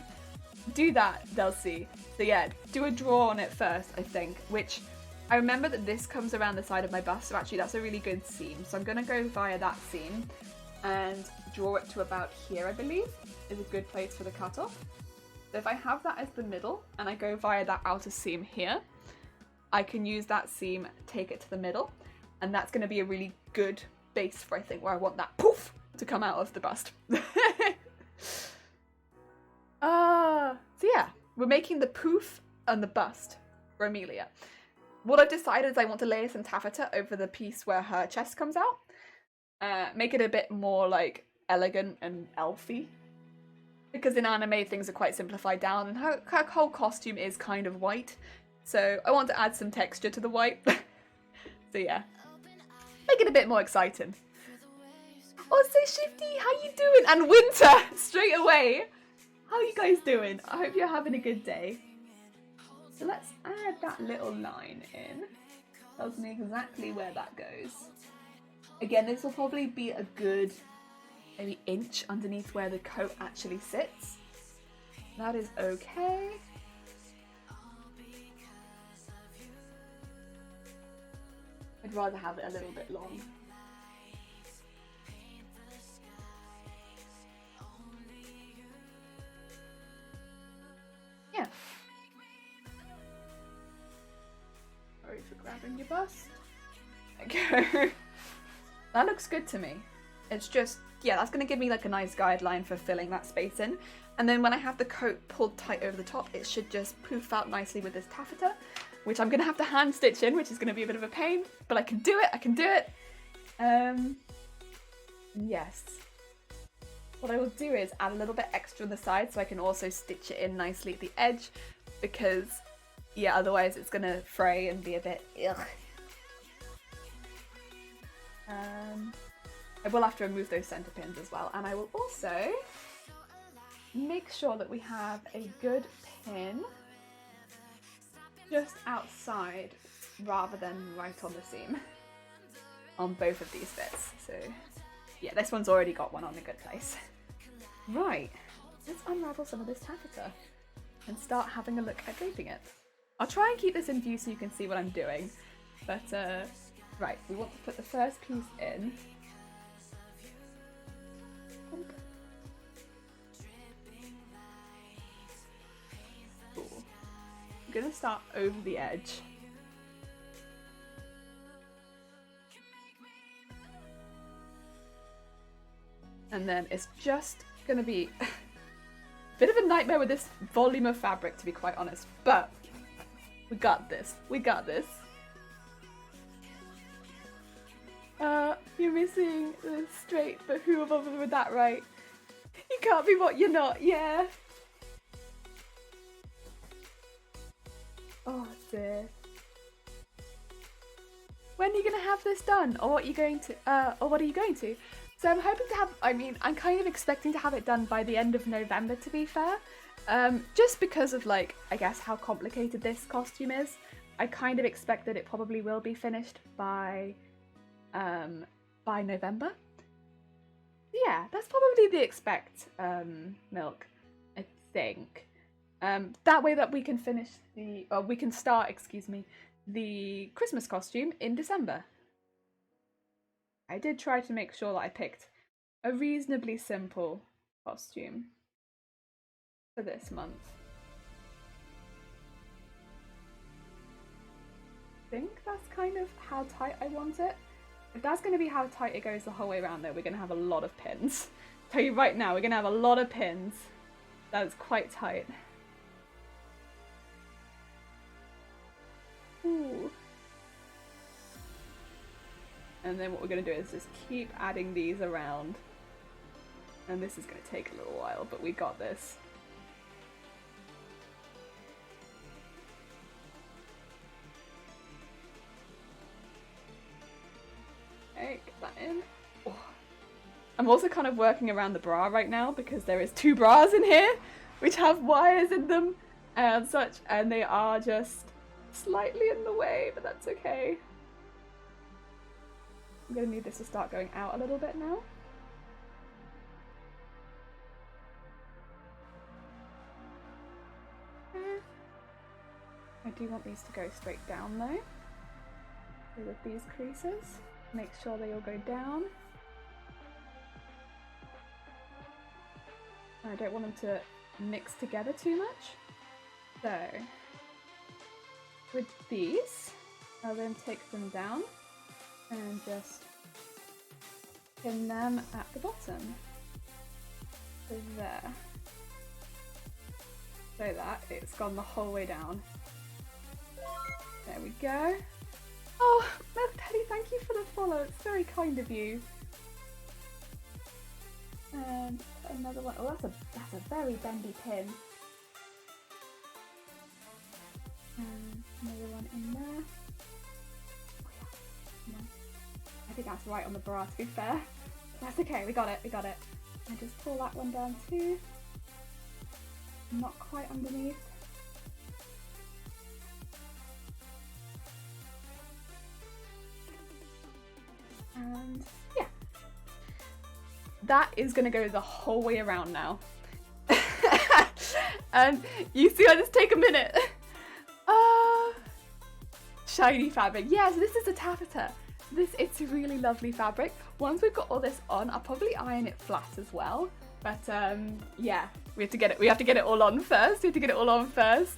do that, they'll see. So yeah, do a draw on it first, I think, which I remember that this comes around the side of my bust, so actually that's a really good seam. So I'm going to go via that seam and draw it to about here, I believe, is a good place for the cutoff. So if I have that as the middle and I go via that outer seam here, I can use that seam, take it to the middle, and that's going to be a really good base for, I think, where I want that poof to come out of the bust. So yeah, we're making the poof on the bust for Emilia. What I've decided is I want to layer some taffeta over the piece where her chest comes out. Make it a bit more like elegant and elfy. Because in anime things are quite simplified down and her whole costume is kind of white. So I want to add some texture to the white. So yeah, make it a bit more exciting. Also Shifty, how you doing? And Winter, straight away. How are you guys doing? I hope you're having a good day. So let's add that little line in. Tells me exactly where that goes. Again, this will probably be a good maybe inch underneath where the coat actually sits. That is okay. I'd rather have it a little bit long. Yeah. Sorry for grabbing your bust. Okay. That looks good to me. It's just, yeah, that's going to give me like a nice guideline for filling that space in. And then when I have the coat pulled tight over the top, it should just poof out nicely with this taffeta, which I'm going to have to hand stitch in, which is going to be a bit of a pain, but I can do it, I can do it. Yes. What I will do is add a little bit extra on the side so I can also stitch it in nicely at the edge, because, yeah, otherwise it's going to fray and be a bit ugh. I will have to remove those center pins as well, and I will also make sure that we have a good pin just outside rather than right on the seam on both of these bits. So yeah, this one's already got one on a good place. Right, let's unravel some of this taffeta and start having a look at draping it. I'll try and keep this in view so you can see what I'm doing, but right, we want to put the first piece in. Cool. I'm gonna start over the edge. And then it's just gonna be a bit of a nightmare with this volume of fabric, to be quite honest, but we got this. We got this. You're missing the straight, but who have bothered with that, right? You can't be what you're not, yeah. Oh dear. When are you gonna have this done, or what are you going to? So I'm hoping to have. I mean, I'm kind of expecting to have it done by the end of November, to be fair. Just because of, like, I guess how complicated this costume is. I kind of expect that it probably will be finished by November. Yeah, that's probably the expect, Milk, I think. That way that we can finish we can start, excuse me, the Christmas costume in December. I did try to make sure that I picked a reasonably simple costume for this month. I think that's kind of how tight I want it. If that's going to be how tight it goes the whole way around, though, we're going to have a lot of pins. I'll tell you right now, we're going to have a lot of pins. That is quite tight. Ooh. And then what we're going to do is just keep adding these around. And this is going to take a little while, but we got this. Okay, get that in. Oh. I'm also kind of working around the bra right now because there is 2 bras in here which have wires in them and such, and they are just slightly in the way, but that's okay. I'm gonna need this to start going out a little bit now. I do want these to go straight down though. So with these creases, make sure they all go down. And I don't want them to mix together too much. So with these, I'll then take them down and just pin them at the bottom. So there. So that it's gone the whole way down. There we go. Oh, Milk Teddy, thank you for the follow. It's very kind of you. And another one. Oh, that's a very bendy pin. And another one in there. Oh, yeah. No. I think that's right on the bra, to be fair. That's okay, we got it, we got it. And just pull that one down too. Not quite underneath. And yeah, that is gonna go the whole way around now. And you see I just take a minute. Shiny fabric. Yeah, so this is a taffeta. It's a really lovely fabric. Once we've got all this on, I'll probably iron it flat as well. But yeah, we have to get it all on first. We have to get it all on first.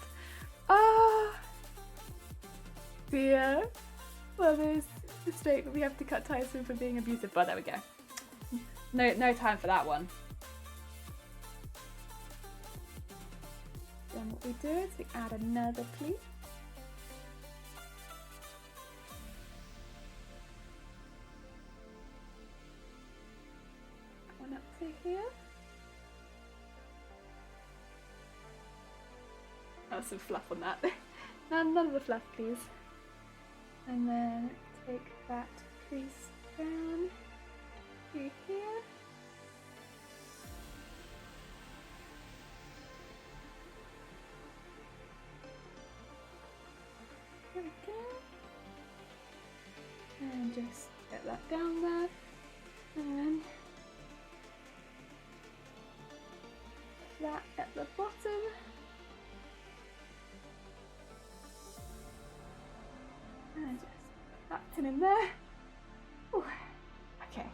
Dear. Well, there's a mistake that we have to cut ties with for being abusive, but there we go. No time for that one. Then what we do is we add another pleat. That one up to here. Oh, some fluff on that. None of the fluff, please. And then take that crease down to that down there. And that at the bottom. And just put that pin in there. Ooh. Okay.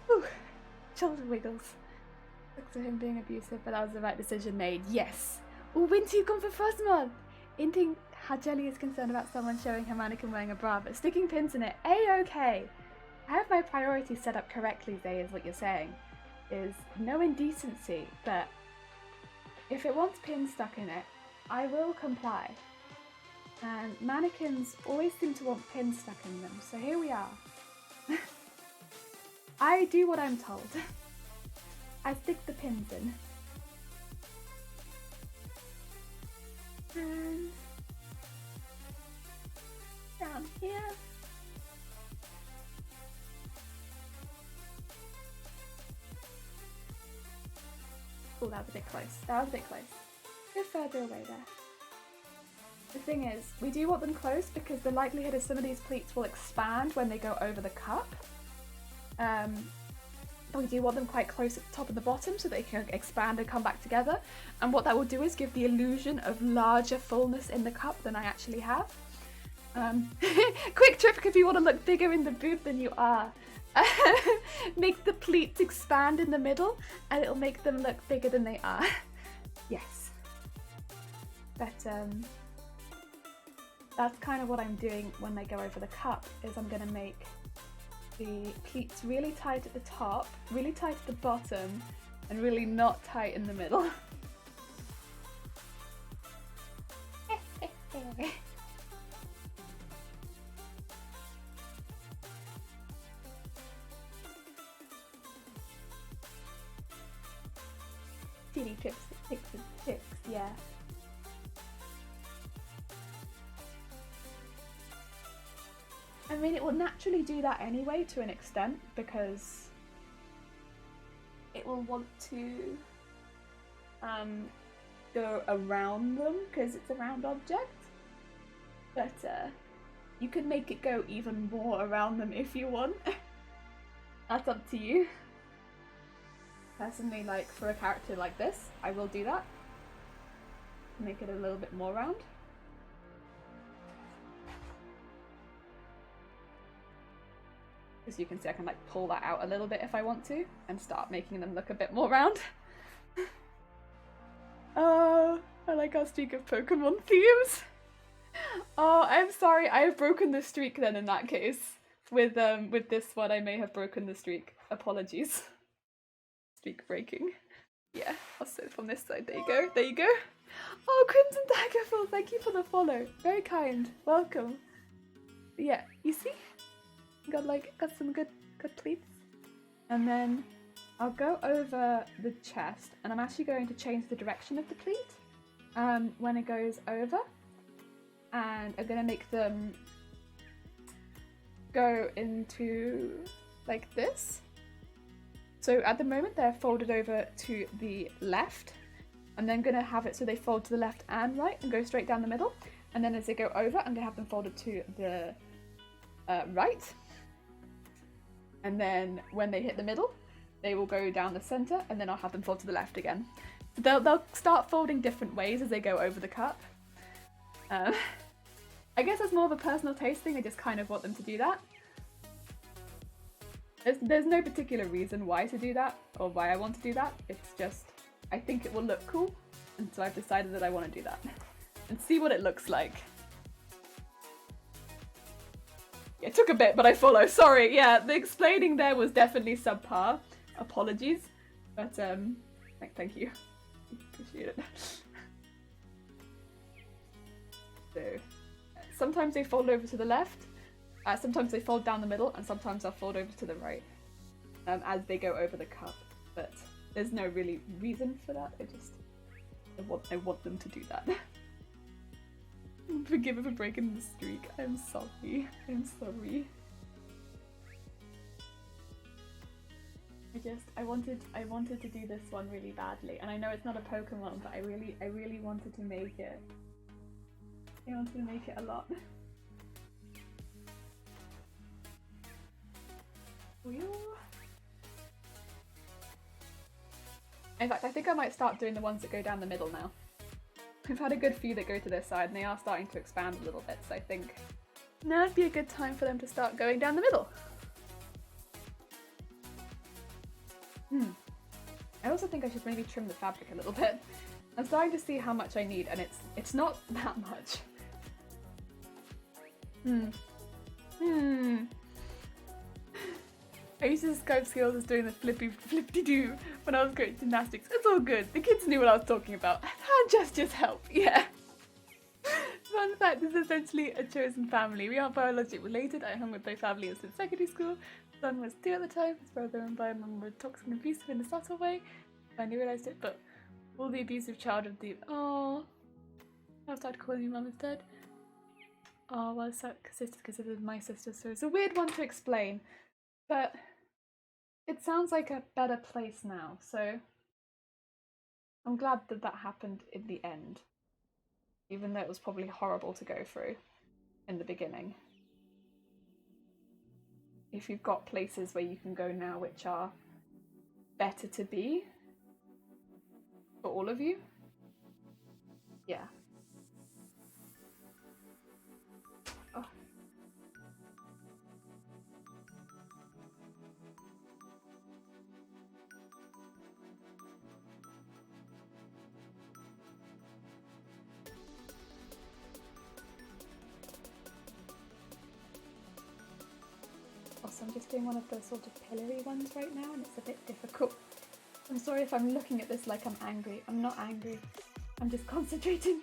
Ooh. Shoulder wiggles. Looks at him being abusive, but that was the right decision made. Yes. Oh, when do you come for first month? Hinting how Jelly is concerned about someone showing her mannequin wearing a bra, but sticking pins in it. A-okay. I have my priorities set up correctly, Zay, is what you're saying. Is no indecency, but if it wants pins stuck in it, I will comply. And mannequins always seem to want pins stuck in them, so here we are. I do what I'm told. I stick the pins in. And down here. Oh, that was a bit close. That was a bit close. Go further away there. The thing is, we do want them close because the likelihood is some of these pleats will expand when they go over the cup. We do want them quite close at the top and the bottom so they can expand and come back together. And what that will do is give the illusion of larger fullness in the cup than I actually have. Quick trick if you want to look bigger in the boob than you are. Make the pleats expand in the middle and it'll make them look bigger than they are. Yes. But that's kind of what I'm doing when they go over the cup, is I'm going to make the pleats really tight at the top, really tight at the bottom, and really not tight in the middle. Silly tips and tips, yeah. I mean, it will naturally do that anyway to an extent because it will want to go around them because it's a round object. But you can make it go even more around them if you want. That's up to you. Personally, like for a character like this, I will do that. Make it a little bit more round. As you can see, I can like pull that out a little bit if I want to and start making them look a bit more round. Oh, I like our streak of Pokemon themes. Oh, I'm sorry, I have broken the streak then in that case. With this one, I may have broken the streak. Apologies. Streak breaking. Yeah, also from this side, there you go, there you go. Oh, Crimson Daggerfall, thank you for the follow. Very kind, welcome. Yeah, you see? Got some good pleats. And then I'll go over the chest and I'm actually going to change the direction of the pleat when it goes over. And I'm gonna make them go into like this. So at the moment they're folded over to the left. I'm then gonna have it so they fold to the left and right and go straight down the middle. And then as they go over, I'm gonna have them folded to the right. And then when they hit the middle, they will go down the center and then I'll have them fold to the left again. They'll start folding different ways as they go over the cup. I guess that's more of a personal taste thing, I just kind of want them to do that. There's no particular reason why to do that, or why I want to do that, it's just, I think it will look cool, and so I've decided that I want to do that. And see what it looks like. It took a bit, but I follow, sorry, yeah, the explaining there was definitely subpar. Apologies, but thank you. Appreciate it. So, sometimes they fold over to the left, sometimes they fold down the middle, and sometimes they'll fold over to the right as they go over the cup. But there's no really reason for that. I want them to do that. Forgive me for breaking the streak. I'm sorry. I'm sorry. I wanted to do this one really badly, and I know it's not a Pokemon, but I really wanted to make it I wanted to make it a lot. In fact, I think I might start doing the ones that go down the middle now. We've had a good few that go to this side and they are starting to expand a little bit, so I think now would be a good time for them to start going down the middle. I also think I should maybe trim the fabric a little bit. I'm starting to see how much I need and it's not that much. I used to describe skills as doing the flippy-doo when I was great at gymnastics. It's all good. The kids knew what I was talking about. Hand gestures help, yeah. Fun fact, this is essentially a chosen family. We aren't biologically related. I hung with my family since secondary school. Son was 2 at the time. His brother and my mum were toxic and abusive in a subtle way. I finally realised it, but all the abusive childhood, I've started calling you mum instead. Oh, well, sister's considered my sister, so it's a weird one to explain. But it sounds like a better place now, so I'm glad that that happened in the end. Even though it was probably horrible to go through in the beginning. If you've got places where you can go now which are better to be for all of you, yeah. Oh. Also, I'm just doing one of those sort of pillory ones right now and it's a bit difficult. I'm sorry if I'm looking at this like I'm angry. I'm not angry. I'm just concentrating.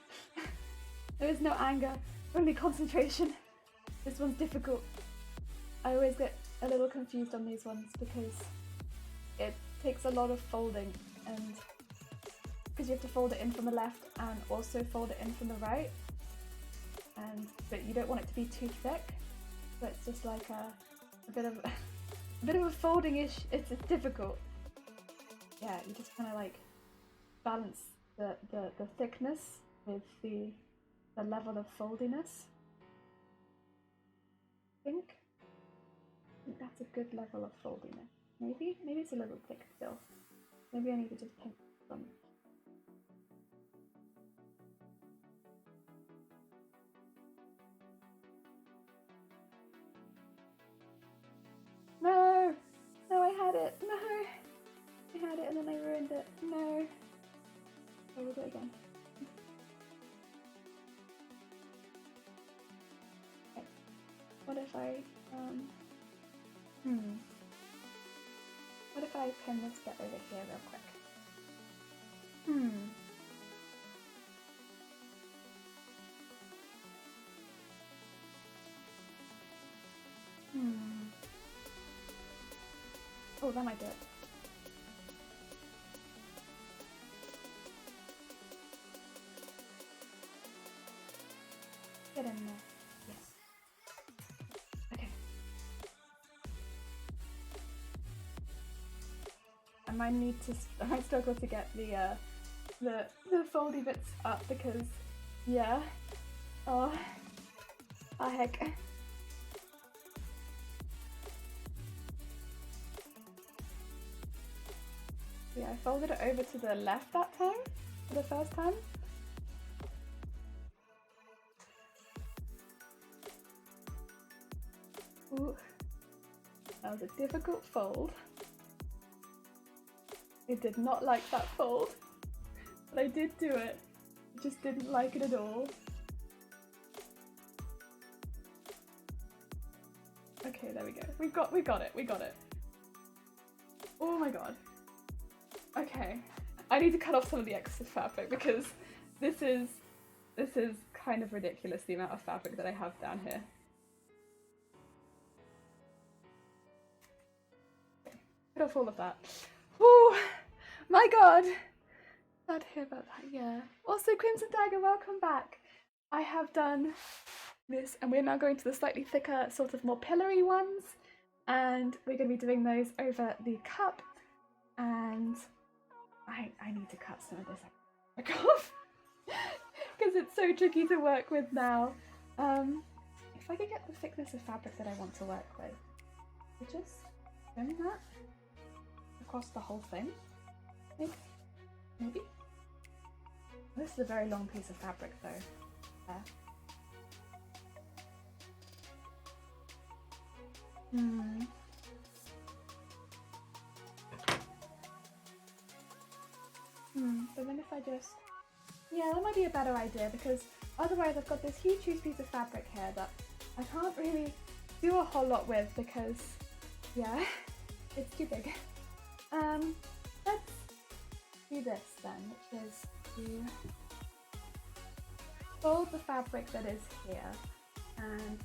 There is no anger, only concentration. This one's difficult. I always get a little confused on these ones because it takes a lot of folding and because you have to fold it in from the left and also fold it in from the right, but you don't want it to be too thick, so it's just like a bit of a folding ish. It's difficult. Yeah, you just kind of like balance the thickness with the level of foldiness. I think that's a good level of foldiness. Maybe it's a little thick still. Maybe I need to just paint some. No! No, I had it! No! I had it and then I ruined it. No! I will do it again. Okay. What if I, what if I pin this bit over here real quick? Oh, that might do it. Get in there. Yes. Okay. I might struggle to get the foldy bits up because, yeah. Oh heck. Yeah, I folded it over to the left that time, for the first time. Ooh, that was a difficult fold. I did not like that fold, but I did do it. I just didn't like it at all. Okay, there we go. We got it. Oh my god. Okay, I need to cut off some of the excess fabric because this is kind of ridiculous, the amount of fabric that I have down here. Okay, cut off all of that. Oh my god! Glad to hear about that, yeah. Also, Crimson Dagger, welcome back. I have done this and we're now going to the slightly thicker, sort of more pillory ones, and we're going to be doing those over the cup, and I need to cut some of this off because it's so tricky to work with now. If I could get the thickness of fabric that I want to work with, I just trim that across the whole thing. Maybe. This is a very long piece of fabric though. There. But then if I just... Yeah, that might be a better idea, because otherwise I've got this huge piece of fabric here that I can't really do a whole lot with because, yeah, it's too big. Let's do this then, which is to fold the fabric that is here and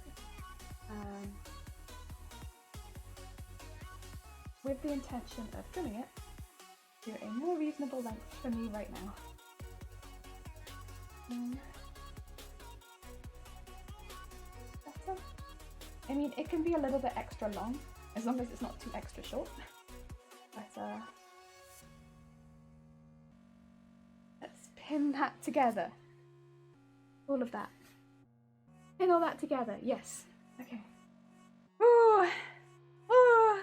with the intention of trimming it to a more reasonable length for me right now. Better. I mean, it can be a little bit extra long, as long as it's not too extra short. But let's pin that together. All of that. Pin all that together, yes. Okay. Ooh! Ooh!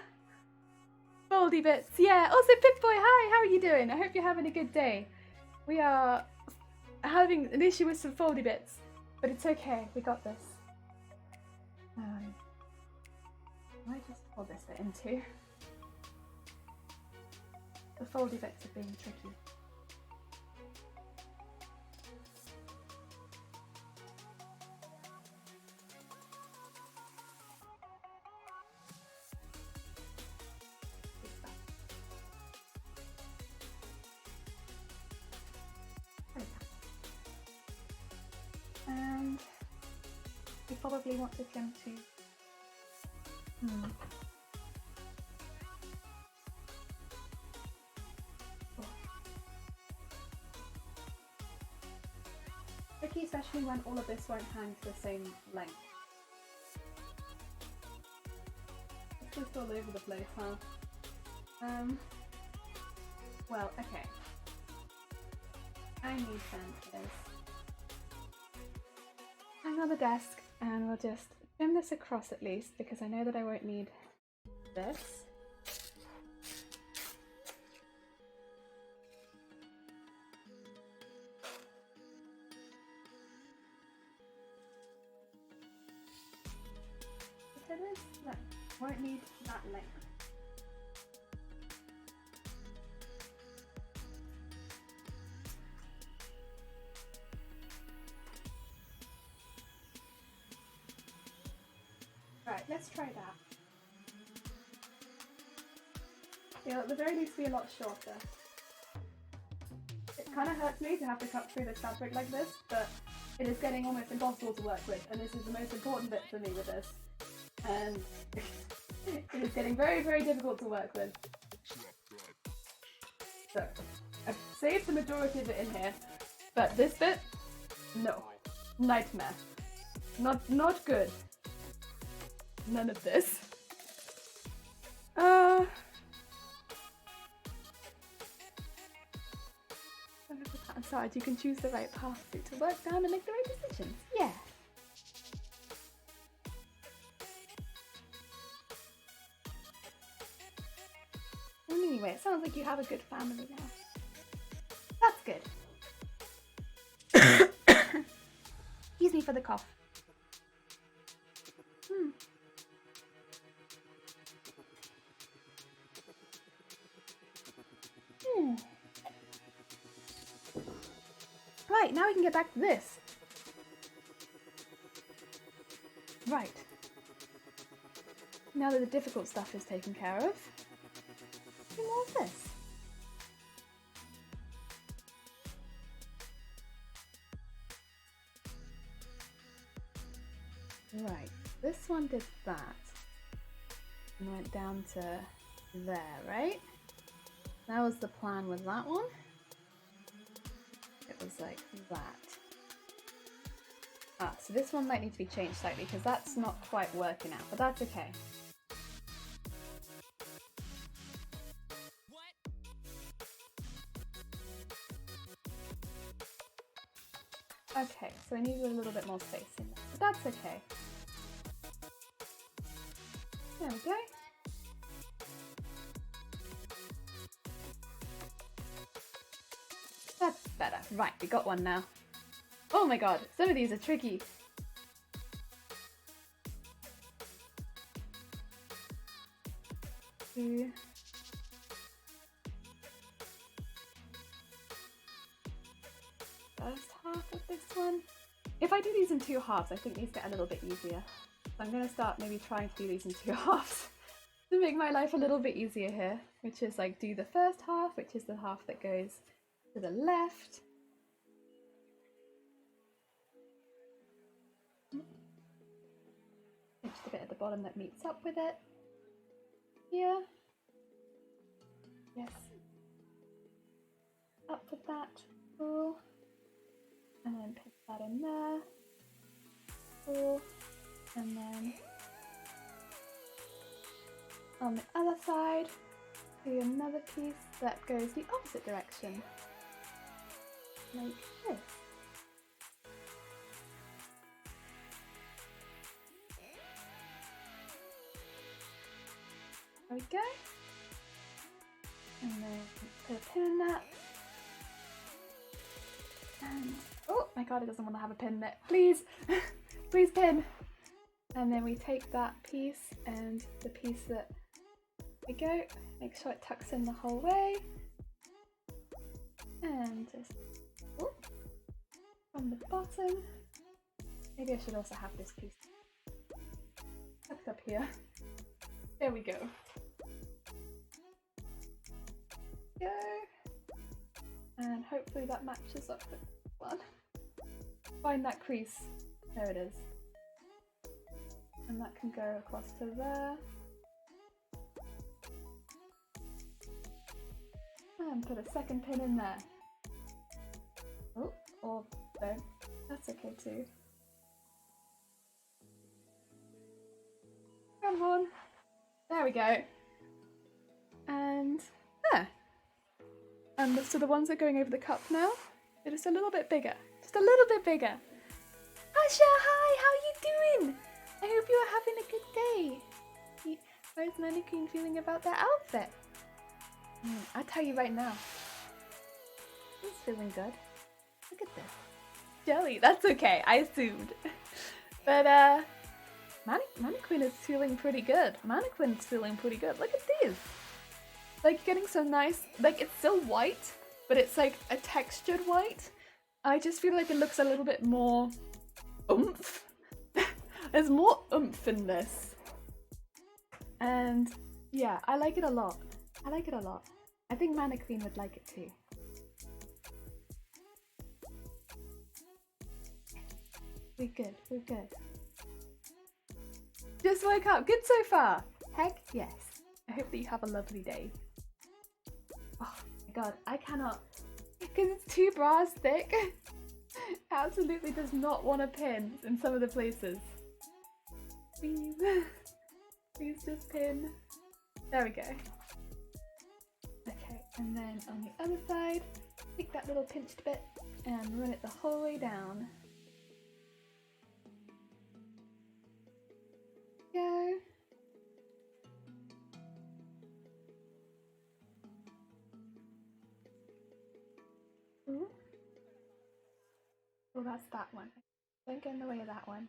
Foldy bits, yeah. Also, Pip-Boy, hi, how are you doing? I hope you're having a good day. We are having an issue with some foldy bits, but it's okay, we got this. I might just pull this bit in too. The foldy bits are being tricky. And we probably want to trim to tricky, especially when all of this won't hang to the same length. It's just all over the place, huh? Well, okay. I need then is hang on the desk, and we'll just trim this across at least, because I know that I won't need this. If it is, look, won't need that length. Right, let's try that. It'll at the very least be a lot shorter. It kind of hurts me to have to cut through this fabric like this, but it is getting almost impossible to work with, and this is the most important bit for me with this. And it is getting very, very difficult to work with. So, I've saved the majority of it in here, but this bit, no. Nightmare. Not good. None of this. Aside, you can choose the right path to work down and make the right decisions. Yeah. Anyway, it sounds like you have a good family now. That's good. Excuse me for the cough. Right, now we can get back to this. Right. Now that the difficult stuff is taken care of, do more of this. Right, this one did that and went down to there, right? That was the plan with that one. It was like that. Ah, so this one might need to be changed slightly because that's not quite working out, but that's okay. Okay, so I need a little bit more space in there, but that's okay. There we go. That's better. Right, we got one now. Oh my god, some of these are tricky. Two. First half of this one. If I do these in 2 halves, I think these get a little bit easier. So I'm going to start maybe trying to do these in 2 halves to make my life a little bit easier here, which is like do the first half, which is the half that goes to the left. Pinch the bit at the bottom that meets up with it. Here. Yes. Up with that. Cool. And then pinch that in there. Cool. And then on the other side, do another piece that goes the opposite direction. Like this. There we go. And then put a pin in that. And oh my god, it doesn't want to have a pin in it. Please! Please pin! And then we take that piece and the piece that we go, make sure it tucks in the whole way. And just from the bottom. Maybe I should also have this piece tucked up here. There we go. Go. And hopefully that matches up with this one. Find that crease. There it is. And that can go across to there. And put a second pin in there. Oh, or no, that's okay too. Come on. There we go. And there. And so the ones that are going over the cup now, they're just a little bit bigger. Just a little bit bigger. Asha, hi, how are you doing? I hope you are having a good day. How's Mannequin feeling about their outfit? I'll tell you right now. He's feeling good. Look at this. Jelly, that's okay, I assumed. But Mannequin is feeling pretty good. Mannequin's feeling pretty good. Look at these. Like getting so nice, like it's still white, but it's like a textured white. I just feel like it looks a little bit more oomph. There's more oomph in this. And yeah, I like it a lot. I like it a lot. I think Mannequin would like it too. We're good, we're good. Just woke up, good so far. Heck yes. I hope that you have a lovely day. Oh my god, I cannot, because it's 2 bras thick. Absolutely does not want to pin in some of the places. Please, please just pin. There we go. Okay, and then on the other side, take that little pinched bit and run it the whole way down. Go. Ooh. Oh, that's that one. Don't get in the way of that one.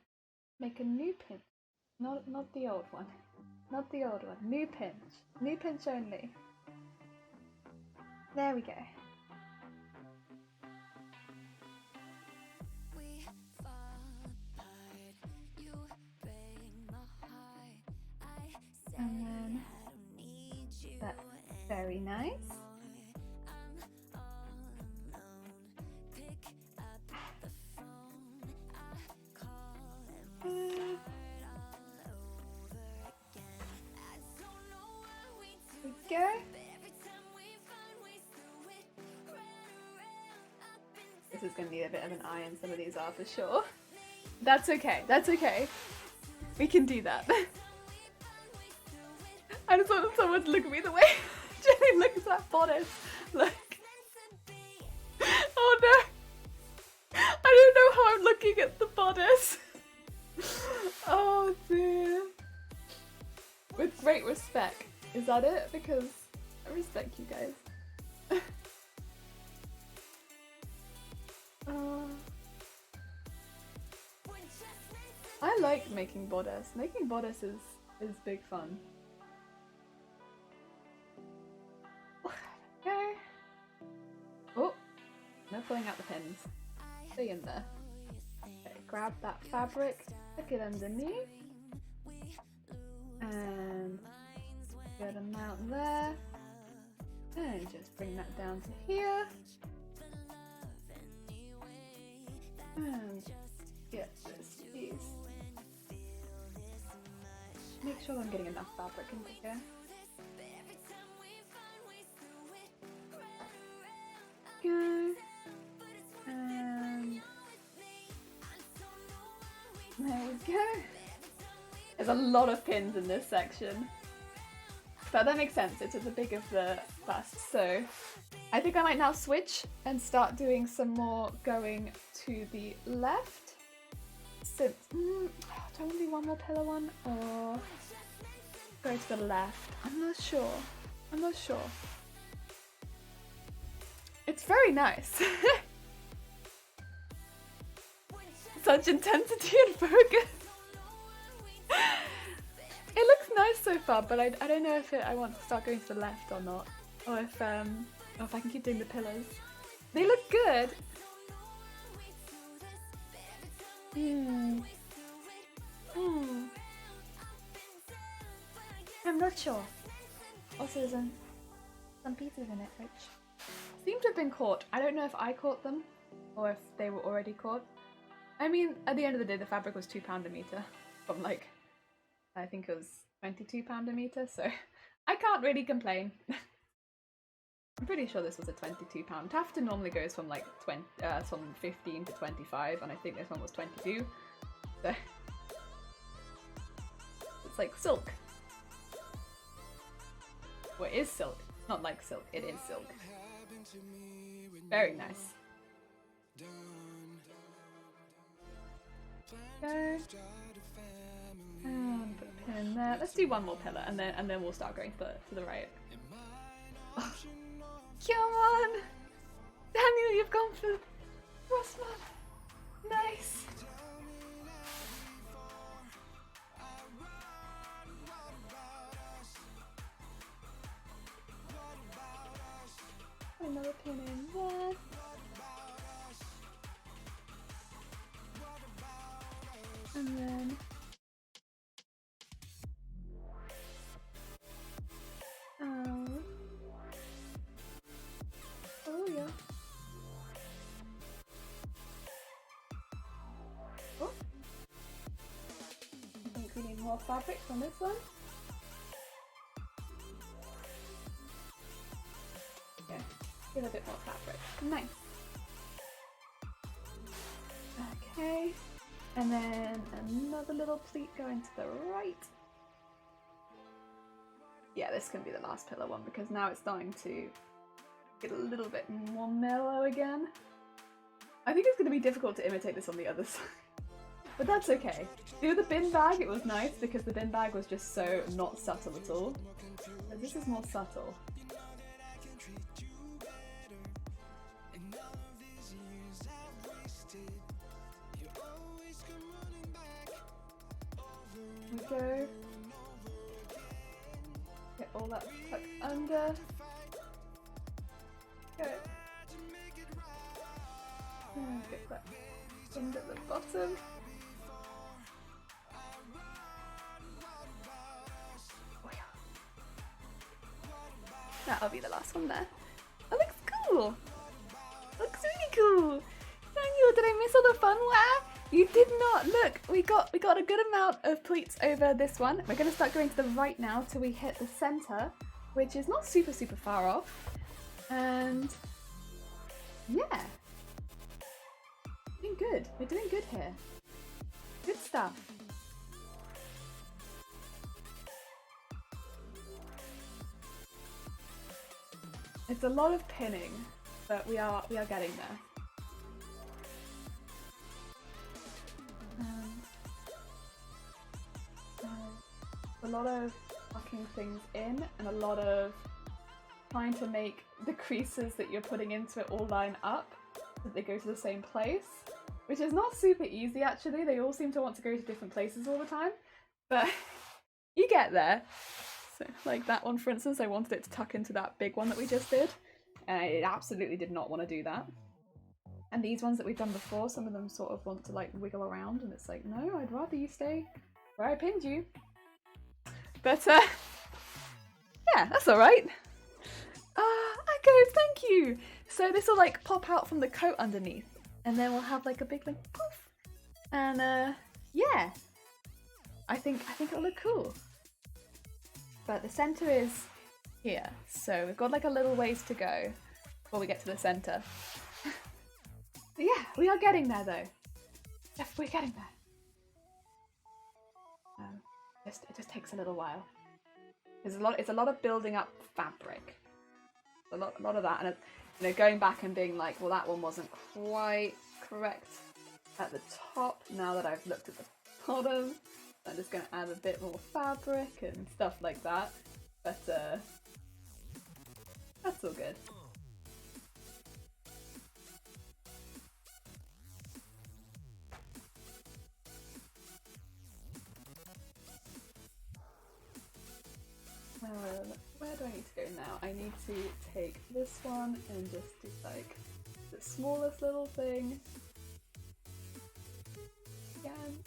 Make a new pinch. Not the old one. Not the old one. New pinch. New pinch only. There we go. And then that's very nice. Go. This is going to need a bit of an iron, some of these are for sure. That's okay, that's okay. We can do that. I just want someone to look at me the way Jenny looks at that bodice. Like, oh no. I don't know how I'm looking at the bodice. Oh dear. With great respect. Is that it? Because I respect you guys. I like making bodice. Making bodice is big fun. Okay. Oh, no pulling out the pins. Stay in there. Okay, grab that fabric, stick it underneath, and good amount there. And just bring that down to here. And get this piece. Make sure I'm getting enough fabric into here. Go. And there we go. There's a lot of pins in this section. But that makes sense, it's at the big of the bust. So I think I might now switch and start doing some more going to the left. Since, do I want to do one more pillar one or go to the left? I'm not sure. I'm not sure. It's very nice. Such intensity and focus. It looks nice so far, but I don't know if I want to start going to the left or not, or if I can keep doing the pillars. They look good. I'm not sure. Also, there's some pieces in it which seem to have been caught. I don't know if I caught them or if they were already caught. I mean, at the end of the day, the fabric was £2 a meter from like, I think it was £22 a meter, so I can't really complain. I'm pretty sure this was a £22. Taffeta normally goes from like from 15 to 25, and I think this one was 22. So it's like silk. Well, it is silk. Not like silk, it is silk. Very nice. Okay. And put a pin in there. Let's do one more pillar, and then we'll start going to the right. Oh. Come on! Daniel, you've gone for Rossman. Nice. Another pin in there. And then oh yeah. Oh. I think we need more fabric on this one. Okay, give a bit more fabric. Nice. Okay. And then another little pleat going to the right. Yeah, this can be the last pillar one because now it's starting to get a little bit more mellow again. I think it's going to be difficult to imitate this on the other side. But that's okay. Do the bin bag, it was nice because the bin bag was just so not subtle at all. But this is more subtle. We go. Get all that tucked under. Go. And get that pinned at the bottom. Oh yeah. That'll be the last one there. That looks cool. Looks really cool. Daniel, did I miss all the fun? Wow. You did not. Look, we got a good amount of pleats over this one. We're going to start going to the right now till we hit the center, which is not super far off. And yeah, doing good. We're doing good here. Good stuff. It's a lot of pinning, but we are getting there. a lot of tucking things in and a lot of trying to make the creases that you're putting into it all line up so that they go to the same place, which is not super easy actually. They all seem to want to go to different places all the time, but you get there. So like that one for instance, I wanted it to tuck into that big one that we just did, and it absolutely did not want to do that. And these ones that we've done before, some of them sort of want to like wiggle around, and it's like, no, I'd rather you stay where I pinned you. But yeah, that's alright. Echo, thank you! So this will like pop out from the coat underneath, and then we'll have like a big like poof. And yeah. I think it'll look cool. But the centre is here, so we've got like a little ways to go before we get to the centre. Yeah, we are getting there though. Yes, we're getting there. It just takes a little while. It's a lot of building up fabric. A lot of that, and you know, going back and being like, well, that one wasn't quite correct at the top. Now that I've looked at the bottom, I'm just going to add a bit more fabric and stuff like that. But that's all good. Where do I need to go now? I need to take this one and just do like the smallest little thing. Again.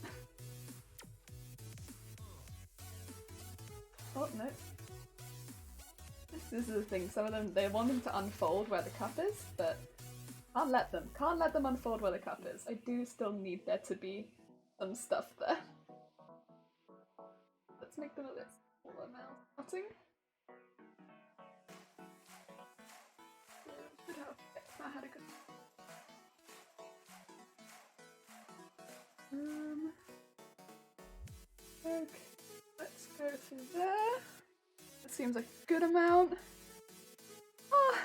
Oh no. This is the thing, some of them, they want them to unfold where the cup is, but can't let them unfold where the cup is. I do still need there to be some stuff there. Let's make them a bit smaller now. Cutting. Should have, I had a good. Okay, let's go to there. That seems like a good amount. Ah.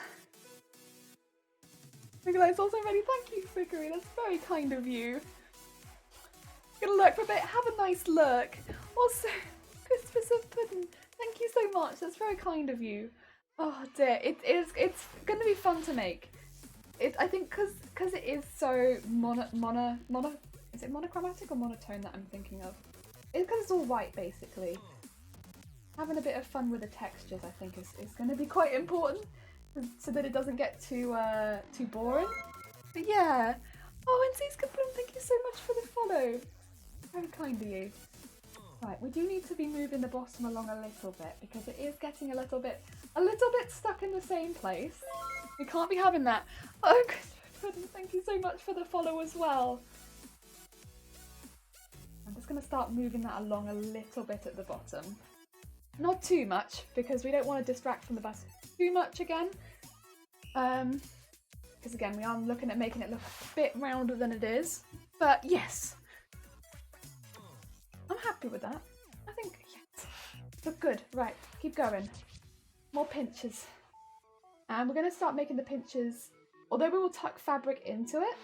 Nikolai's also ready. Thank you, Fikuri. That's very kind of you. Gonna lurk for a bit. Have a nice lurk. Also, Christopher Puddin, thank you so much. That's very kind of you. Oh dear, it's gonna be fun to make. I think because it is so is it monochromatic or monotone that I'm thinking of? It's because it's all white basically. Having a bit of fun with the textures I think is going to be quite important so that it doesn't get too boring. But yeah. Oh, and Ziska Bloom, thank you so much for the follow. Very kind of you. Right, we do need to be moving the bottom along a little bit because it is getting a little bit stuck in the same place. We can't be having that. Oh, Christopher, thank you so much for the follow as well. I'm just going to start moving that along a little bit at the bottom. Not too much, because we don't want to distract from the bust too much again. Because again, we are looking at making it look a bit rounder than it is. But yes. I'm happy with that. I think, yes. Look good. Right, keep going. More pinches. And we're going to start making the pinches, although we will tuck fabric into it,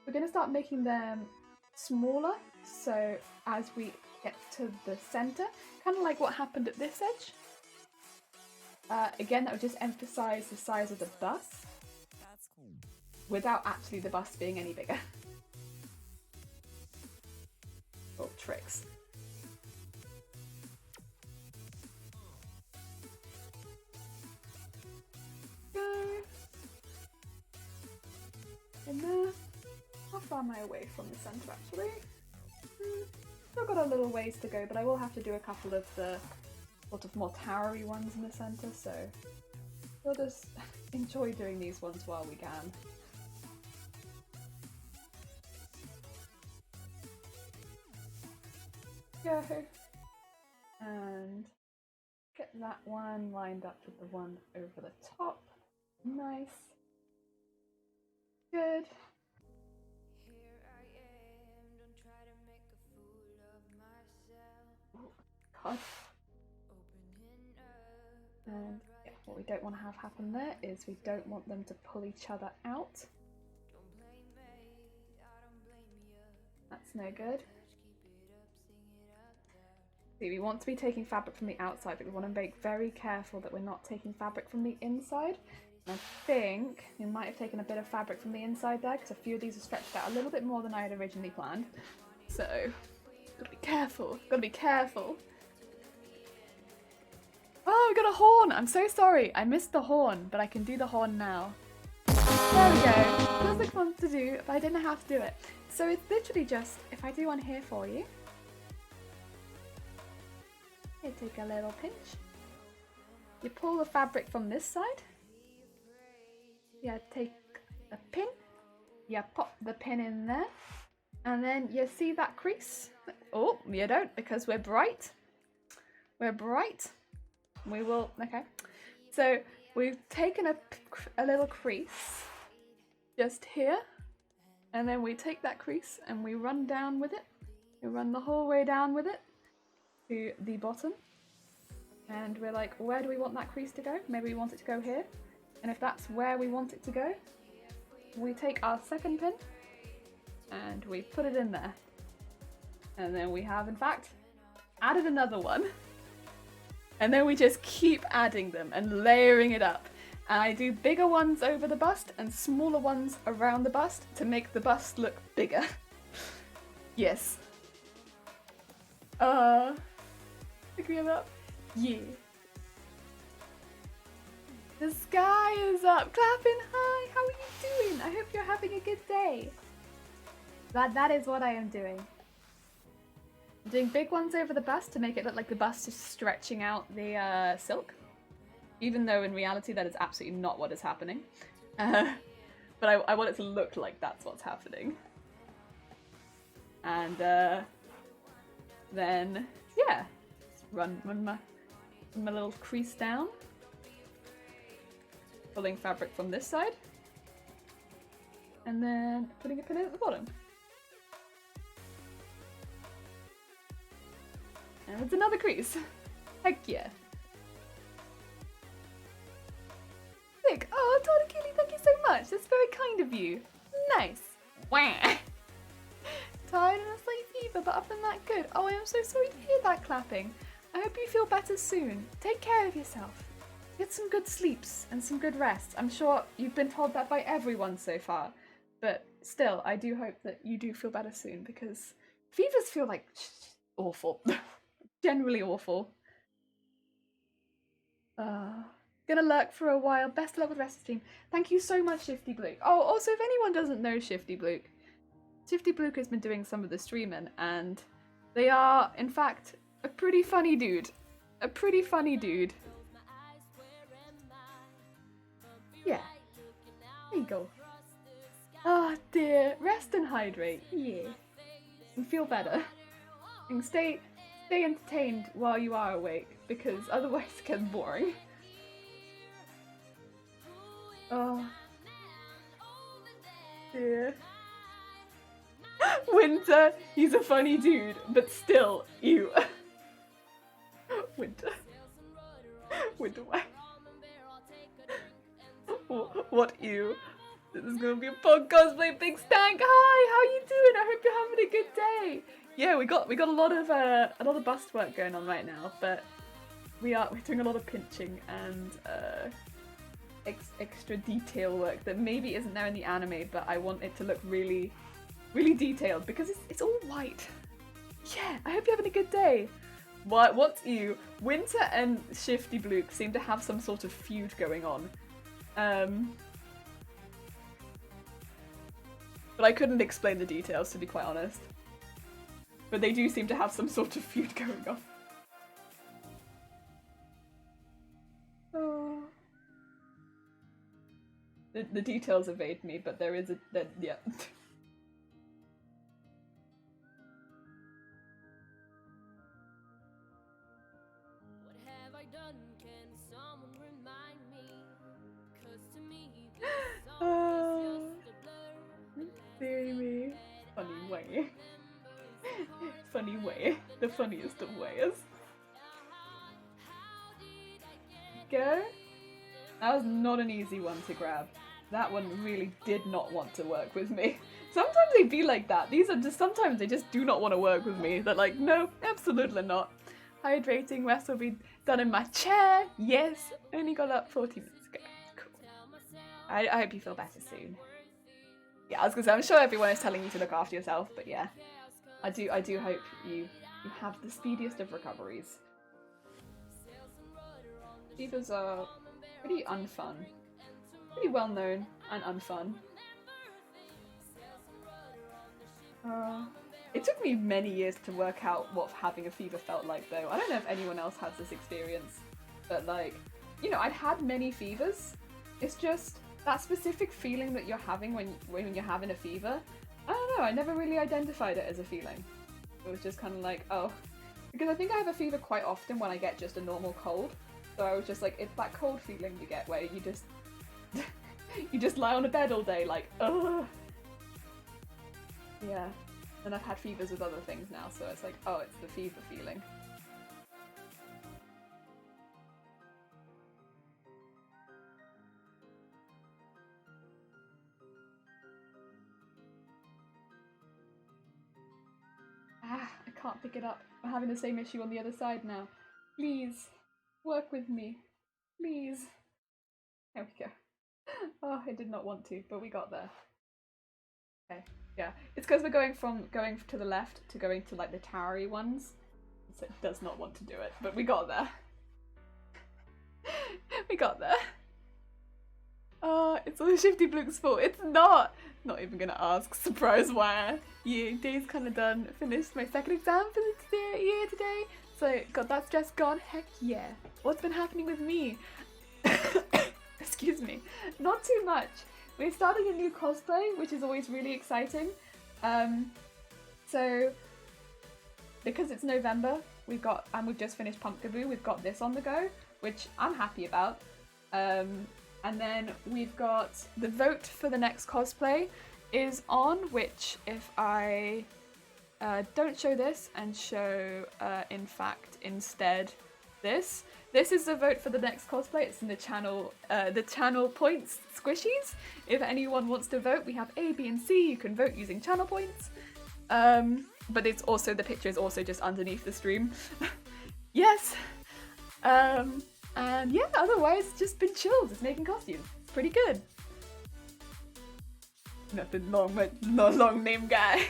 we're going to start making them smaller. So as we get to the centre, kind of like what happened at this edge. Again, that would just emphasise the size of the bust without actually the bust being any bigger. Little tricks. Go. In there. How far am I away from the centre actually? Still got a little ways to go, but I will have to do a couple of the sort of more towery ones in the centre, so we'll just enjoy doing these ones while we can. Go! And get that one lined up with the one over the top. Nice. Good. God. And yeah, what we don't want to have happen there is we don't want them to pull each other out. That's no good. See, we want to be taking fabric from the outside, but we want to be very careful that we're not taking fabric from the inside. And I think we might have taken a bit of fabric from the inside there, because a few of these are stretched out a little bit more than I had originally planned. So, gotta be careful, gotta be careful. Oh, we got a horn! I'm so sorry, I missed the horn, but I can do the horn now. There we go. Feels like fun to do, but I didn't know how to do it. So it's literally just, if I do one here for you. You take a little pinch. You pull the fabric from this side. You take a pin. You pop the pin in there. And then you see that crease. Oh, you don't, because we're bright. We're bright. We will, okay. So we've taken a little crease just here. And then we take that crease and we run down with it. We run the whole way down with it to the bottom, and we're like, where do we want that crease to go? Maybe we want it to go here, and if that's where we want it to go, we take our second pin and we put it in there, and then we have in fact added another one, and then we just keep adding them and layering it up, and I do bigger ones over the bust and smaller ones around the bust to make the bust look bigger. Yes. Pick me up. Yeah. The sky is up. Clapping. Hi, how are you doing? I hope you're having a good day. That is what I am doing. I'm doing big ones over the bust to make it look like the bust is stretching out the silk. Even though in reality that is absolutely not what is happening. But I want it to look like that's what's happening. And then, yeah. Run my little crease down, pulling fabric from this side, and then putting a pin in at the bottom. And it's another crease. Heck yeah. Sick. Oh, Todakili, thank you so much. That's very kind of you. Nice. Wah. Tired and a slight fever, but other than that, good. Oh, I am so sorry to hear that, Clapping. I hope you feel better soon. Take care of yourself. Get some good sleeps and some good rest. I'm sure you've been told that by everyone so far, but still, I do hope that you do feel better soon, because fevers feel like awful. Generally awful. Gonna lurk for a while. Best of luck with the rest of the stream. Thank you so much, Shifty Bluke. Oh, also, if anyone doesn't know Shifty Bluke, Shifty Bluke has been doing some of the streaming, and they are, in fact, a pretty funny dude. A pretty funny dude. Yeah. There you go. Oh dear. Rest and hydrate. Yeah. And feel better. And stay entertained while you are awake, because otherwise it gets boring. Oh. Dear. Winter, he's a funny dude, but still, ew. Winter. Winter, why? What ew? This is gonna be a fun cosplay, Big Stank. Hi, how you doing? I hope you're having a good day. Yeah, we got a lot of bust work going on right now, but we're doing a lot of pinching and extra detail work that maybe isn't there in the anime, but I want it to look really, really detailed because it's all white. Yeah, I hope you're having a good day. What's you? Winter and Shifty Bluke seem to have some sort of feud going on. But I couldn't explain the details, to be quite honest. But they do seem to have some sort of feud going on. Oh. The details evade me, but there is yeah. Baby. Funny way. Funny way. The funniest of ways. Go. That was not an easy one to grab. That one really did not want to work with me. Sometimes they be like that. These are just, sometimes they just do not want to work with me. They're like, no, absolutely not. Hydrating rest will be done in my chair. Yes, only got up 40 minutes ago. Cool. I hope you feel better soon. Yeah, I was gonna say, I'm sure everyone is telling you to look after yourself, but yeah, I do hope you have the speediest of recoveries. Fevers are pretty unfun, pretty well known and unfun. It took me many years to work out what having a fever felt like, though. I don't know if anyone else has this experience, but like, you know, I'd had many fevers. It's just that specific feeling that you're having when you're having a fever. I don't know, I never really identified it as a feeling. It was just kind of like, oh, because I think I have a fever quite often when I get just a normal cold. So I was just like, it's that cold feeling you get where you just you just lie on a bed all day like, ugh. Yeah. And I've had fevers with other things now, so it's like, oh, it's the fever feeling. Ah, I can't pick it up. I'm having the same issue on the other side now. Please, work with me. Please. There we go. Oh, I did not want to, but we got there. Okay, yeah. It's because we're going to the left to going to like the towery ones. So it does not want to do it, but we got there. We got there. Oh, it's all Shifty Bluke's fault. It's not! Not even gonna ask. Surprise why? Yeah, day's kinda done. Finished my second exam for the year today. So, got that stress gone. Heck yeah. What's been happening with me? Excuse me. Not too much. We're starting a new cosplay, which is always really exciting. So, because it's November, we've just finished Pumpkaboo, we've got this on the go, which I'm happy about. And then we've got the vote for the next cosplay is on, which if I don't show this and show, in fact, instead this is the vote for the next cosplay. It's in the channel points squishies. If anyone wants to vote, we have A, B, and C. You can vote using channel points. But it's also, the picture is also just underneath the stream. Yes! And yeah, otherwise, just been chilled. Just making costumes. It's pretty good. Nothing long, but not long name guy.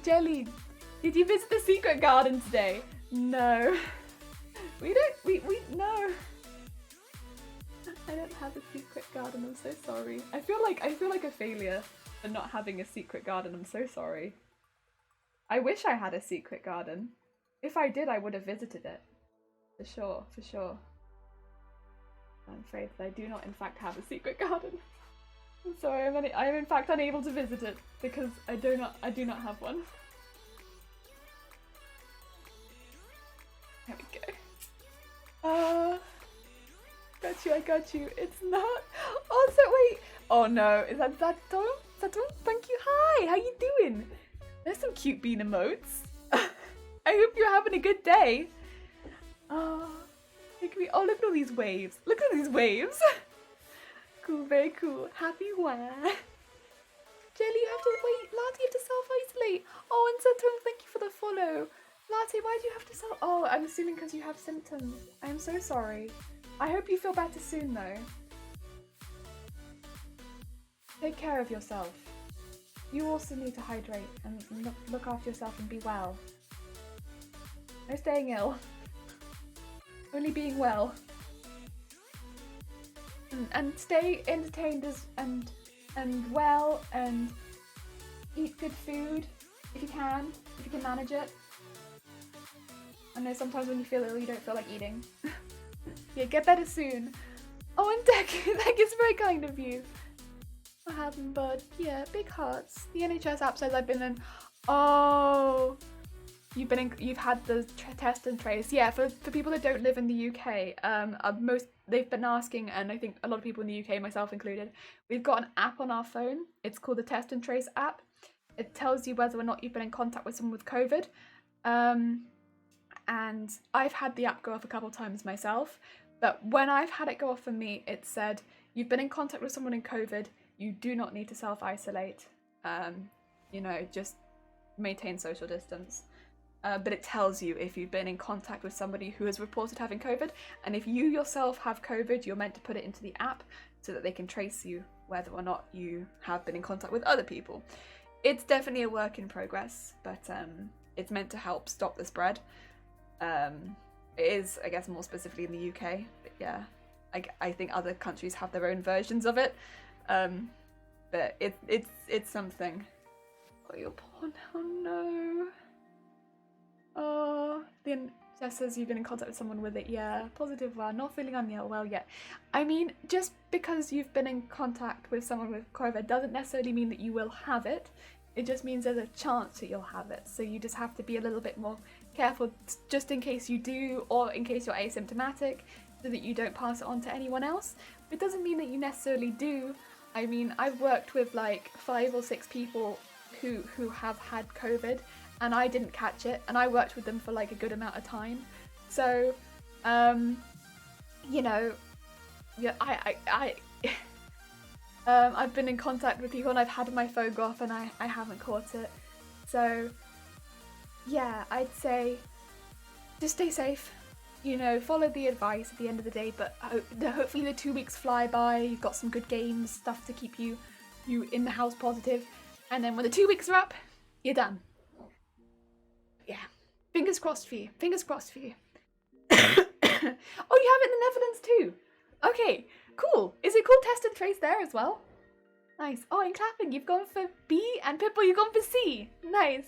Jelly, did you visit the secret garden today? No. No. I don't have a secret garden, I'm so sorry. I feel like a failure for not having a secret garden, I'm so sorry. I wish I had a secret garden. If I did, I would have visited it. For sure, for sure. I'm afraid that I do not in fact have a secret garden. I'm sorry, I am in fact unable to visit it because I do not have one. There we go. I got you. It's not. Also, wait. Oh no, is that Tom? Is that Tom? Thank you. Hi, how you doing? There's some cute bean emotes. I hope you're having a good day. Oh, look at me. Oh, look at all these waves. Look at these waves. Cool, very cool. Happy where? Jelly, you have to wait. Latte, you have to self-isolate. Oh, and Saturn, thank you for the follow. Latte, why do you have to self? Oh, I'm assuming because you have symptoms. I am so sorry. I hope you feel better soon, though. Take care of yourself. You also need to hydrate and look after yourself and be well. No staying ill. Only being well. And stay entertained and well and eat good food if you can manage it. I know sometimes when you feel ill you don't feel like eating. Yeah, get better soon. Oh, and Deck is very kind of you. What happened, bud? Yeah, big hearts. The NHS app says I've been in. Oh, you've had the test and trace. Yeah, for people that don't live in the UK, they've been asking, and I think a lot of people in the UK, myself included, we've got an app on our phone. It's called the Test and Trace app. It tells you whether or not you've been in contact with someone with COVID. And I've had the app go off a couple times myself, but when I've had it go off for me, it said, you've been in contact with someone in COVID, you do not need to self-isolate. You know, just maintain social distance. but it tells you if you've been in contact with somebody who has reported having COVID, and if you yourself have COVID, you're meant to put it into the app so that they can trace you whether or not you have been in contact with other people. It's definitely a work in progress, but it's meant to help stop the spread. It is, I guess, more specifically in the UK, but yeah, I think other countries have their own versions of it, but it's something. Oh, you're poor. Oh no. Oh, the Jess says you've been in contact with someone with it. Yeah, positive. Well, not feeling unwell yet. I mean, just because you've been in contact with someone with COVID doesn't necessarily mean that you will have it. It just means there's a chance that you'll have it. So you just have to be a little bit more careful, just in case you do, or in case you're asymptomatic, so that you don't pass it on to anyone else. It doesn't mean that you necessarily do. I mean, I've worked with like 5 or 6 people who have had COVID, and I didn't catch it, and I worked with them for like a good amount of time. So, you know, yeah, I've been in contact with people and I've had my phone go off and I haven't caught it. So, yeah, I'd say just stay safe. You know, follow the advice at the end of the day, but hopefully the 2 weeks fly by, you've got some good games, stuff to keep you in the house positive, and then when the 2 weeks are up, you're done. Yeah, fingers crossed for you. Fingers crossed for you. Oh, you have it in the Netherlands too. Okay, cool. Is it called Test and Trace there as well? Nice. Oh, I'm clapping. You've gone for B, and Pipple, you've gone for C. Nice.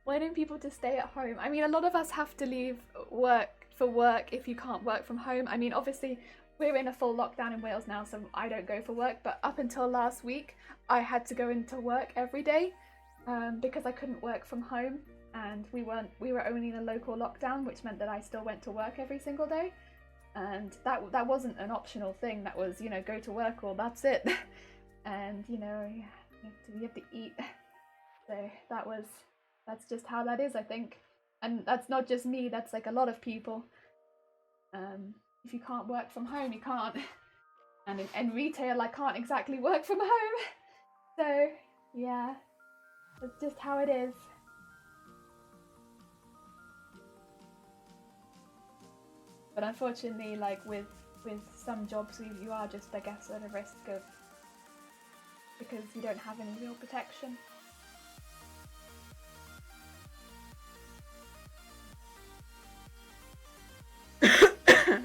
Why don't people just stay at home? I mean, a lot of us have to leave work for work if you can't work from home. I mean, obviously, we're in a full lockdown in Wales now, so I don't go for work. But up until last week, I had to go into work every day because I couldn't work from home. And we were only in a local lockdown, which meant that I still went to work every single day. And that wasn't an optional thing. That was, you know, go to work or that's it. And, you know, you have to eat. So that's just how that is, I think. And that's not just me, that's like a lot of people. If you can't work from home, you can't. And in retail, I can't exactly work from home. So, yeah, that's just how it is. But unfortunately, like with some jobs, you are just, I guess, at a risk of, because you don't have any real protection.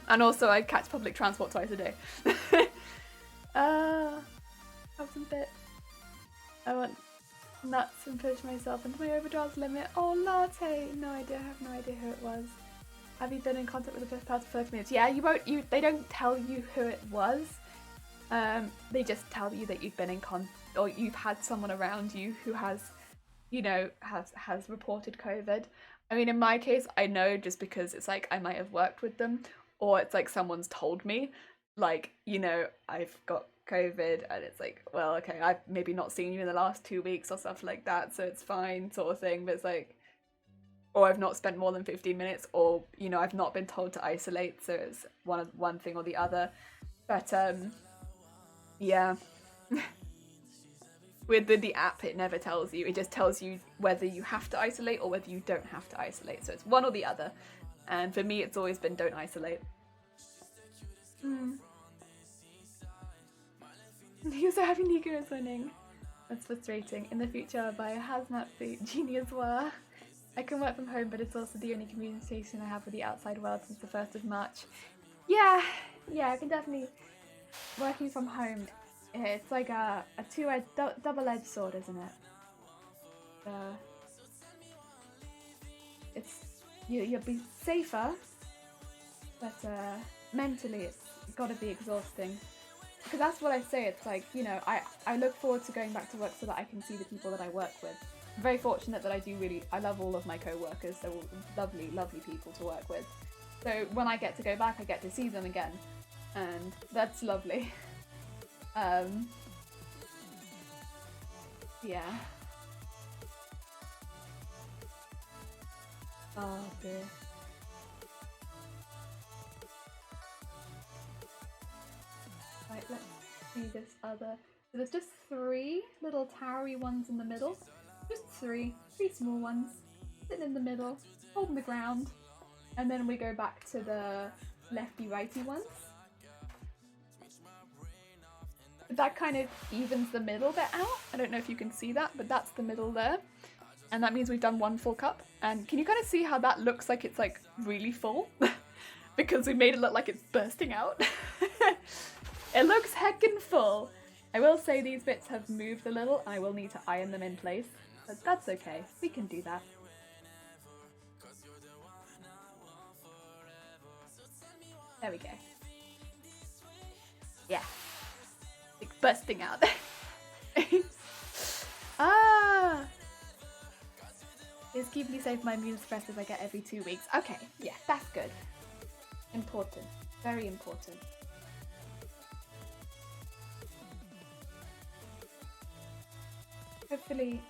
And also, I catch public transport twice a day. Have some bits. I want nuts and push myself into my overdraft limit. Oh, Latte! No idea. I have no idea who it was. Have you been in contact with the fifth person for 30 minutes? Yeah, you won't. They don't tell you who it was. They just tell you that you've been in or you've had someone around you who has, you know, has reported COVID. I mean, in my case, I know just because it's like I might have worked with them, or it's like someone's told me, like, you know, I've got COVID, and it's like, well, okay, I've maybe not seen you in the last 2 weeks or stuff like that, so it's fine, sort of thing. But it's like, or I've not spent more than 15 minutes, or, you know, I've not been told to isolate, so it's one thing or the other. But yeah. With the app, it never tells you. It just tells you whether you have to isolate or whether you don't have to isolate. So it's one or the other. And for me, it's always been don't isolate. You're so happy Nico is winning. That's frustrating. In the future, I'll buy a hazmat suit. Genius were. I can work from home, but it's also the only communication I have with the outside world since the 1st of March. Yeah, I can definitely... Working from home, it's like a two-edged, double-edged sword, isn't it? You'll be safer, but mentally it's got to be exhausting. Because that's what I say, it's like, you know, I look forward to going back to work so that I can see the people that I work with. I'm very fortunate that I love all of my co-workers. They're all lovely, lovely people to work with. So when I get to go back, I get to see them again. And that's lovely. Yeah. Oh dear. Right, let's see this other. So there's just 3 little towery ones in the middle. Just 3 small ones sitting in the middle. holding the ground, and then we go back to the lefty-righty ones. That kind of evens the middle bit out. I don't know if you can see that, but that's the middle there. And that means we've done 1 full cup. And can you kind of see how that looks like it's like really full? Because we made it look like it's bursting out. It looks heckin' full. I will say these bits have moved a little. I will need to iron them in place, but that's okay. We can do that. There we go. Yeah. Like bursting out. Ah! It's keep me safe, my immune suppressive I get every 2 weeks. Okay, yeah, that's good. Important. Very important. Hopefully,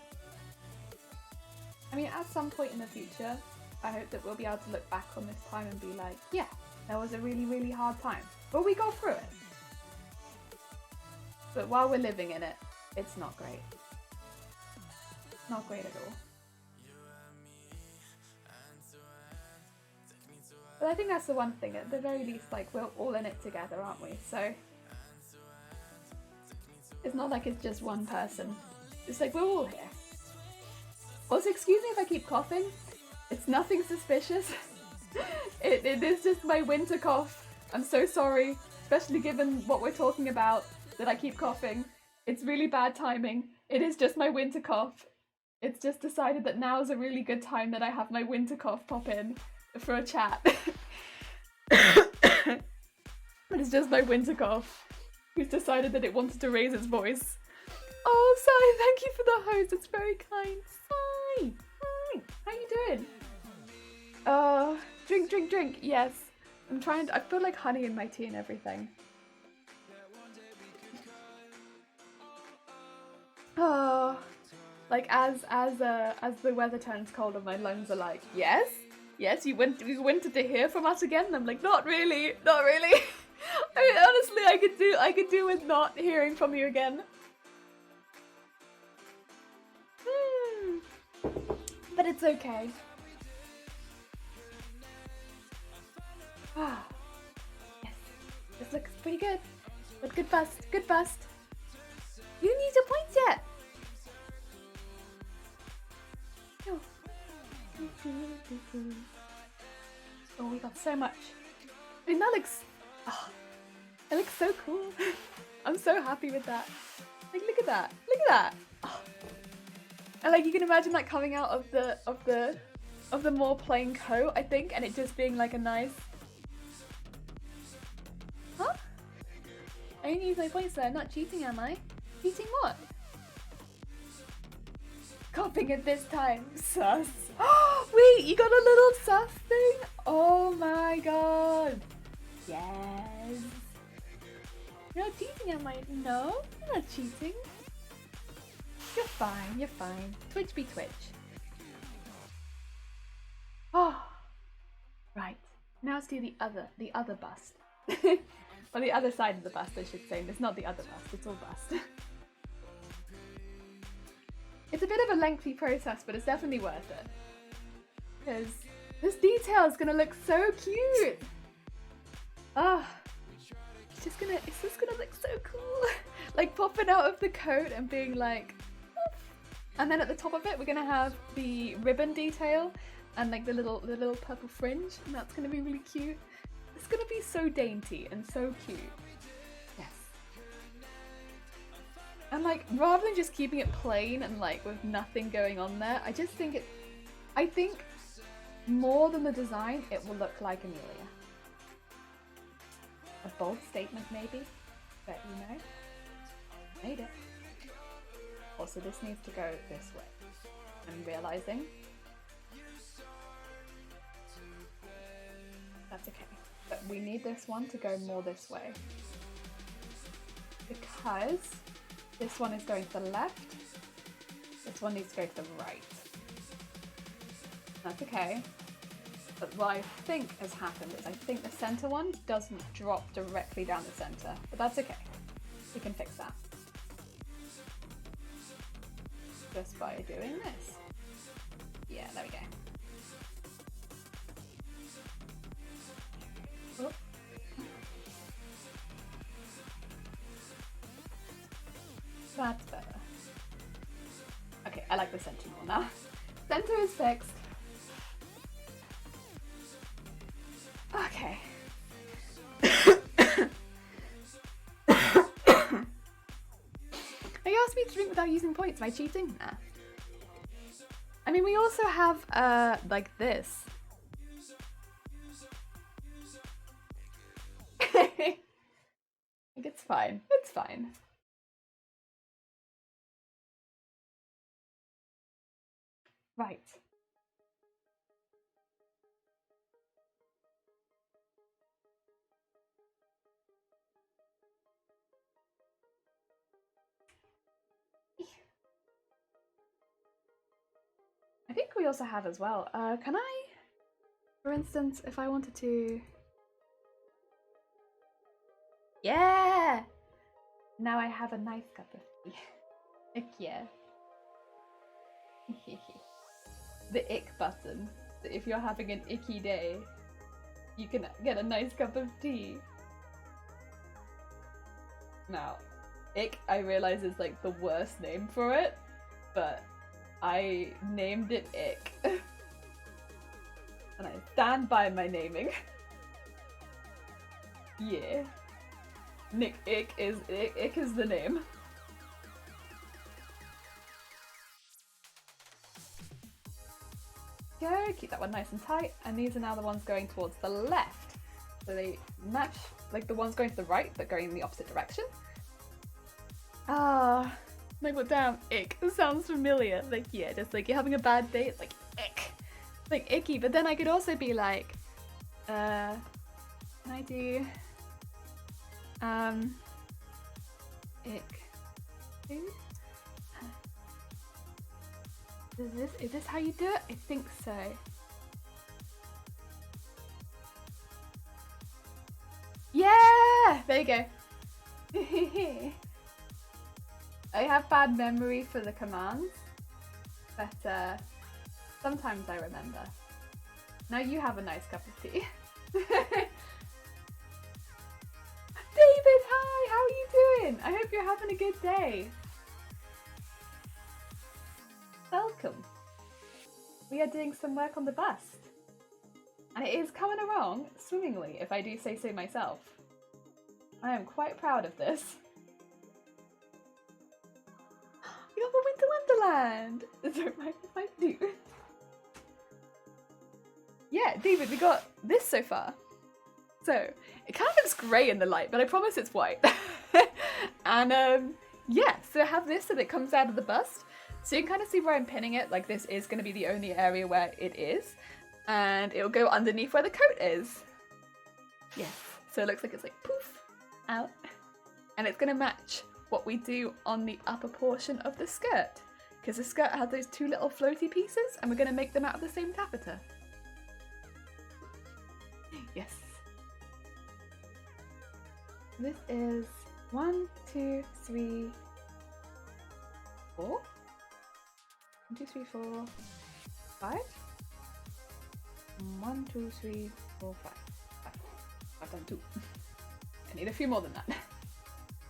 I mean, at some point in the future, I hope that we'll be able to look back on this time and be like, yeah, that was a really, really hard time, but we got through it. But while we're living in it, it's not great. Not great at all. But I think that's the one thing, at the very least, like, we're all in it together, aren't we? So, it's not like it's just one person. It's like, we're all here. Also, excuse me if I keep coughing. It's nothing suspicious. It is just my winter cough. I'm so sorry, especially given what we're talking about, that I keep coughing. It's really bad timing. It is just my winter cough. It's just decided that now is a really good time that I have my winter cough pop in for a chat. But it's just my winter cough who's decided that it wanted to raise its voice. Oh, Sai, thank you for the host. It's very kind. Sai, hi. How you doing? Drink, drink, drink. Yes. I'm trying to, I feel like honey in my tea and everything. Oh, like as the weather turns colder, my lungs are like, yes, yes, you wanted to hear from us again. And I'm like, not really, not really. I mean, honestly, I could do with not hearing from you again. But it's okay. Ah, yes, this looks pretty good. But good bust, good bust. You need to point yet. Oh. Oh, we got so much. I mean, that looks so cool. I'm so happy with that. Like, look at that. Look at that. Oh. And like, you can imagine that coming out of the more plain coat, I think, and it just being like a nice. Huh? I only use my points there. I'm not cheating, am I? Cheating what? Coughing at this time. Sus. Oh, wait, you got a little sus thing? Oh my god. Yes. You're not cheating, am I? No, you're not cheating. You're fine, you're fine. Twitch be Twitch. Oh. Right. Now let's do the other bust. Or the other side of the bust, I should say. It's not the other bust, it's all bust. It's a bit of a lengthy process, but it's definitely worth it. Because this detail is gonna look so cute. Ah, it's just gonna look so cool. Like popping out of the coat and being like, oof. And then at the top of it, we're gonna have the ribbon detail and like the little purple fringe, and that's gonna be really cute. It's gonna be so dainty and so cute. Yes. And like, rather than just keeping it plain and like with nothing going on there, I just think I think more than the design, it will look like Emilia. A bold statement maybe, but you know, made it. Also, this needs to go this way. I'm realizing. That's okay. But we need this one to go more this way. Because this one is going to the left. This one needs to go to the right. That's okay. But what I think has happened is I think the center one doesn't drop directly down the center. But that's okay. We can fix that. Just by doing this. Yeah, there we go. like the center more now. Center is fixed. Okay. Are you asking me to drink without using points? Am I cheating? Nah. I mean, we also have, like this. It's fine. It's fine. Right. I think we also have as well. Can I, for instance, if I wanted to... Yeah! Now I have a nice cup of tea. Heck yeah. The ick button. So if you're having an icky day, you can get a nice cup of tea. Now, ick, I realize is like the worst name for it, but I named it ick. And I stand by my naming. Yeah. Nick Ick is the name. Go, keep that one nice and tight, and these are now the ones going towards the left. So they match like the ones going to the right, but going in the opposite direction. Ah, like what damn ick. It sounds familiar. Like yeah, just like you're having a bad day, it's like ick. It's like icky, but then I could also be like, can I do ick food? Is this how you do it? I think so. Yeah! There you go. I have bad memory for the commands, but sometimes I remember. Now you have a nice cup of tea. David, hi! How are you doing? I hope you're having a good day. Welcome. We are doing some work on the bust. And it is coming along swimmingly, if I do say so myself. I am quite proud of this. We got the Winter Wonderland! Don't mind if I do. Yeah, David, we got this so far. So, it kind of looks grey in the light, but I promise it's white. And yeah, so I have this so that it comes out of the bust. So you can kind of see where I'm pinning it, like this is going to be the only area where it is. And it'll go underneath where the coat is. Yes, so it looks like it's like poof, out. And it's going to match what we do on the upper portion of the skirt. Because the skirt has those two little floaty pieces and we're going to make them out of the same taffeta. Yes. This is 1, 2, 3, 4. 1, 2, 3, 4, 5. 1, 2, 3, 4, 5. I've done 2. I need a few more than that.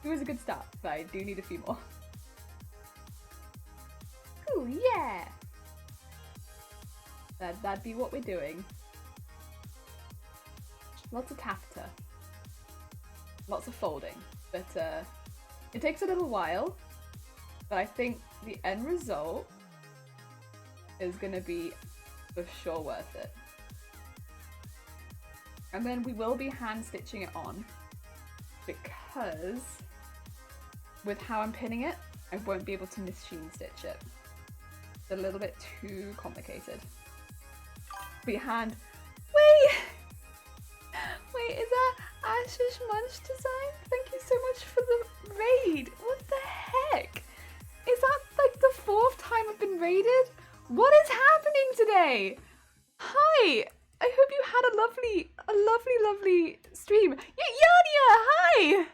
2 is a good start, but I do need a few more. Cool, yeah! That'd be what we're doing. Lots of taffeta. Lots of folding. But it takes a little while. But I think the end result is gonna be for sure worth it. And then we will be hand stitching it on because with how I'm pinning it, I won't be able to machine stitch it. It's a little bit too complicated. We hand, wait, is that Ash's Munch design? Thank you so much for the raid. What the heck? Is that like the 4th time I've been raided? What is happening today? Hi! I hope you had a lovely stream. Yeah, Yania, hi!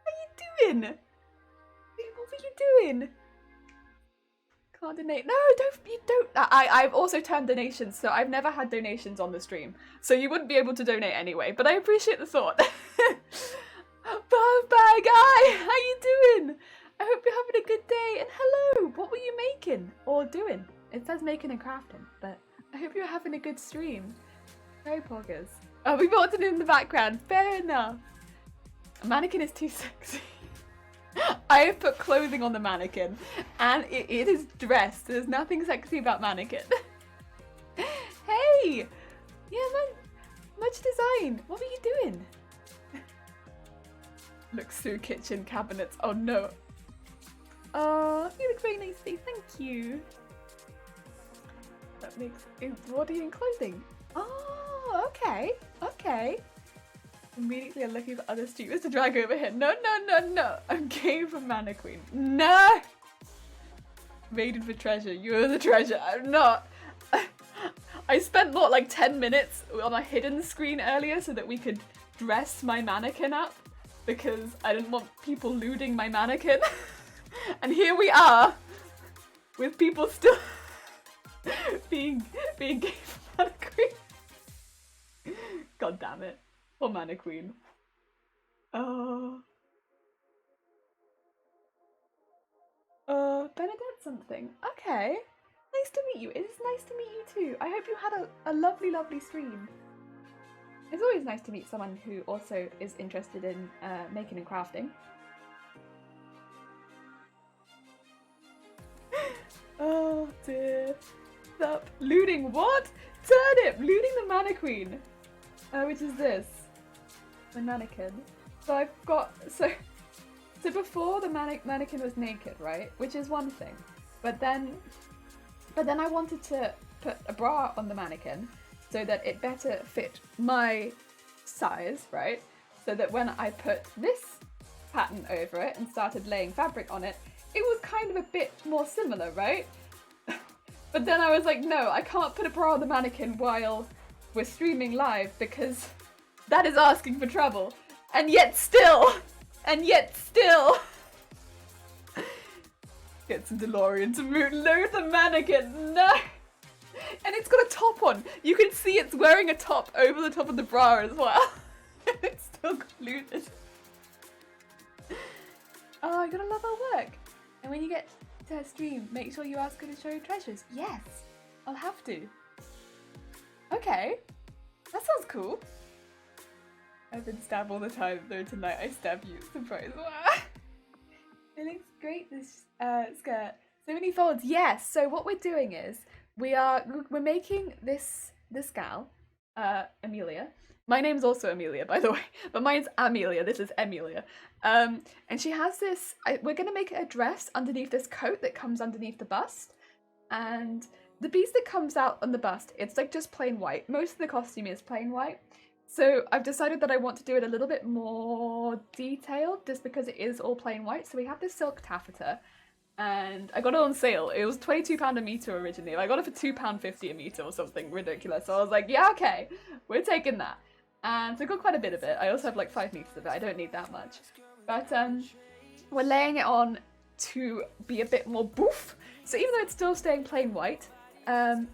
How you doing? What were you doing? Can't donate. No, you don't. I've also turned donations, so I've never had donations on the stream. So you wouldn't be able to donate anyway, but I appreciate the thought. Bye, guy! How you doing? I hope you're having a good day. And hello, what were you making or doing? It says making and crafting, but I hope you're having a good stream. Very poggers. Oh, we brought it in the background. Fair enough. A mannequin is too sexy. I have put clothing on the mannequin, and it is dressed. There's nothing sexy about mannequin. Hey! Yeah, man. Much design. What were you doing? Looks through kitchen cabinets. Oh no. Oh, you look very nicely. Thank you. That makes body and clothing. Oh, okay. Okay. Immediately I'm looking for other streamers to drag over here. No, no, no, no. I'm game for Mannequin. No! Raided for treasure. You're the treasure. I'm not. I spent, what, like 10 minutes on a hidden screen earlier so that we could dress my mannequin up because I didn't want people looting my mannequin. And here we are with people still being game for Mannequin. God damn it. Poor Mannequin. Oh. Bernadette something. Okay. Nice to meet you. It is nice to meet you too. I hope you had a lovely, lovely stream. It's always nice to meet someone who also is interested in making and crafting. Oh dear. Stop. Looting what? Turnip! Looting the Mannequin. Which is this. The mannequin. So I've got... So before the mannequin was naked, right? Which is one thing. But then I wanted to put a bra on the mannequin so that it better fit my size, right? So that when I put this pattern over it and started laying fabric on it, it was kind of a bit more similar, right? But then I was like, no, I can't put a bra on the mannequin while we're streaming live because that is asking for trouble. And yet still, get some DeLorean to load the mannequin, no! And it's got a top on. You can see it's wearing a top over the top of the bra as well. It's still glued. Oh, I gotta love our work. And when you get to stream, make sure you ask her to show you treasures. Yes, I'll have to. Okay, that sounds cool. I've been stabbed all the time, though tonight I stab you. Surprise. It looks great, this skirt. So many folds. Yes, so what we're doing is we're making this gal, Emilia. My name's also Emilia, by the way, but mine's Amelia. This is Emilia. And she has this, we're going to make a dress underneath this coat that comes underneath the bust. And the piece that comes out on the bust, it's like just plain white. Most of the costume is plain white. So I've decided that I want to do it a little bit more detailed just because it is all plain white. So we have this silk taffeta and I got it on sale. It was £22 a metre originally. I got it for £2.50 a metre or something ridiculous. So I was like, yeah, okay, we're taking that. And so I got quite a bit of it. I also have like 5 meters of it. I don't need that much. But we're laying it on to be a bit more boof. So even though it's still staying plain white,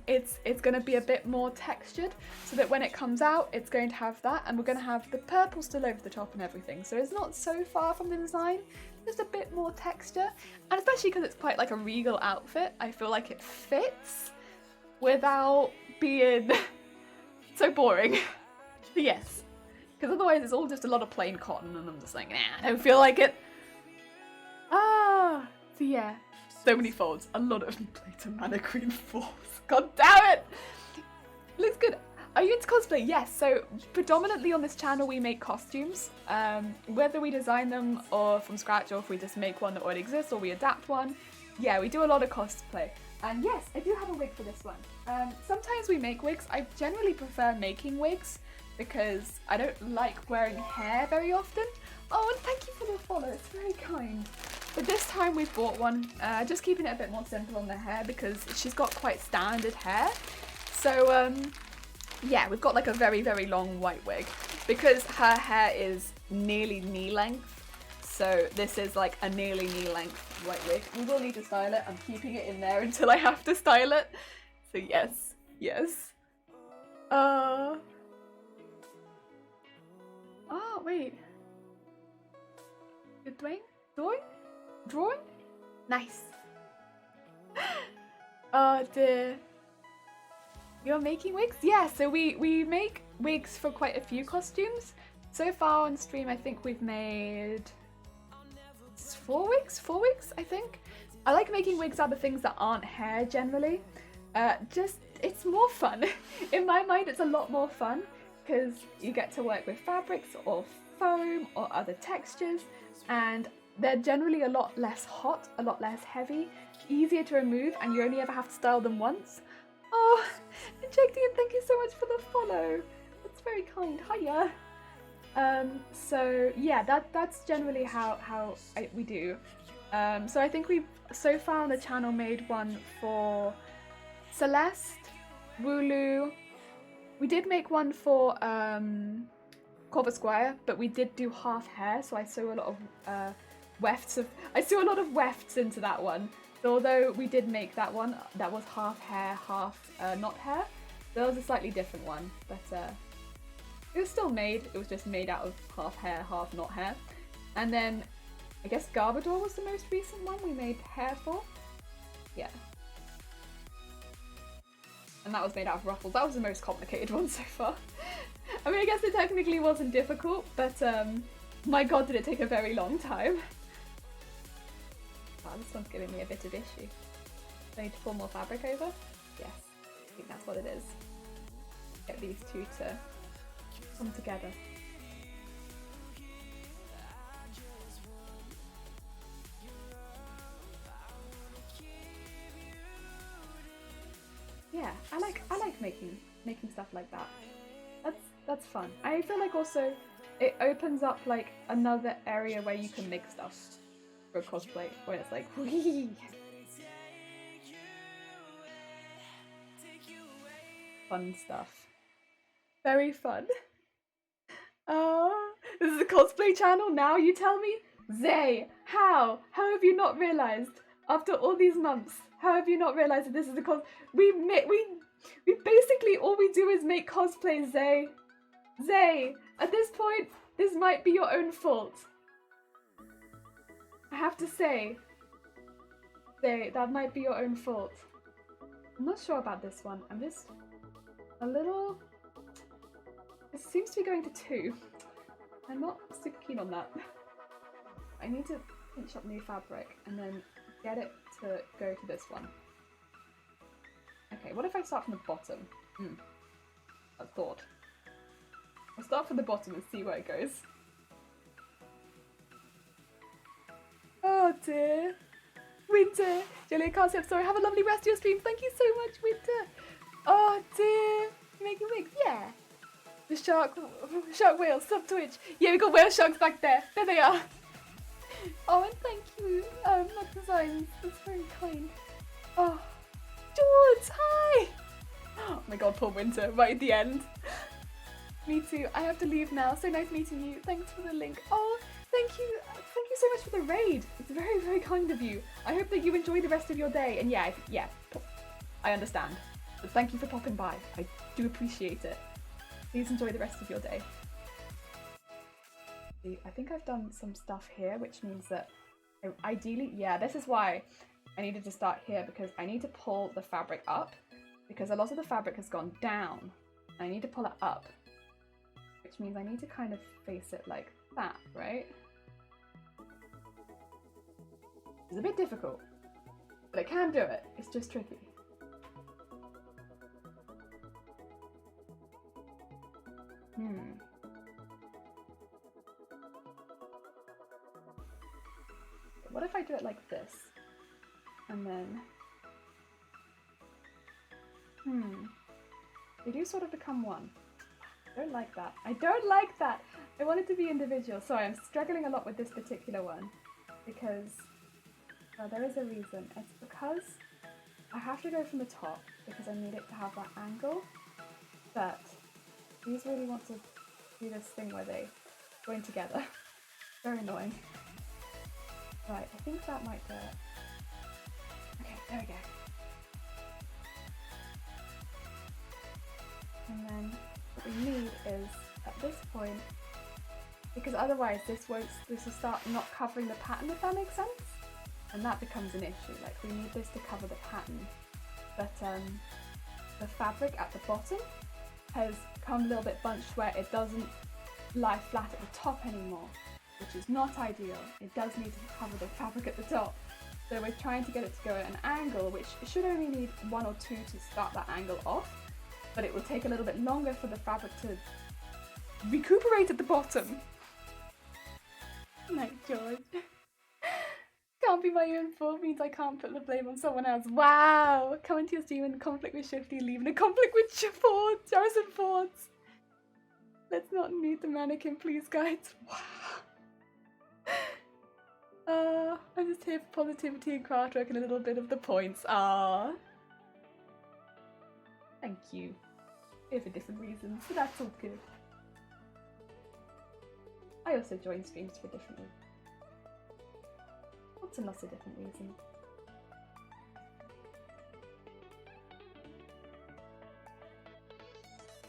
it's going to be a bit more textured so that when it comes out, it's going to have that. And we're going to have the purple still over the top and everything. So it's not so far from the design, just a bit more texture. And especially because it's quite like a regal outfit, I feel like it fits without being so boring. Yes, because otherwise it's all just a lot of plain cotton and I'm just like, nah, I don't feel like it. So yeah, so many folds, a lot of plate of Mannequin folds. God damn it! Looks good. Are you into cosplay? Yes, so predominantly on this channel we make costumes. Whether we design them or from scratch or if we just make one that already exists or we adapt one. Yeah, we do a lot of cosplay. And yes, I do have a wig for this one. Sometimes we make wigs. I generally prefer making wigs because I don't like wearing hair very often. Oh, and thank you for the follow, it's very kind. But this time we've bought one, just keeping it a bit more simple on the hair because she's got quite standard hair. So yeah, we've got like a very, very long white wig because her hair is nearly knee length. So this is like a nearly knee length white wig. We will need to style it. I'm keeping it in there until I have to style it. So yes, yes. Oh, wait. You're doing? Drawing? Nice. Oh dear. You're making wigs? Yeah, so we make wigs for quite a few costumes. So far on stream, I think we've made 4 wigs? 4 wigs, I think. I like making wigs out of things that aren't hair generally. It's more fun. In my mind, it's a lot more fun because you get to work with fabrics or foam or other textures, and they're generally a lot less hot, a lot less heavy, easier to remove, and you only ever have to style them once. Oh, Injectian, thank you so much for the follow. That's very kind. Hiya. So yeah, that's generally how we do. So I think we've so far on the channel made one for Celeste, Wooloo. We did make one for Corva Squire, but we did do half hair, so I saw a lot of wefts into that one. So although we did make that one, that was half hair, half not hair. That was a slightly different one, but it was still made. It was just made out of half hair, half not hair. And then I guess Garbodor was the most recent one we made hair for. Yeah. And that was made out of ruffles. That was the most complicated one so far. I mean, I guess it technically wasn't difficult, but my god, did it take a very long time. Wow, this one's giving me a bit of issue. I need to pull more fabric over? Yes, I think that's what it is. Get these two to come together. Yeah, I like making stuff like that. That's fun. I feel like also it opens up like another area where you can make stuff for cosplay, where it's like whee! Fun stuff. Very fun. This is a cosplay channel now, you tell me? Zay, how? How have you not realized? After all these months, how have you not realized that this is a we basically all we do is make cosplays, Zay. Zay, at this point, this might be your own fault. I have to say, Zay, that might be your own fault. I'm not sure about this one. I'm just a little... It seems to be going to 2. I'm not super keen on that. I need to pinch up new fabric and then get it to go to this one. Okay, what if I start from the bottom? A thought. I'll start from the bottom and see where it goes. Oh dear. Winter! Julia Cassie, I'm sorry. Have a lovely rest of your stream. Thank you so much, Winter. Oh dear. You making wigs? Yeah. The shark whales, sub Twitch. Yeah, we got whale sharks back there. There they are. Oh, and thank you, Not Designs. That's very kind. Oh, George, hi. Oh my god, poor Winter, right at the end. Me too. I have to leave now. So nice meeting you. Thanks for the link. Oh, thank you. Thank you so much for the raid. It's very, very kind of you. I hope that you enjoy the rest of your day. And yeah, I understand. But thank you for popping by. I do appreciate it. Please enjoy the rest of your day. I think I've done some stuff here, which means that ideally, yeah, this is why I needed to start here, because I need to pull the fabric up, because a lot of the fabric has gone down. I need to pull it up, which means I need to kind of face it like that, right? It's a bit difficult, but I can do it. It's just tricky. What if I do it like this? And then... They do sort of become one. I don't like that. I don't like that! I want it to be individual. Sorry, I'm struggling a lot with this particular one. Because... Well, there is a reason. It's because I have to go from the top, because I need it to have that angle. But these really want to do this thing where they join together. Very annoying. Right, I think that might do it. Okay, there we go. And then what we need is, at this point, because otherwise this will start not covering the pattern, if that makes sense. and that becomes an issue. Like, we need this to cover the pattern, but the fabric at the bottom has come a little bit bunched where it doesn't lie flat at the top anymore, which is not ideal. It does need to cover the fabric at the top. So we're trying to get it to go at an angle, which should only need 1 or 2 to start that angle off, but it will take a little bit longer for the fabric to recuperate at the bottom. My George. Can't be my own fault means I can't put the blame on someone else. Wow! Coming to your stream in conflict with Shifty, leaving a conflict with Fords, Jarrison Fords. Let's not need the mannequin, please, guys. Wow. I'm just here for positivity and craft work and a little bit of the points. Thank you. Here for different reasons, but that's all good. I also join streams for different reasons. Lots and lots of different reasons.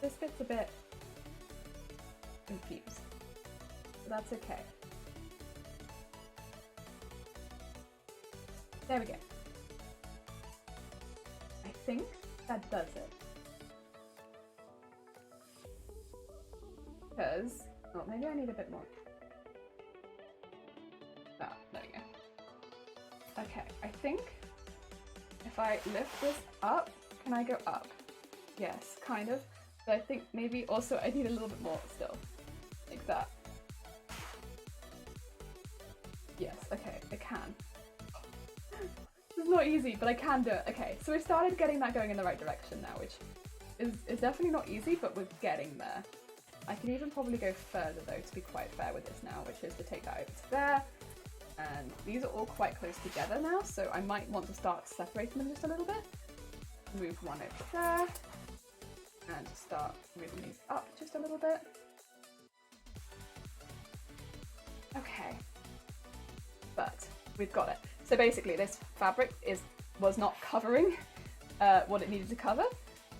This bit's a bit confused, but that's okay. There we go. I think that does it. Because, oh, maybe I need a bit more. Ah, there we go. Okay, I think if I lift this up, can I go up? Yes, kind of. But I think maybe also I need a little bit more still. Like that. Yes, okay, I can. It's not easy, but I can do it. Okay, so we've started getting that going in the right direction now, which is definitely not easy, but we're getting there. I can even probably go further though, to be quite fair with this now, which is to take that over to there. And these are all quite close together now, so I might want to start separating them just a little bit. Move one over there. And start moving these up just a little bit. Okay. But we've got it. So basically this fabric was not covering what it needed to cover.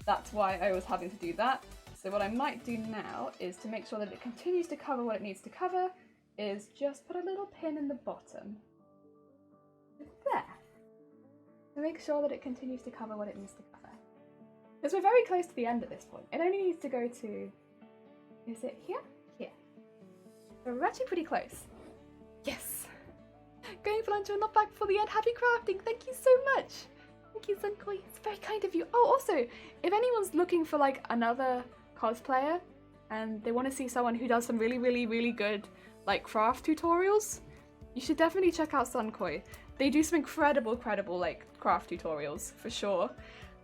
That's why I was having to do that. So what I might do now is to make sure that it continues to cover what it needs to cover is just put a little pin in the bottom. There. To make sure that it continues to cover what it needs to cover. Because we're very close to the end at this point. It only needs to go to... Is it here? Here. So we're actually pretty close. Yes! Going for lunch and not back before the end. Happy crafting! Thank you so much! Thank you, Sunkoi. It's very kind of you. Oh, also, if anyone's looking for like another cosplayer and they want to see someone who does some really, really, really good like craft tutorials, you should definitely check out Sunkoi. They do some incredible like craft tutorials for sure.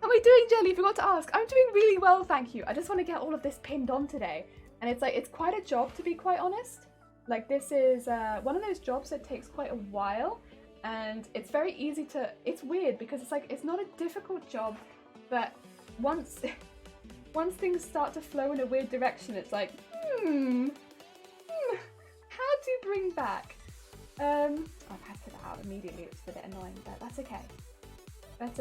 How are we doing, Jelly? Forgot to ask. I'm doing really well, thank you. I just want to get all of this pinned on today. And it's like, it's quite a job to be quite honest. Like this is one of those jobs that takes quite a while and it's very easy to, it's weird because it's like, it's not a difficult job, but once things start to flow in a weird direction, it's like, how to bring back? I've had to put that out immediately, it's a bit annoying, but that's okay. But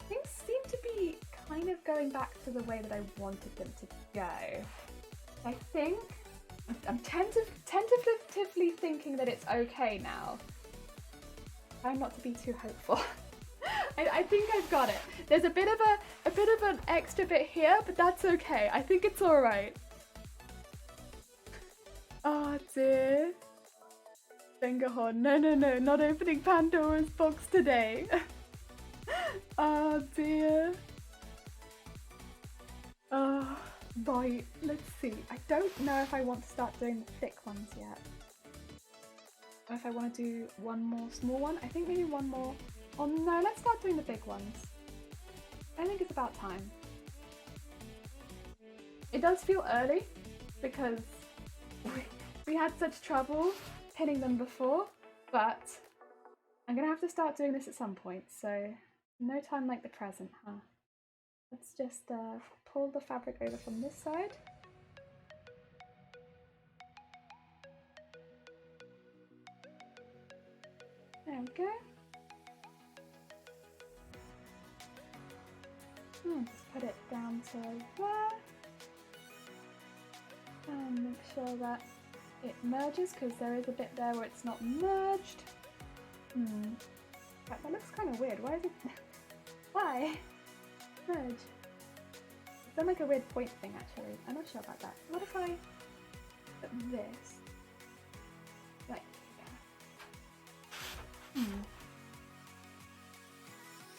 things seem to be kind of going back to the way that I wanted them to go. I think, I'm tentatively thinking that it's okay now. Try not to be too hopeful. I think I've got it. There's a bit of an extra bit here, but that's okay. I think it's all right. Oh dear. Bengahorn, no, not opening Pandora's box today. Oh dear. Oh, right, let's see. I don't know if I want to start doing the thick ones yet. Or if I want to do one more small one. I think maybe one more. Oh no, let's start doing the big ones. I think it's about time. It does feel early because we had such trouble pinning them before, but I'm gonna have to start doing this at some point, so no time like the present, huh? Let's just pull the fabric over from this side. There we go. Just put it down to there. And make sure that it merges, because there is a bit there where it's not merged. That looks kind of weird. Why is it... Why? Merge. It's done like a weird point thing actually. I'm not sure about that. What if I put this? Like, yeah.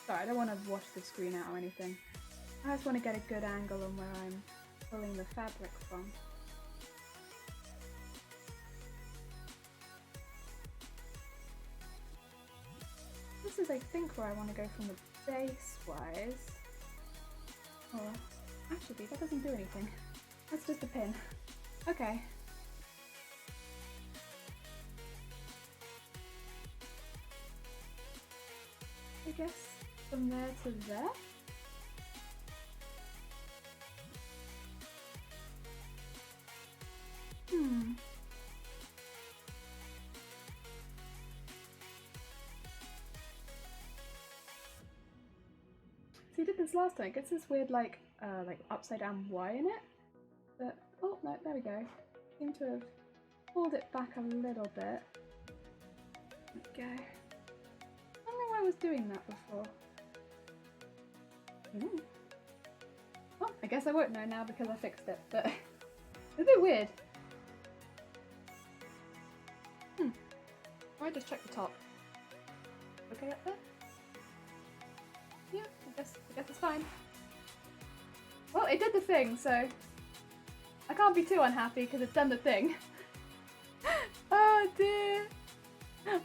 Sorry, I don't want to wash the screen out or anything. I just want to get a good angle on where I'm pulling the fabric from. This is, I think, where I want to go from the base-wise. Oh, actually, that doesn't do anything. That's just a pin. Okay. I guess from there to there? So you did this last time. It gets this weird like upside down Y in it. But oh no, there we go. Seem to have pulled it back a little bit. There we go. I don't know why I was doing that before. Well, I guess I won't know now because I fixed it, but it's a bit weird. I might just check the top. Okay up there? Yeah, I guess it's fine. Well, it did the thing, so I can't be too unhappy because it's done the thing. Oh dear.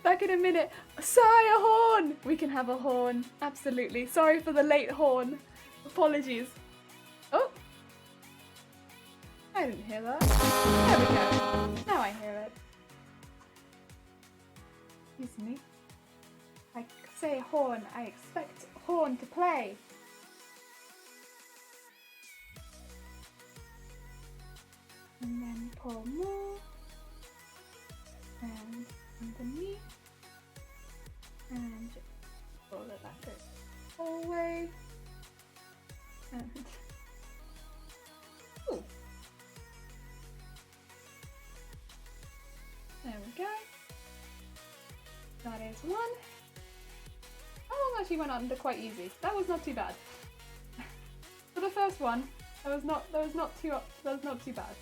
Back in a minute. Sigh, a horn! We can have a horn. Absolutely. Sorry for the late horn. Apologies. Oh! I didn't hear that. There we go. Now I hear it. Excuse me. I say horn. I expect horn to play. And then pull more. And underneath. And just pull it back all the way. And ooh. There we go. That is one. Oh, actually went under quite easy. That was not too bad. For the first one, that was not too bad.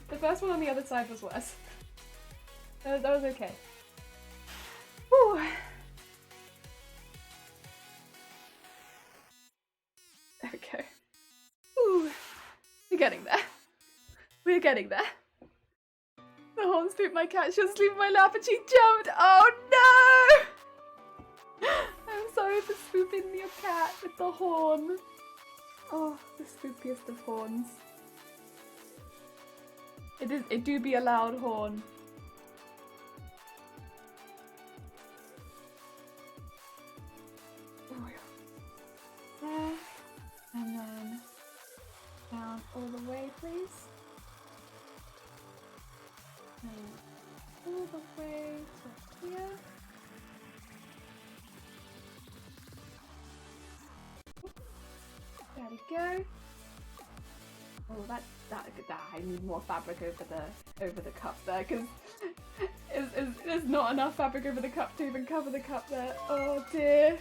The first one on the other side was worse. That was okay. Whew. There we go. Ooh, we're getting there. We're getting there. The horn spooked my cat. She was asleep in my lap and she jumped. Oh no! I'm sorry for spooping your cat with the horn. Oh, the spookiest of horns. It do be a loud horn. There, and then down all the way, please. And all the way to here. There we go. Oh, that I need more fabric over the cup there because there's not enough fabric over the cup to even cover the cup there. Oh dear.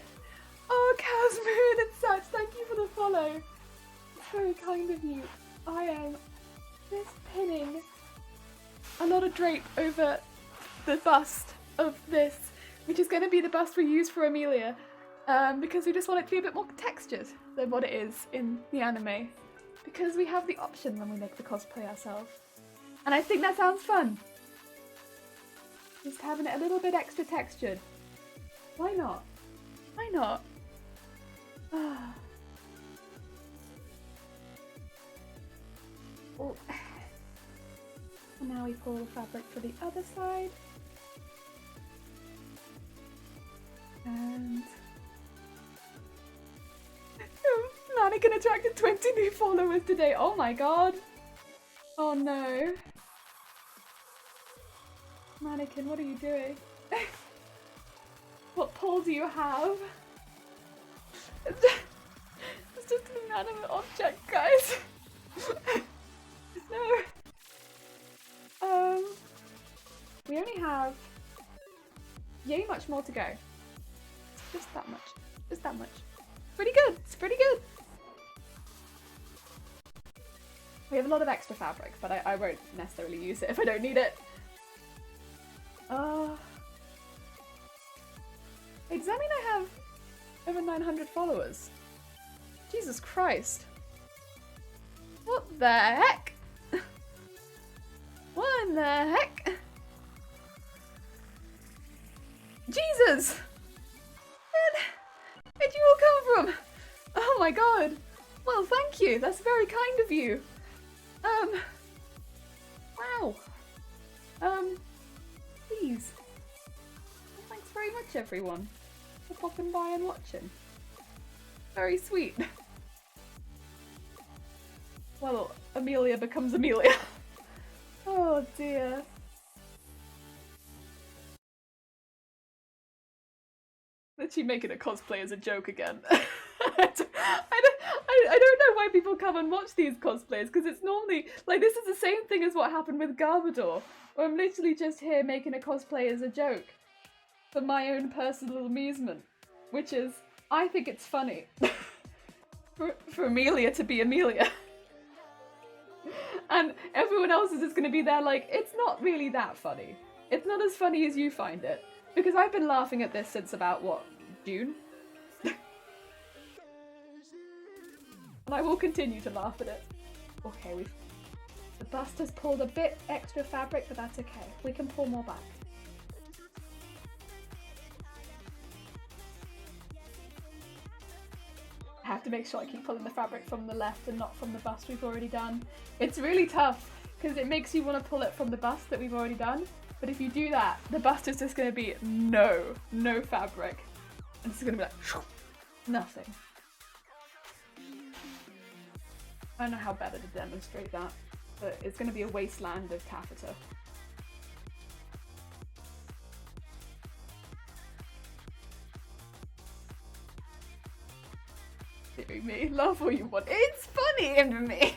Oh, Cow's Moon and such, thank you for the follow. It's very kind of you. I am just pinning a lot of drape over the bust of this, which is going to be the bust we use for Emilia, because we just want it to be a bit more textured than what it is in the anime, because we have the option when we make the cosplay ourselves. And I think that sounds fun. Just having it a little bit extra textured. Why not? Why not? Oh. And now we pull the fabric for the other side. And Mannequin attracted 20 new followers today. Oh my god. Oh no. Mannequin, what are you doing? What pull do you have? It's just an inanimate object, guys. No. We only have yay much more to go. Just that much. Just that much. Pretty good. It's pretty good. We have a lot of extra fabric, but I won't necessarily use it if I don't need it. Hey, does that mean I have over 900 followers? Jesus Christ. What the heck? What in the heck? Jesus! Where'd you all come from? Oh my god. Well, thank you. That's very kind of you. Wow. Please. Well, thanks very much, everyone, for popping by and watching. Very sweet. Well, Emilia becomes Emilia. Oh dear. That she making a cosplay as a joke again. I don't know why people come and watch these cosplays, because it's normally, like, this is the same thing as what happened with Garbador, where I'm literally just here making a cosplay as a joke for my own personal amusement, which is, I think it's funny for Emilia to be Emilia. And everyone else is just going to be there like, it's not really that funny. It's not as funny as you find it. Because I've been laughing at this since about, what, June? And I will continue to laugh at it. Okay, the bust has pulled a bit extra fabric, but that's okay. We can pull more back. I have to make sure I keep pulling the fabric from the left and not from the bust we've already done. It's really tough, because it makes you want to pull it from the bust that we've already done. But if you do that, the bust is just going to be no fabric. And it's going to be like, nothing. I don't know how better to demonstrate that, but it's going to be a wasteland of taffeta. Me, laugh all you want. It's funny in me.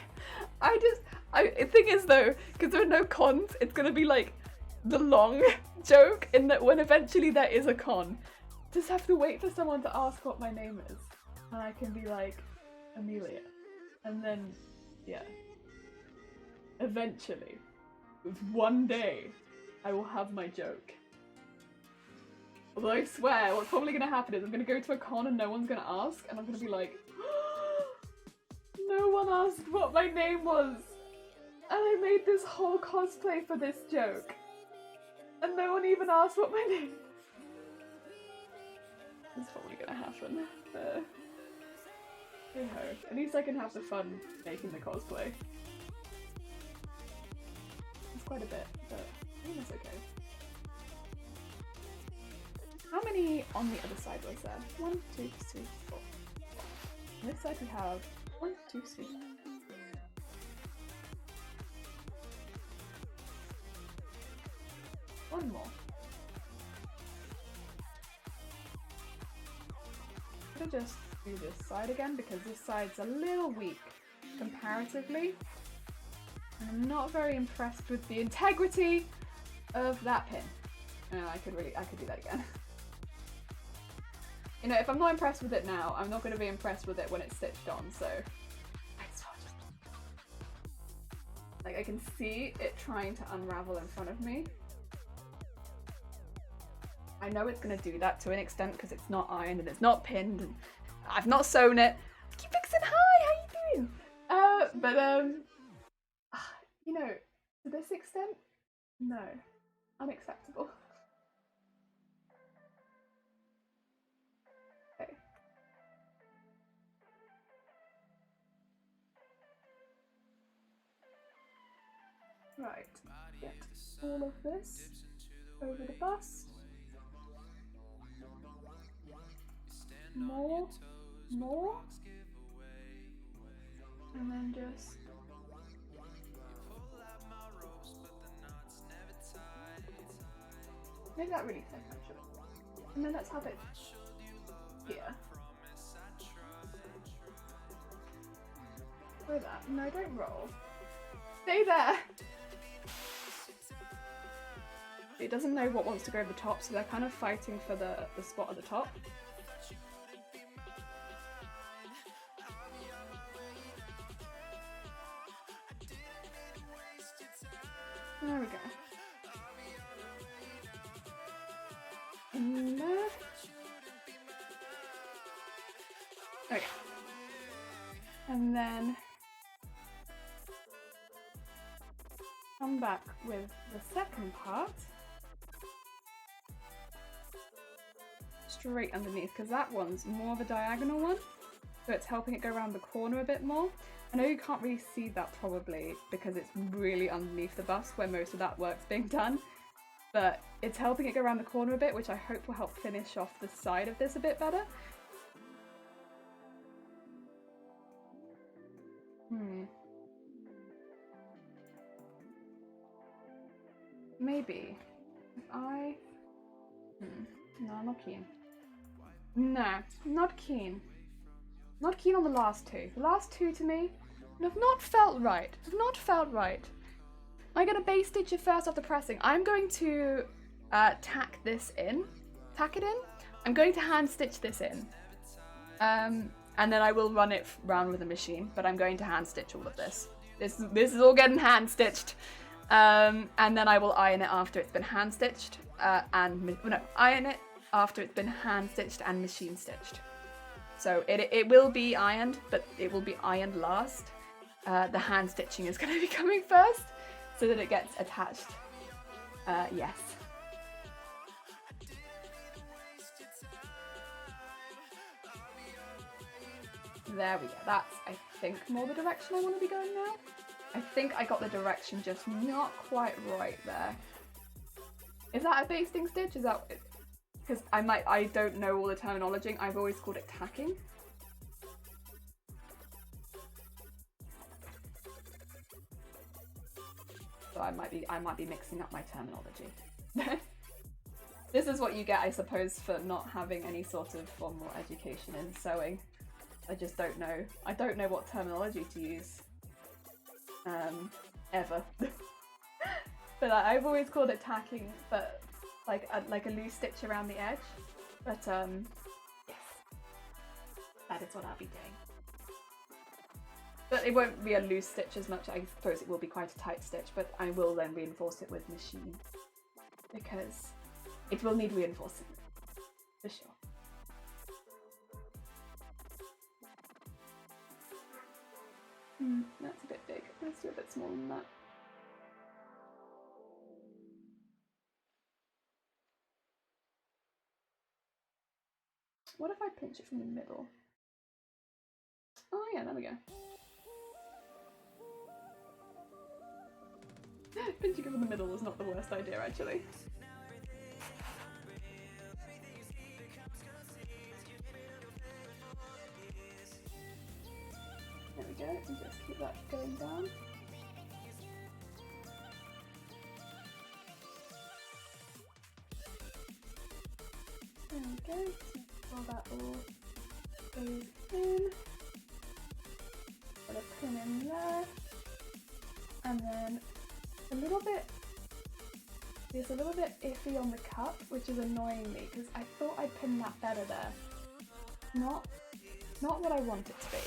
The thing is though, because there are no cons, it's going to be like the long joke in that when eventually there is a con, just have to wait for someone to ask what my name is, and I can be like, Emilia. And then, yeah. Eventually, one day, I will have my joke. Although I swear, what's probably going to happen is I'm going to go to a con and no one's going to ask, and I'm going to be like, no one asked what my name was! And I made this whole cosplay for this joke. And no one even asked what my name was. It's probably going to happen. Hey ho. At least I can have the fun making the cosplay. It's quite a bit, but I think that's okay. How many on the other side was there? 1, 2, 3, 4. On this side we have 1, 2, 3. One more. I'm gonna just do this side again because this side's a little weak comparatively. And I'm not very impressed with the integrity of that pin. I could do that again. You know, if I'm not impressed with it now, I'm not going to be impressed with it when it's stitched on, so... Like, I can see it trying to unravel in front of me. I know it's going to do that to an extent because it's not ironed and it's not pinned and I've not sewn it. Keep fixing, hi, how you doing? You know, to this extent, no, unacceptable. Okay. Right, get all of this over the bust. More, and then just make that really thick actually. And then let's have it here. Throw that. No, don't roll. Stay there! It doesn't know what wants to go over the top, so they're kind of fighting for the spot at the top. There we go. In there. Okay. And then come back with the second part straight underneath, because that one's more of a diagonal one, so it's helping it go around the corner a bit more. I know you can't really see that probably because it's really underneath the bust where most of that work's being done, but it's helping it go around the corner a bit, which I hope will help finish off the side of this a bit better. Maybe if I... No, I'm not keen. No, not keen. Not keen on the last two. The last two to me have not felt right. Have not felt right. I'm going to base stitch it first after pressing. I'm going to tack this in. Tack it in. I'm going to hand stitch this in. And then I will run it round with a machine, but I'm going to hand stitch all of this. This is all getting hand stitched. And then I will iron it after it's been hand stitched. Iron it after it's been hand stitched and machine stitched. So it will be ironed, but it will be ironed last. The hand stitching is going to be coming first, so that it gets attached. Yes. There we go. That's, I think, more the direction I want to be going now. I think I got the direction just not quite right there. Is that a basting stitch? Is that... Because I don't know all the terminology. I've always called it tacking. So I might be mixing up my terminology. This is what you get, I suppose, for not having any sort of formal education in sewing. I just don't know. I don't know what terminology to use. Ever. But I've always called it tacking, but like a loose stitch around the edge. But yes, that is what I'll be doing. But it won't be a loose stitch as much. I suppose it will be quite a tight stitch, but I will then reinforce it with machine because it will need reinforcing for sure. That's a bit big. Let's do a bit smaller than that. What if I pinch it from the middle? Oh yeah, there we go. Pinching it from the middle is not the worst idea, actually. There we go, and just keep that going down. There we go, so while that all goes in, put a pin in there, and then it's a little bit iffy on the cup, which is annoying me, because I thought I'd pin that better there. Not what I want it to be.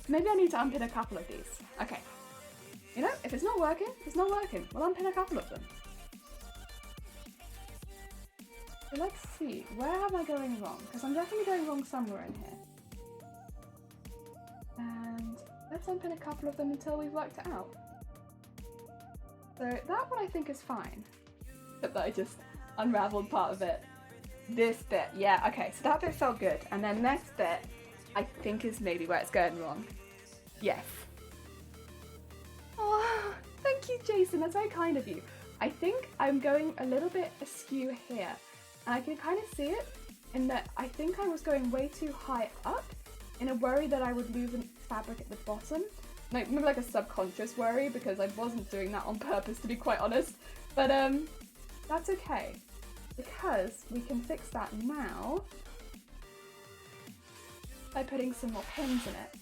Maybe I need to unpin a couple of these. Okay. You know, if it's not working, it's not working. We'll unpin a couple of them. So let's see, where am I going wrong? Because I'm definitely going wrong somewhere in here. And let's unpin a couple of them until we've worked it out. So that one I think is fine. But I just unraveled part of it. This bit, yeah, okay, so that bit felt good. And then next bit, I think is maybe where it's going wrong. Yes. Oh, thank you, Jason, that's very kind of you. I think I'm going a little bit askew here. And I can kind of see it in that I think I was going way too high up in a worry that I would lose fabric at the bottom. Like, maybe like a subconscious worry, because I wasn't doing that on purpose, to be quite honest. But that's okay, because we can fix that now by putting some more pins in it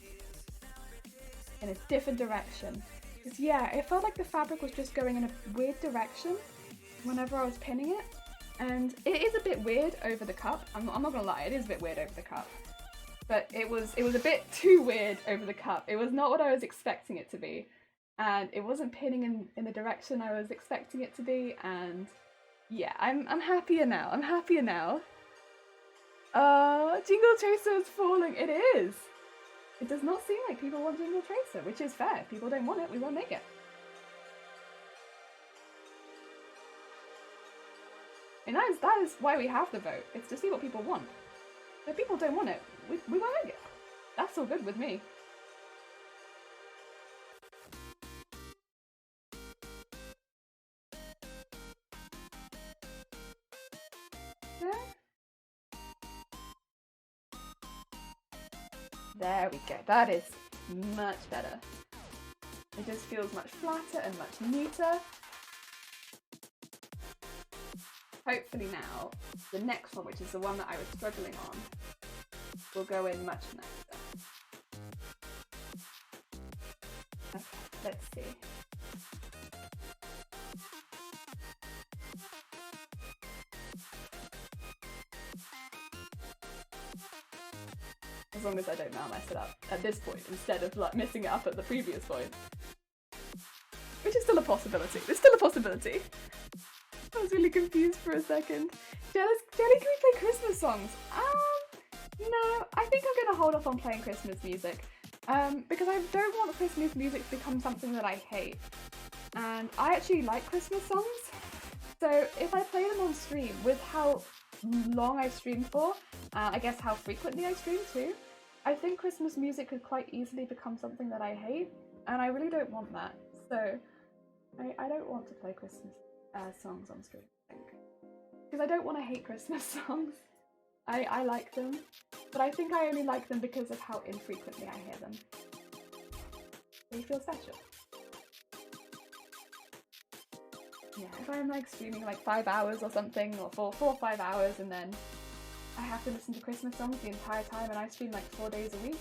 in a different direction. 'Cause yeah, it felt like the fabric was just going in a weird direction whenever I was pinning it. And it is a bit weird over the cup. I'm not gonna lie, it is a bit weird over the cup. But it was a bit too weird over the cup. It was not what I was expecting it to be. And it wasn't pinning in the direction I was expecting it to be, and yeah, I'm happier now. I'm happier now. Jingle Tracer is falling. It is! It does not seem like people want Jingle Tracer, which is fair. If people don't want it, we won't make it. And that is why we have the vote. It's to see what people want. If people don't want it, we won't make it. That's all good with me. There we go. That is much better. It just feels much flatter and much neater. Hopefully now, the next one, which is the one that I was struggling on, will go in much nicer. Okay, let's see. As long as I don't now mess it up at this point, instead of like messing it up at the previous point. Which is still a possibility. There's still a possibility. I was really confused for a second. Jelly, can we play Christmas songs? No, I think I'm gonna hold off on playing Christmas music. Because I don't want Christmas music to become something that I hate. And I actually like Christmas songs. So if I play them on stream, with how long I stream for, I guess how frequently I stream too, I think Christmas music could quite easily become something that I hate, and I really don't want that. So I don't want to play Christmas songs on stream, I think. Because I don't want to hate Christmas songs. I like them, but I think I only like them because of how infrequently I hear them. They feel special. Yeah, if I'm like streaming like 5 hours or something, or 4 or 5 hours, and then I have to listen to Christmas songs the entire time, and I stream like 4 days a week,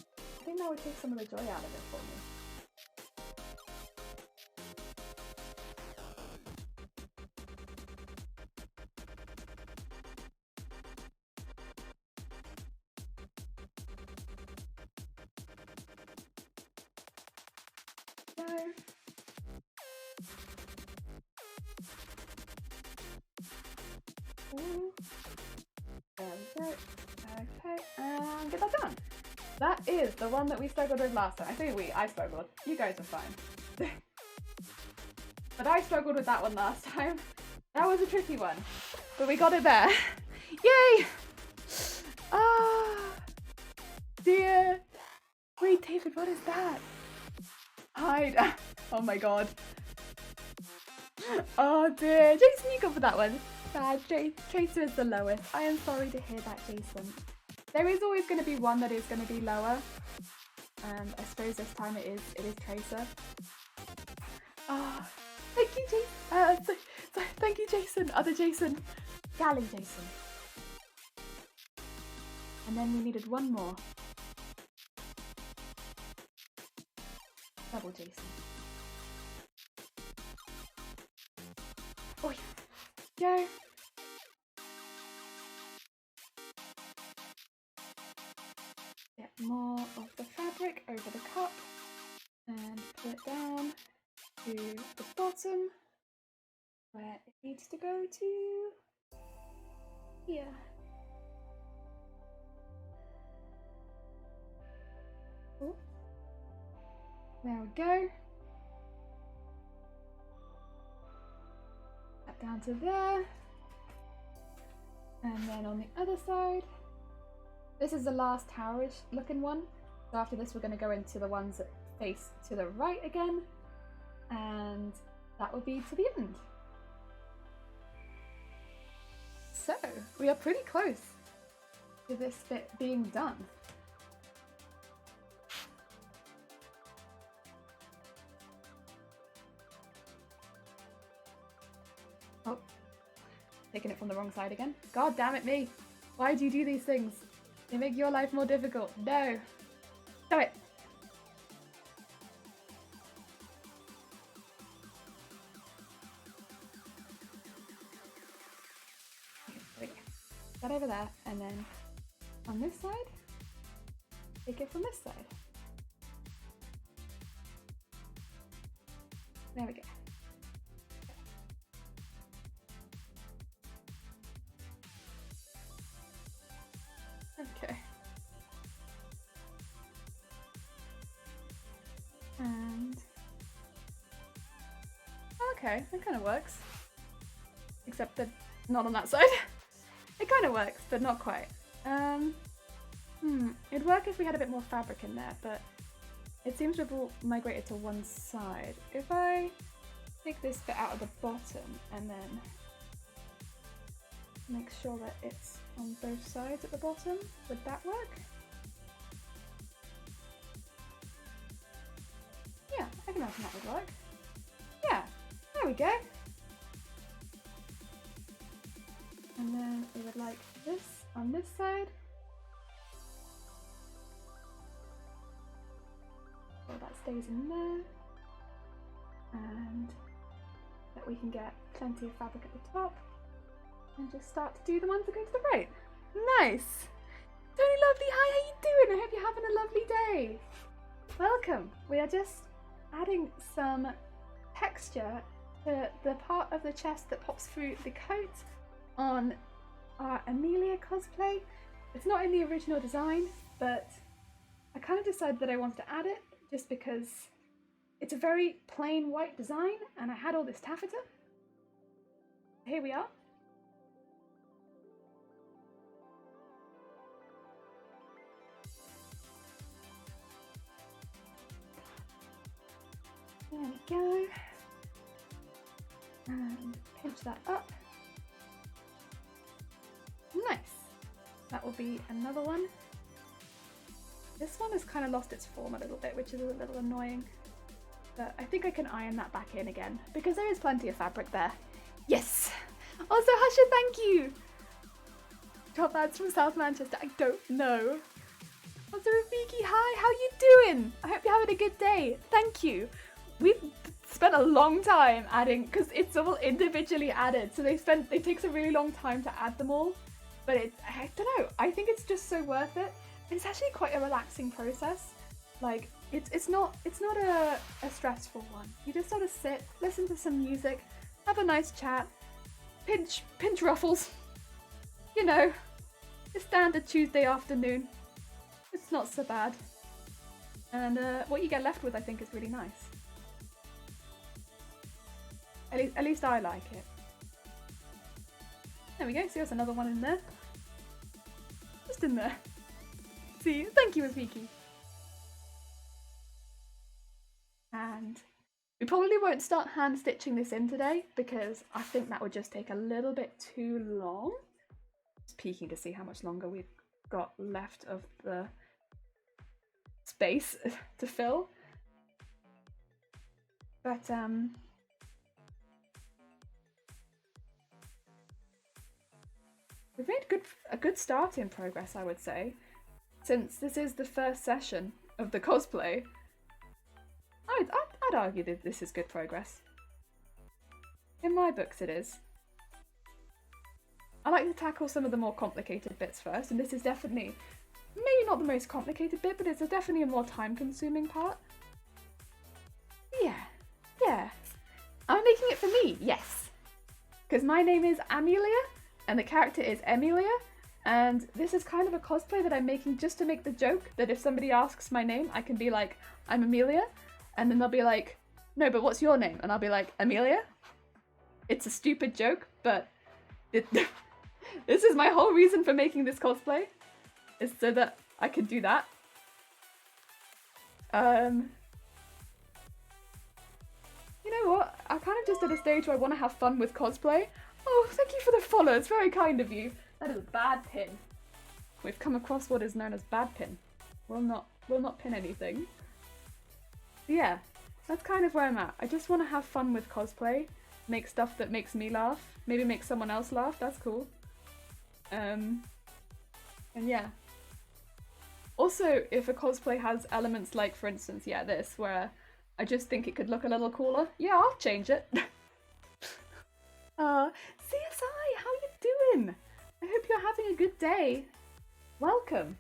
I think that would take some of the joy out of it for me. There we go. Okay, and get that done. That is the one that we struggled with last time. I say I struggled. You guys are fine. But I struggled with that one last time. That was a tricky one. But we got it there. Yay! Ah, dear. Wait, David, what is that? Hide. Oh my god. Oh dear. Jason, you go for that one. Bad. Tracer is the lowest. I am sorry to hear that, Jason. There is always going to be one that is going to be lower. And I suppose this time it is Tracer. Oh, thank you, Jason. Thank you, Jason. Other Jason. Galley Jason. And then we needed one more. Double Jason. Oh yeah. Go. Get more of the fabric over the cup and pull it down to the bottom where it needs to go to here. Oh. There we go. That down to there. And then on the other side, this is the last towerish looking one. So after this, we're going to go into the ones that face to the right again. And that will be to the end. So we are pretty close to this bit being done. Oh, taking it from the wrong side again. God damn it, me. Why do you do these things? They make your life more difficult. No. Stop it. that over there, and then on this side, take it from this side. There we go. Okay. And okay, that kind of works. Except that not on that side. It kind of works, but not quite. It'd work if we had a bit more fabric in there, but it seems to have all migrated to one side. If I take this bit out of the bottom and then make sure that it's on both sides at the bottom, would that work? Yeah, I can imagine that would work. Yeah, there we go. And then we would like this on this side. So that stays in there. And that we can get plenty of fabric at the top. And just start to do the ones that go to the right. Nice! Tony Lovely, hi, how you doing? I hope you're having a lovely day. Welcome. We are just adding some texture to the part of the chest that pops through the coat on our Emilia cosplay. It's not in the original design, but I kind of decided that I wanted to add it just because it's a very plain white design and I had all this taffeta. Here we are. There we go. And pinch that up. Nice. That will be another one. This one has kind of lost its form a little bit, which is a little annoying. But I think I can iron that back in again because there is plenty of fabric there. Yes! Also, Husha, thank you! Top ads from South Manchester, I don't know. Also, Rafiki, hi, how you doing? I hope you're having a good day. Thank you. We've spent a long time adding, because it's all individually added, so it takes a really long time to add them all. But I don't know, I think it's just so worth it. It's actually quite a relaxing process. Like, it's not a stressful one. You just sort of sit, listen to some music, have a nice chat, pinch ruffles. You know, a standard Tuesday afternoon. It's not so bad. And what you get left with, I think, is really nice. At least I like it. There we go, see, there's another one in there. Just in there. See, thank you, Rafiki. And we probably won't start hand stitching this in today because I think that would just take a little bit too long. Just peeking to see how much longer we've got left of the space to fill. But we've made a good start in progress, I would say. Since this is the first session of the cosplay, I'd argue that this is good progress. In my books it is. I like to tackle some of the more complicated bits first, and this is definitely, maybe not the most complicated bit, but it's definitely a more time-consuming part. Yeah. Am I making it for me? Yes. Because my name is Emilia, and the character is Emilia, and this is kind of a cosplay that I'm making just to make the joke that if somebody asks my name, I can be like, I'm Emilia, and then they'll be like, no, but what's your name? And I'll be like, Emilia? It's a stupid joke, but this is my whole reason for making this cosplay, is so that I can do that. You know what? I'm kind of just at a stage where I want to have fun with cosplay. Oh, thank you for the follow, it's very kind of you. That is a bad pin. We've come across what is known as bad pin. We'll not pin anything. But yeah, that's kind of where I'm at. I just want to have fun with cosplay, make stuff that makes me laugh, maybe make someone else laugh, that's cool. And yeah. Also, if a cosplay has elements like, for instance, yeah, this, where I just think it could look a little cooler, yeah, I'll change it. CSI, how you doing? I hope you're having a good day. Welcome.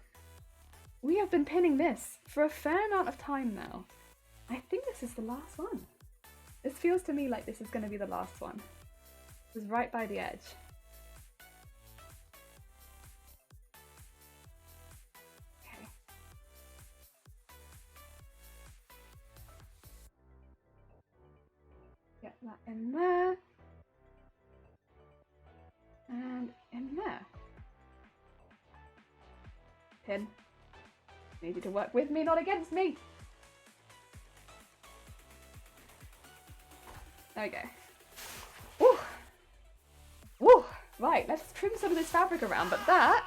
We have been pinning this for a fair amount of time now. I think this is the last one. This feels to me like this is going to be the last one. It was right by the edge. Okay. Get that in there. And in there. Pin. Need you to work with me, not against me. There we go. Woo! Woo! Right, let's trim some of this fabric around, but that...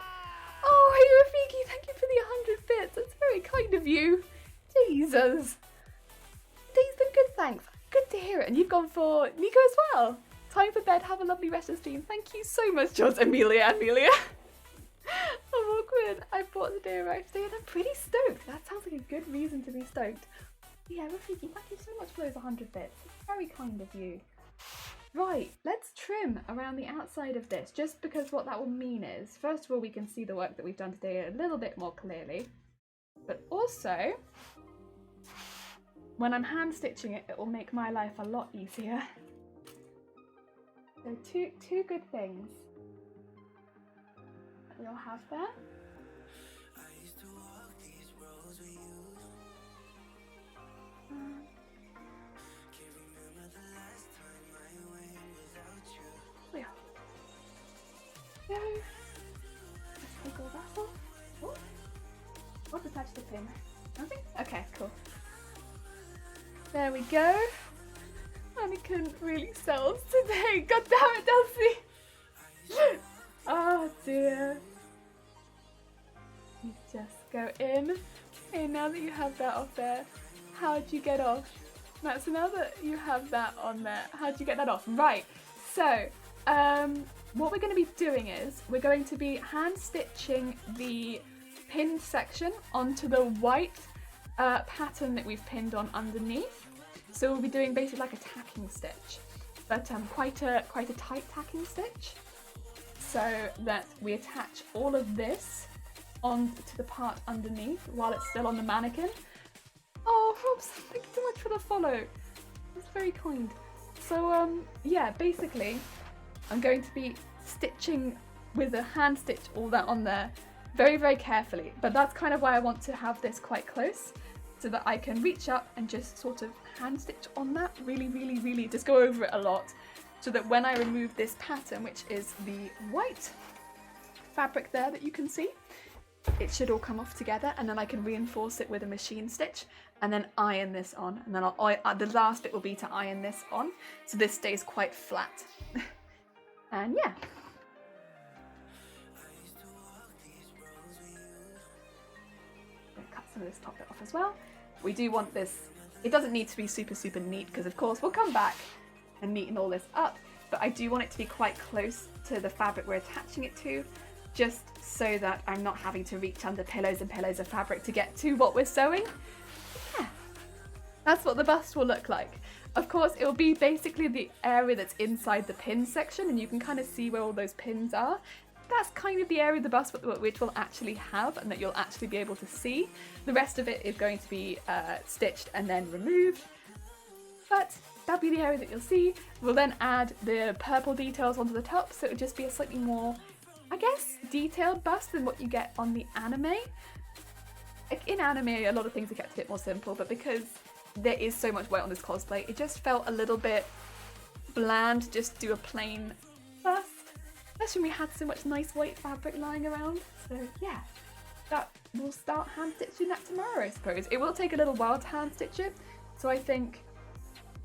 Oh, hey Rafiki, thank you for the 100 bits. That's very kind of you. Jesus. Day's been good, thanks. Good to hear it. And you've gone for Nico as well. Time for bed. Have a lovely rest of the stream. Thank you so much, George. Emilia. I'm awkward. I bought the day arrived today and I'm pretty stoked. That sounds like a good reason to be stoked. Yeah, Rafiki, thank you so much for those 100 bits. It's very kind of you. Right, let's trim around the outside of this, just because what that will mean is, first of all, we can see the work that we've done today a little bit more clearly, but also, when I'm hand stitching it, it will make my life a lot easier. So two good things that we'll have there. Go. Let's take all that off. Oh. What's attached to the pin? Nothing? Okay, cool. There we go. Mannequin really sells today. God damn it, Dulcie. Oh dear. You just go in. Okay, now that you have that off there, how'd you get off? Right, so now that you have that on there, how'd you get that off? Right, so, what we're going to be doing is, we're going to be hand stitching the pinned section onto the white pattern that we've pinned on underneath. So we'll be doing basically like a tacking stitch, but quite a tight tacking stitch, so that we attach all of this onto the part underneath while it's still on the mannequin. Oh, Robson, thank you so much for the follow. That's very kind. So yeah, basically, I'm going to be stitching with a hand stitch all that on there very, very carefully. But that's kind of why I want to have this quite close, so that I can reach up and just sort of hand stitch on that really, really, really, just go over it a lot, so that when I remove this pattern, which is the white fabric there that you can see, it should all come off together, and then I can reinforce it with a machine stitch and then iron this on, and then the last bit will be to iron this on, so this stays quite flat. And yeah. I'm gonna cut some of this top bit off as well. We do want this, it doesn't need to be super, super neat, because of course we'll come back and neaten all this up, but I do want it to be quite close to the fabric we're attaching it to, just so that I'm not having to reach under pillows and pillows of fabric to get to what we're sewing. Yeah, that's what the bust will look like. Of course, it will be basically the area that's inside the pin section, and you can kind of see where all those pins are. That's kind of the area of the bust which we'll actually have and that you'll actually be able to see. The rest of it is going to be stitched and then removed, but that'll be the area that you'll see. We'll then add the purple details onto the top, so it'll just be a slightly more, I guess, detailed bust than what you get on the anime. Like in anime, a lot of things are kept a bit more simple, but because there is so much weight on this cosplay, it just felt a little bit bland to just do a plain bust, especially when we had so much nice white fabric lying around. So yeah, that we'll start hand stitching that tomorrow, I suppose. It will take a little while to hand stitch it, so I think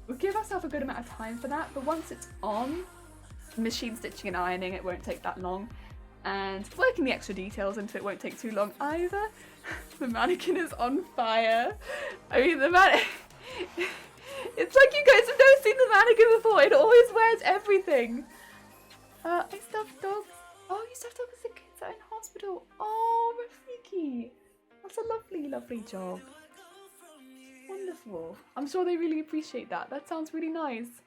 we'll give ourselves a good amount of time for that, but once it's on, machine stitching and ironing, it won't take that long. And working the extra details into it won't take too long either. The mannequin is on fire. I mean, it's like you guys have never seen the mannequin before. It always wears everything. I stuffed dogs. Oh, you stuffed dogs as a kids that are in hospital. Oh, Rafiki. That's a lovely, lovely job. Wonderful. I'm sure they really appreciate that. That sounds really nice.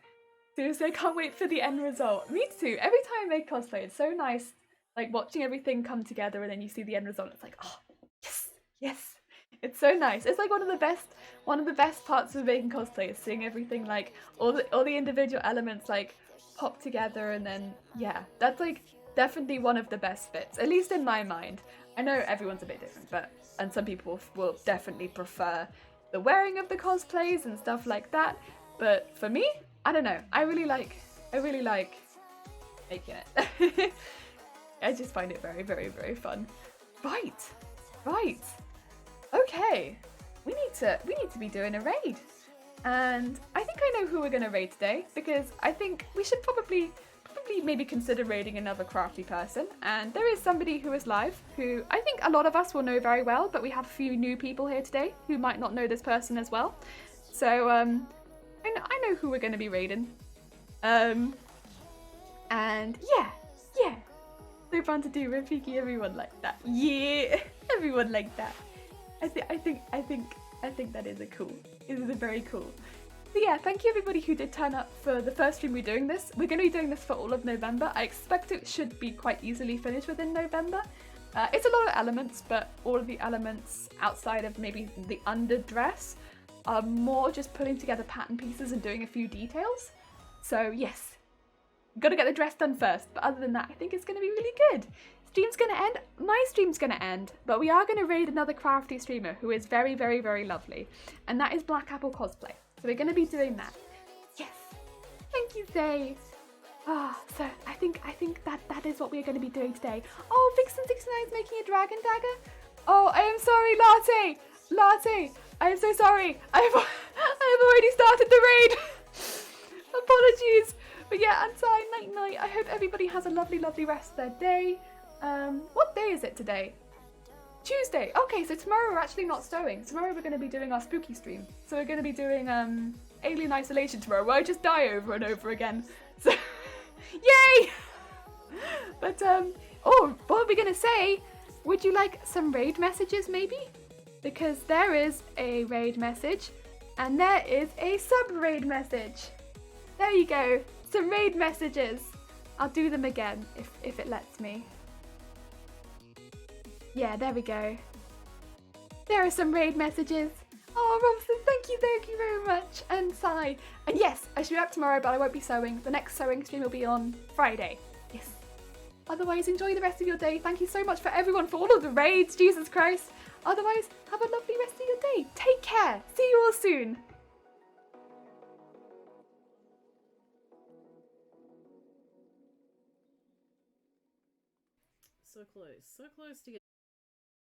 Seriously, I can't wait for the end result. Me too. Every time I make cosplay, it's so nice like watching everything come together and then you see the end result. It's like, oh, yes, yes. It's so nice. It's like one of the best parts of making cosplay is seeing everything, like all the individual elements like pop together, and then yeah, that's like definitely one of the best bits, at least in my mind. I know everyone's a bit different, and some people will definitely prefer the wearing of the cosplays and stuff like that. But for me, I don't know. I really like making it. I just find it very, very, very fun. Right. Okay. We need to be doing a raid. And I think I know who we're gonna raid today, because I think we should probably maybe consider raiding another crafty person. And there is somebody who is live who I think a lot of us will know very well, but we have a few new people here today who might not know this person as well. So I know who we're gonna be raiding. And yeah. So fun to do, Rafiki, everyone like that. Yeah, everyone like that. I think that is it is a very cool. So yeah, thank you everybody who did turn up for the first stream we're doing this. We're going to be doing this for all of November. I expect it should be quite easily finished within November. It's a lot of elements, but all of the elements outside of maybe the underdress are more just putting together pattern pieces and doing a few details. So yes, gotta get the dress done first, but other than that, I think it's gonna be really good. Stream's gonna end, my stream's gonna end, but we are gonna raid another crafty streamer who is very, very, very lovely, and that is Black Apple Cosplay. So we're gonna be doing that. Yes, thank you, Zay. So I think that is what we're gonna be doing today. Oh, Vixen69 is making a dragon dagger. Oh, I am sorry, Latte. I am so sorry. I have already started the raid. Apologies. But yeah, Ansai, night. I hope everybody has a lovely, lovely rest of their day. What day is it today? Tuesday. Okay, so tomorrow we're actually not stowing. Tomorrow we're going to be doing our spooky stream. So we're going to be doing Alien Isolation tomorrow, where I just die over and over again. So, yay! But, oh, what are we going to say? Would you like some raid messages, maybe? Because there is a raid message, and there is a sub-raid message. There you go. Some raid messages. I'll do them again if it lets me. Yeah, there we go. There are some raid messages. Oh, Robson, thank you very much. And Sai. And yes, I should be up tomorrow, but I won't be sewing. The next sewing stream will be on Friday. Yes. Otherwise, enjoy the rest of your day. Thank you so much for everyone for all of the raids. Jesus Christ. Otherwise, have a lovely rest of your day. Take care. See you all soon. So close to getting